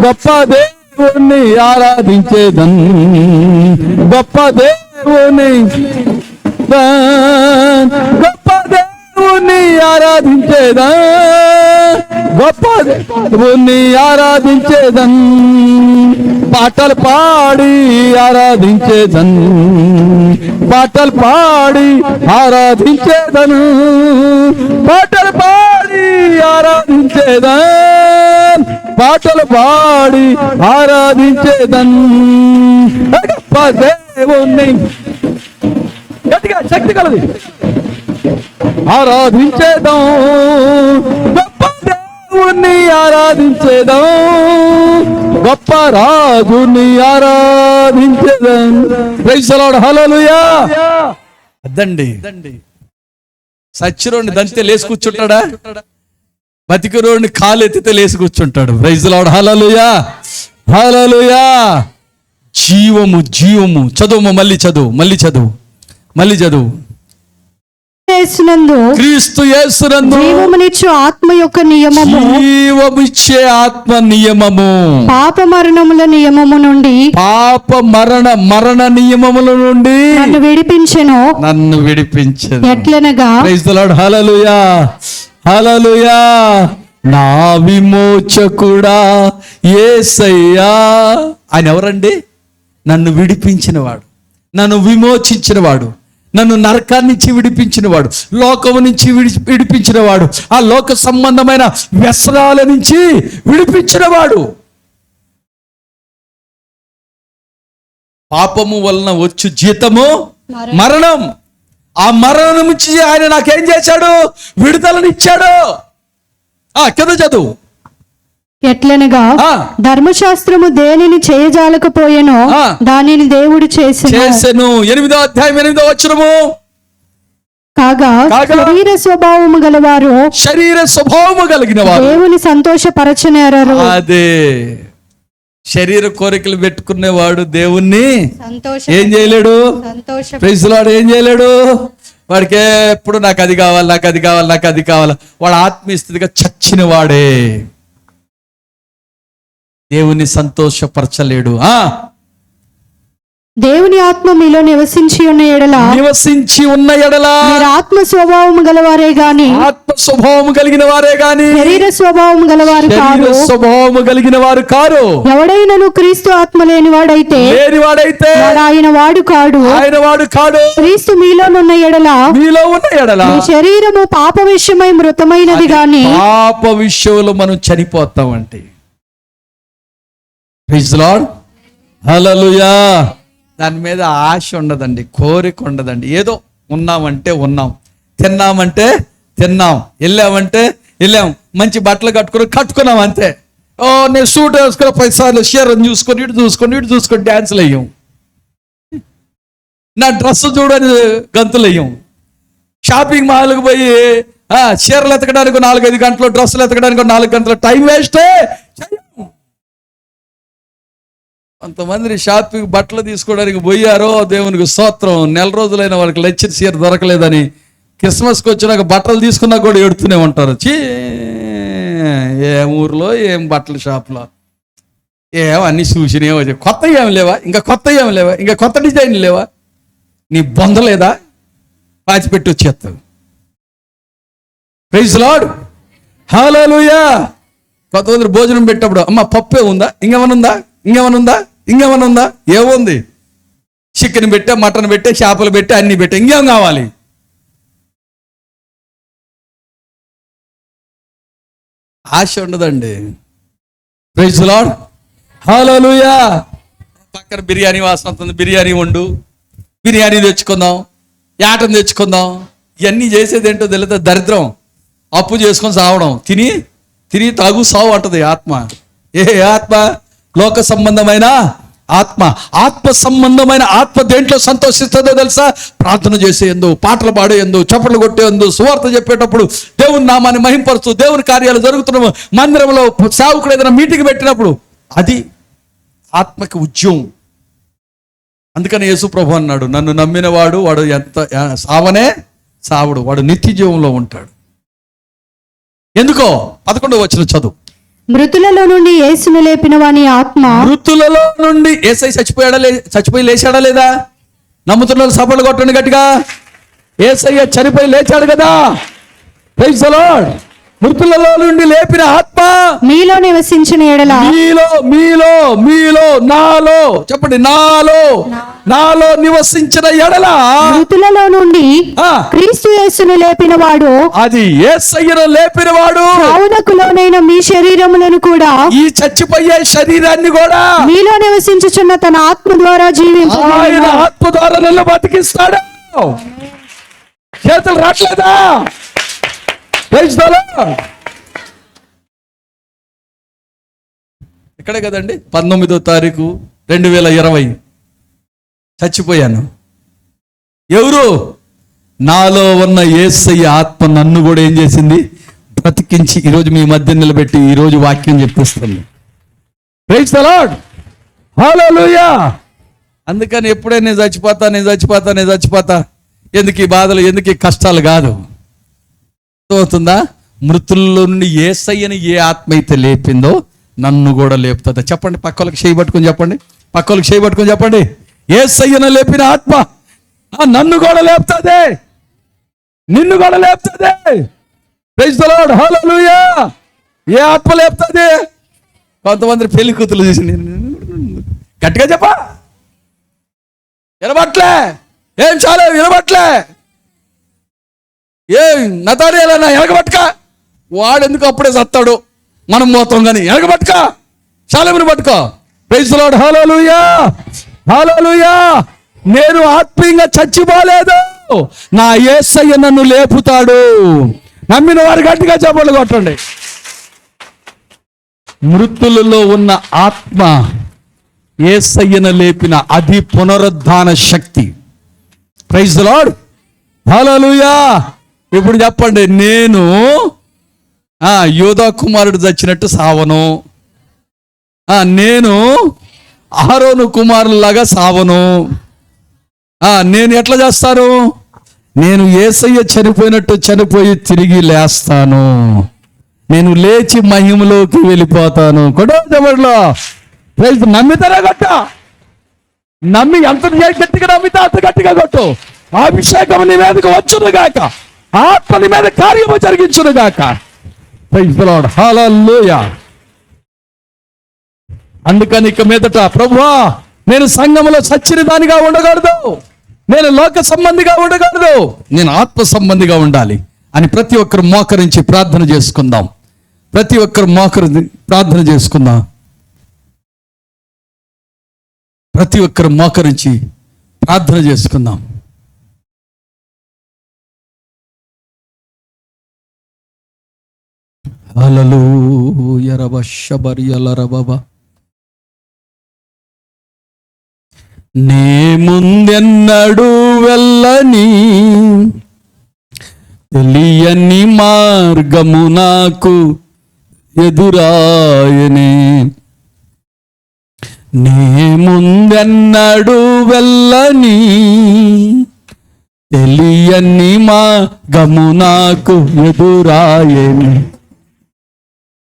గొప్ప దేవుని ఆరాధించేదన్, గొప్ప దేవుని, గొప్ప దేవుని ఆరాధించేదన్, గొప్ప దేవుని ఆరాధించేదన్, పాటలు పాడి ఆరాధించేదన్, పాటలు పాడి ఆరాధించేదన్, పాటలు పాడి ఆరాధించేదన్, పాటలు పాడి ఆరాధించేదన్, గొప్ప దేవుని గట్టిగా శక్తి కలది ఆరాధించేదం, గొప్ప దేవుని ఆరాధించేదం, గొప్ప రాజుని ఆరాధించేదం. Praise the lord. హల్లెలూయా. అదండి సచ్చిరోడిని దంతే లేచి కూర్చుంటాడా? బతికిరోడిని కాలు ఎత్తితే లేచి కూర్చుంటాడు. Praise the lord. Hallelujah. Hallelujah. జీవము జీవము. చదువు, మళ్ళీ చదువు. క్రీస్తు యేసునందు
జీవమునిచ్చు ఆత్మ యొక్క నియమము,
జీవమిచ్చే ఆత్మ నియమము,
పాప మరణముల నియమము నుండి,
మరణ నియమముల నుండి
నన్ను విడిపించెను. ఎట్లనగా,
ప్రైజ్ ది లార్డ్, హల్లెలూయా హల్లెలూయా. నా విమోచకుడా యేసయ్యా. ఆయన ఎవరండి? నన్ను విడిపించినవాడు, నన్ను విమోచించినవాడు, నన్ను నరకాన్ని నుంచి విడిపించినవాడు, లోకము నుంచి విడిపించినవాడు, ఆ లోక సంబంధమైన వ్యసనాల నుంచి విడిపించినవాడు. పాపము వలన వచ్చు జీతము మరణం. ఆ మరణం నుంచి ఆయన నాకేం చేశాడు? విడుదలనిచ్చాడు. కింద చదువు.
ఎట్లనగా, ధర్మశాస్త్రము దేనిని చేయజాలకపోయెనో దానిని దేవుడు చేసెను.
8వ అధ్యాయం 8వ వచనము.
కాగా శరీర స్వభావము కలిగిన వారు దేవుని సంతోషపరచనేరరు.
అదే, శరీర కోరికలు పెట్టుకునేవాడు దేవుణ్ణి ఏం చేయలేడు. Praise the lord. ఏం చేయలేడు. వాడికి ఎప్పుడు నాకు అది కావాలి, నాకు అది కావాలి, నాకు అది కావాలి. వాడు ఆత్మీయస్థితిగా చచ్చిన వాడే, దేవుని సంతోషపరచలేడు.
దేవుని ఆత్మ మీలో నివసించి ఉన్న ఎడల మీరు ఆత్మ స్వభావము గలవారే గాని, శరీర స్వభావము కలిగిన వారు కారు. ఎవడైనను క్రీస్తు ఆత్మ లేనివాడైతే ఆయన వాడు కాడు. క్రీస్తు మీలోనున్న ఎడల మీ శరీరము పాప విషయమై మృతమైనది గాని.
పాప విషయంలో మనం చనిపోతామంటే. ప్రైజ్ ది లార్డ్, హల్లెలూయా. దాని మీద ఆశ ఉండదండి, కోరిక ఉండదండి. ఏదో ఉన్నామంటే ఉన్నాం, తిన్నామంటే తిన్నాం, వెళ్ళామంటే వెళ్ళాం, మంచి బట్టలు కట్టుకున్నాం అంతే. నేను సూట్ వేసుకుని 10 సార్లు షేర్ చూసుకొని ఇటు చూసుకొని డ్యాన్సులు వేయం. నా డ్రెస్ చూడని గంతులు వేయం. షాపింగ్ మాల్కి పోయి చీరలు ఎతకడానికి 4-5 గంటలు, డ్రెస్సులు ఎతకడానికి 4 గంటలు టైం వేస్టే. కొంతమంది షాపింగ్ బట్టలు తీసుకోవడానికి పోయారో దేవునికి స్తోత్రం. నెల రోజులైన వాళ్ళకి నచ్చిన చీర దొరకలేదని క్రిస్మస్కి వచ్చినాక బట్టలు తీసుకున్నా కూడా ఎడుతూనే ఉంటారు. ఏం ఊర్లో ఏం బట్టల షాప్లో అన్నీ చూసినేవో, కొత్త ఏమి లేవా, ఇంకా కొత్త డిజైన్ లేవా, నీ బొందలేదా, పాచిపెట్టి వచ్చేస్తావు. ప్రైజ్ ది లార్డ్, హల్లెలూయా. కొంతమంది భోజనం పెట్టినప్పుడు అమ్మ పప్పే ఉందా, ఇంకేమన్నా ఉందా, ఏముంది, చికెన్ పెట్టే, మటన్ పెట్టే, చేపలు పెట్టే, అన్ని పెట్టే, ఇంకేం కావాలి. ఆశ ఉండదండి. ప్రైజ్ ది లార్డ్, హల్లెలూయా. పక్కన బిర్యానీ వాసన వస్తుంది, బిర్యానీ వండు, బిర్యానీ తెచ్చుకుందాం, యాటను తెచ్చుకుందాం. ఇవన్నీ చేసేది ఏంటో తెలియదు, దరిద్రం. అప్పు చేసుకొని సావడం, తిని తాగు సావు అంటది ఆత్మ. ఏ ఆత్మ? లోక సంబంధమైన ఆత్మ సంబంధమైన ఆత్మ దేంట్లో సంతోషిస్తుందో తెలుసా? ప్రార్థన చేసేందు, పాటలు పాడేందు, చప్పట్లు కొట్టేందు, సువార్త చెప్పేటప్పుడు, దేవుని నామాన్ని మహింపరుస్తూ, దేవుని కార్యాలు జరుగుతున్న మందిరంలో సేవకుడు ఏదైనా మీటింగ్ పెట్టినప్పుడు, అది ఆత్మకి ఉద్యమం. అందుకని యేసు ప్రభు అన్నాడు, నన్ను నమ్మిన వాడు ఎంత సావనే సావుడు, వాడు నిత్య జీవంలో ఉంటాడు. ఎందుకో 11వ వచనం చదువు.
మృతులలో నుండి యేసును లేపిన వాని ఆత్మ.
మృతులలో నుండి యేసయ్య చచ్చిపోయి లేచాడా లేదా? నమ్ముతున్న సపలు కొట్టండి గట్టిగా. యేసయ్య చనిపోయి లేచాడు కదా. Praise the lord. మృతులలో నుండి లేపిన ఆత్మ
మీలో నివసించిన ఎడల,
మీలో నాలో చెప్పండి, నాలో నివసించిన ఎడల,
మృతులలో నుండి క్రీస్తు యేసును లేపిన వాడు,
అది యేసయ్యను లేపిన వాడు,
చావునకు లోనైన మీ శరీరములను కూడా,
ఈ చచ్చిపోయే శరీరాన్ని కూడా
మీలో నివసించుచున్న తన ఆత్మ ద్వారా జీవింపజేయును.
ఆయన ఆత్మ ద్వారా నన్ను బతికిస్తాడు. చేతులు రాట్లేదా? ఇక్కడే కదండి, 19వ తారీఖు 2020 చచ్చిపోయాను. ఎవరు? నాలో ఉన్న యేసయ్య ఆత్మ నన్ను కూడా ఏం చేసింది? బ్రతికించి ఈరోజు మీ మధ్య నిలబెట్టి ఈరోజు వాక్యం చెప్పిస్తుంది. ప్రైజ్ ది లార్డ్, హల్లెలూయా. అందుకని ఎప్పుడే నేను చచ్చిపోతా ఎందుకు ఈ బాధలు, ఎందుకు ఈ కష్టాలు కాదు. అవుతుందా? మృతుల్లో నుండి యేసయ్యని ఏ ఆత్మ అయితే లేపిందో నన్ను కూడా లేపుతుంది. చెప్పండి, పక్కలకు చేయి పట్టుకొని చెప్పండి. యేసయ్యను లేపిన ఆత్మ నన్ను కూడా లేపుతుంది, నిన్ను కూడా లేపుతుంది. ప్రైజ్ ది లార్డ్, హల్లెలూయా. ఏ ఆత్మ లేపుతుంది? కొంతమంది పెళ్లి కూతురు చూసి గట్టిగా చెప్పా, వినబట్లే, ఏం చాలే వినబట్లే, ఏం నతానియేలన్నా ఎనగబట్టుక, వాడెందుకు అప్పుడే సత్తాడు, మనం పోతాం కానీ ఎనగబట్టుక, శాలేముని పట్టుకో. Praise the lord, hallelujah, hallelujah. నేను ఆత్మీయంగా చచ్చిపోలేదు, నా యేసయ్య నన్ను లేపుతాడు. నమ్మిన వారు గట్టిగా చప్పట్లు కొట్టండి. మృతులలో ఉన్న ఆత్మ యేసయ్యను లేపిన అది పునరుద్ధాన శక్తి. ప్రైజ్ ది లార్డ్, హల్లెలూయా. ఇప్పుడు చెప్పండి, నేను యోధా కుమారుడు చచ్చినట్టు సావను, నేను అహరోను కుమారులాగా సావను. నేను ఎట్లా చేస్తాను? నేను యేసయ్య చనిపోయినట్టు చనిపోయి తిరిగి లేస్తాను. నేను లేచి మహిమలోకి వెళ్ళిపోతాను. కొట్టలో నమ్మితేనే కొట్ట, నమ్మి ఎంత గట్టిగా నమ్మితే అంత గట్టిగా కొట్టు. అభిషేకం నీ మీదకి వచ్చును గాక, ఆత్మ నీ మీద కార్యము జరిగించును గాక. ప్రైజ్ ది లార్డ్, హల్లెలూయా. అందుకని ఇక మీదట ప్రభువా, నేను సంఘములో సచ్చిన దానిగా ఉండకూడదు, నేను లోక సంబంధిగా ఉండకూడదు, నేను ఆత్మ సంబంధిగా ఉండాలి అని ప్రతి ఒక్కరు మోకరించి ప్రార్థన చేసుకుందాం. హల్లెలూయా. రబ షబరియల రబబా. నే ముందెన్నడూ వెళ్ళని తెలియని మార్గము నాకు ఎదురాయనే, నే ముందెన్నడూ వెళ్ళని తెలియని మార్గము నాకు ఎదురాయనే,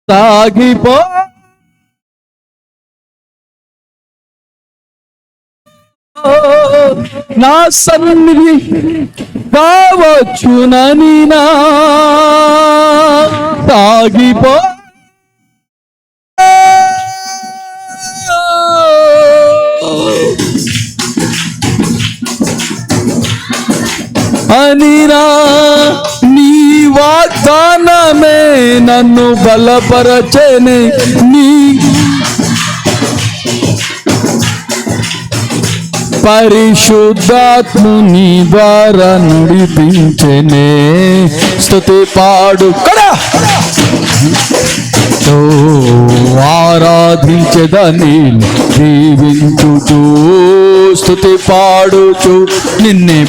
సాగిపో నా సన్నిధి కావచ్చునని నా సాగిపో అనిరా నీ వాగ్దానమే నన్ను బలపరచెనే, నీ పరిశుద్ధాత్ముని ద్వారా నడిపించెనే. స్తుతి పాడు ఆరాధించెదని దీవించుచు, స్తుతి పాడుచు నిన్నే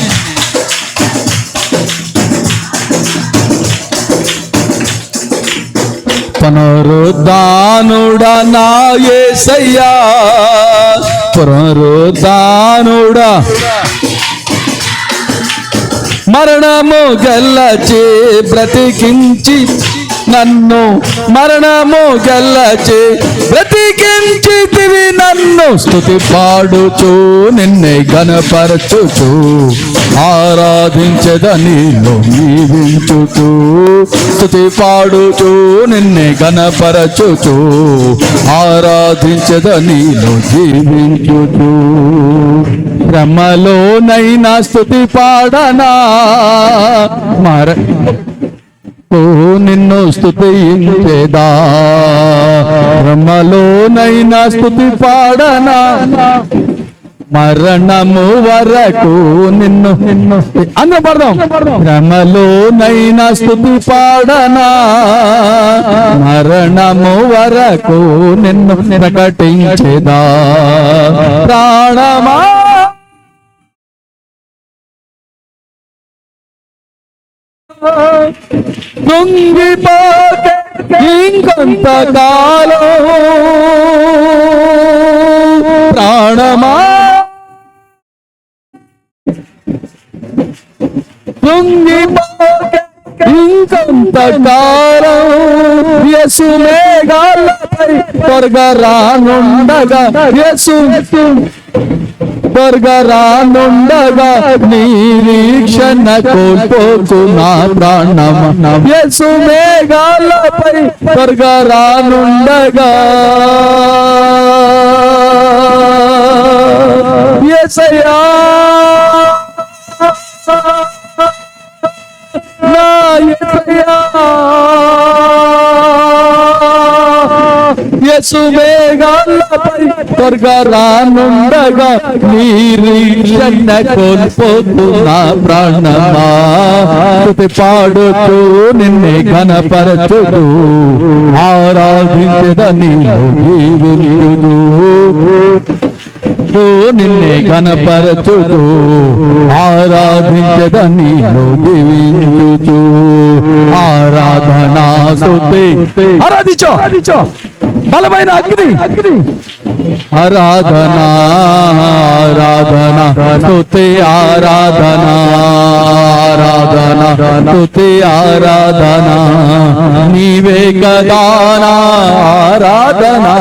పునరుద్ధానుడా నా యేసయ్యా, పునరుద్ధానుడా మరణము గెల్లచి బ్రతికించి నన్ను, మరణము గెల్లచి బ్రతికించితివి నన్ను. స్తుతి పాడుచు నిన్నే ఘనపరచుచు, ఆరాధించదని దీవించుచు, స్తుతి పాడుచు నిన్నే ఘనపరచుచు, ఆరాధించదని జీవించుచు. శ్రమలోనైనా స్తుతి పాడనా, నిన్ను స్తుతించెదా, శ్రమలోనైనా స్తుతి పాడనా, మరణము వరకు నిన్ను అందరూ పడదాం. శ్రమలోనైనా స్తుతి పాడనా, మరణము వరకు నిన్ను ప్రకటించెదా. ప్రాణమా కృంగిపోకే ఇంకొంతకాలం, ప్రాణమా కాలం యేసు మేఘాలపై త్వరగా రానుండగా, యేసు త్వరగా రానుండగా, నిరీక్షణ కోల్పోకు నా ప్రాణమా, యేసు మేఘాలపై త్వరగా రానుండగా, యేసయ్యా నా యేసయ్యా, యేసు మేఘాలపై త్వరగా రానుండగా, నిరీక్షణ కోల్పోకు నా ప్రాణమా, స్తుతి పాడుతూ నిన్నే ఘనపరచుదు, ఆరాధించెదని జీవించుదు, నిన్నే ఘనపరచుదు, ఆరాధించెదని జీవించుదు, ఆరాధనా స్తుతి, ఆరాధించో బలమైన అగ్ని, ఆరాధనా ఆరాధనా స్తుతి, ఆరాధనా ఆరాధనా స్తుతి, ఆరాధనా నీవే కదా నా ఆరాధనా,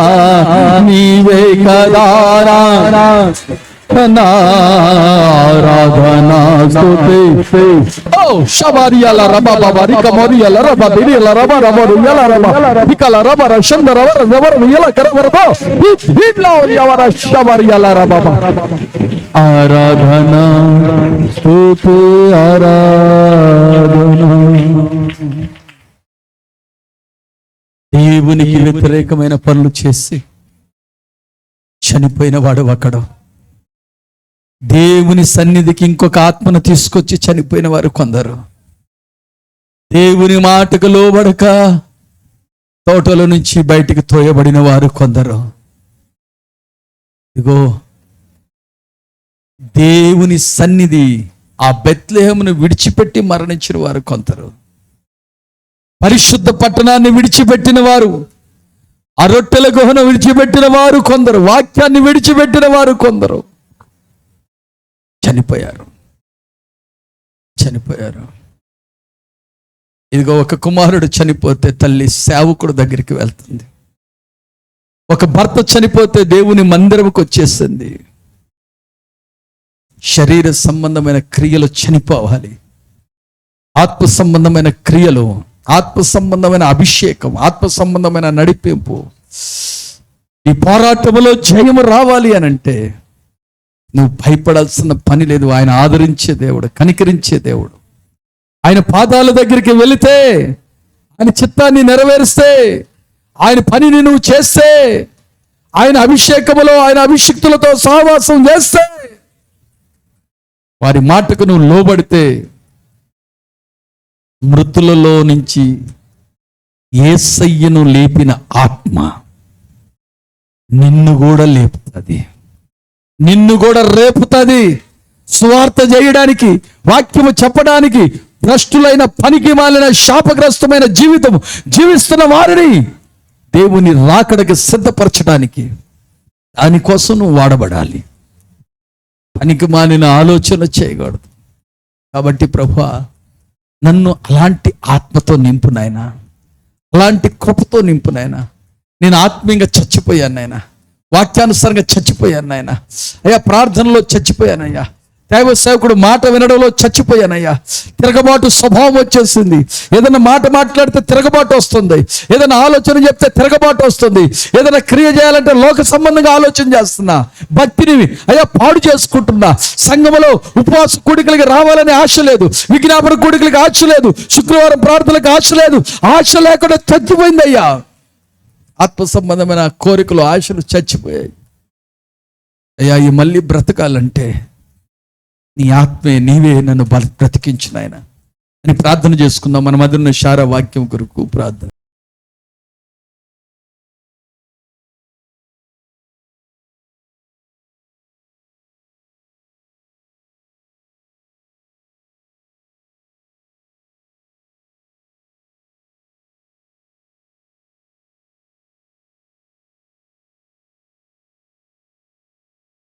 నీవే కదా నా ఆరాధనా స్తుతి. ఓ షబారియల రబ బబరి కమరియల రబ దిరియల రబ రబరియల రబ బికల రబ రషందర రబ రబరియల కరవరబో హిట్లౌరియల షబారియల రబ. ఆరాధనా స్తుతి, ఆరాధనా. దేవునికి వ్యతిరేకమైన పనులు చేసి చనిపోయిన వాడు ఒకడు, దేవుని సన్నిధికి ఇంకొక ఆత్మను తీసుకొచ్చి చనిపోయిన వారు కొందరు, దేవుని మాటకు లోబడక తోటల నుంచి బయటికి తోయబడిన వారు కొందరు. ఇదిగో దేవుని సన్నిధి ఆ బెత్లెహేమును విడిచిపెట్టి మరణించిన వారు కొందరు, పరిశుద్ధ పట్టణాన్ని విడిచిపెట్టిన వారు, ఆ రొట్టెల గుహను విడిచిపెట్టిన వారు కొందరు, వాక్యాన్ని విడిచిపెట్టిన వారు కొందరు చనిపోయారు. ఇదిగో ఒక కుమారుడు చనిపోతే తల్లి సేవకుడు దగ్గరికి వెళ్తుంది, ఒక భర్త చనిపోతే దేవుని మందిరంకి వచ్చేస్తుంది. శరీర సంబంధమైన క్రియలు చనిపోవాలి, ఆత్మ సంబంధమైన క్రియలు, ఆత్మ సంబంధమైన అభిషేకం, ఆత్మ సంబంధమైన నడిపింపు, ఈ పోరాటంలో జయము రావాలి అని అంటే నువ్వు భయపడాల్సిన పని లేదు. ఆయన ఆదరించే దేవుడు, కనికరించే దేవుడు. ఆయన పాదాల దగ్గరికి వెళితే, ఆయన చిత్తాన్ని నెరవేరిస్తే, ఆయన పనిని నువ్వు చేస్తే, ఆయన అభిషేకములో ఆయన అభిషిక్తులతో సహవాసం చేస్తే, వారి మాటకు నువ్వు లోబడితే, మృతులలో నుంచి యేసయ్యను లేపిన ఆత్మ నిన్ను కూడా లేపుతుంది, నిన్ను కూడా రేపుతుంది. సువార్త చేయడానికి, వాక్యము చెప్పడానికి, భ్రష్టులైన పనికి మాలిన శాపగ్రస్తమైన జీవితం జీవిస్తున్న వారిని దేవుని రాకడకి సిద్ధపరచడానికి, దానికోసం నువ్వు వాడబడాలి. పనికి మాలిన ఆలోచన చేయకూడదు. కాబట్టి ప్రభువా, నన్ను అలాంటి ఆత్మతో నింపు నాయనా, అలాంటి కృపతో నింపు నాయనా. నేను ఆత్మీయంగా చచ్చిపోయాను నాయనా, వాక్యానుసారంగా చచ్చిపోయాను నాయనా. అయ్యా, ప్రార్థనలో చచ్చిపోయానయ్యా, దైవ సేవకుడు మాట వినడంలో చచ్చిపోయానయ్యా. తిరగబాటు స్వభావం వచ్చేసింది. ఏదైనా మాట మాట్లాడితే తిరగబాటు వస్తుంది, ఏదైనా ఆలోచన చెప్తే తిరగబాటు వస్తుంది, ఏదైనా క్రియ చేయాలంటే లోక సంబంధంగా ఆలోచన చేస్తున్నా, భక్తిని అయ్యా పాడు చేసుకుంటున్నా. సంఘములో ఉపవాస కూడికలకి రావాలని ఆశ లేదు, విజ్ఞాపన కూడికలకి ఆశ లేదు, శుక్రవారం ప్రార్థనలకు ఆశ లేదు. ఆశ లేకుండా చచ్చిపోయిందయ్యా. ఆత్మ సంబంధమైన కోరికలు, ఆశలు చచ్చిపోయాయి అయ్యా. ఈ మళ్ళీ బ్రతకాలంటే నీ ఆత్మే, నీవే నన్ను బ్రతికించు నాయనా అని ప్రార్థన చేసుకుందాం. మన మధ్య ఉన్న శారా వాక్యం కొరకు ప్రార్థన.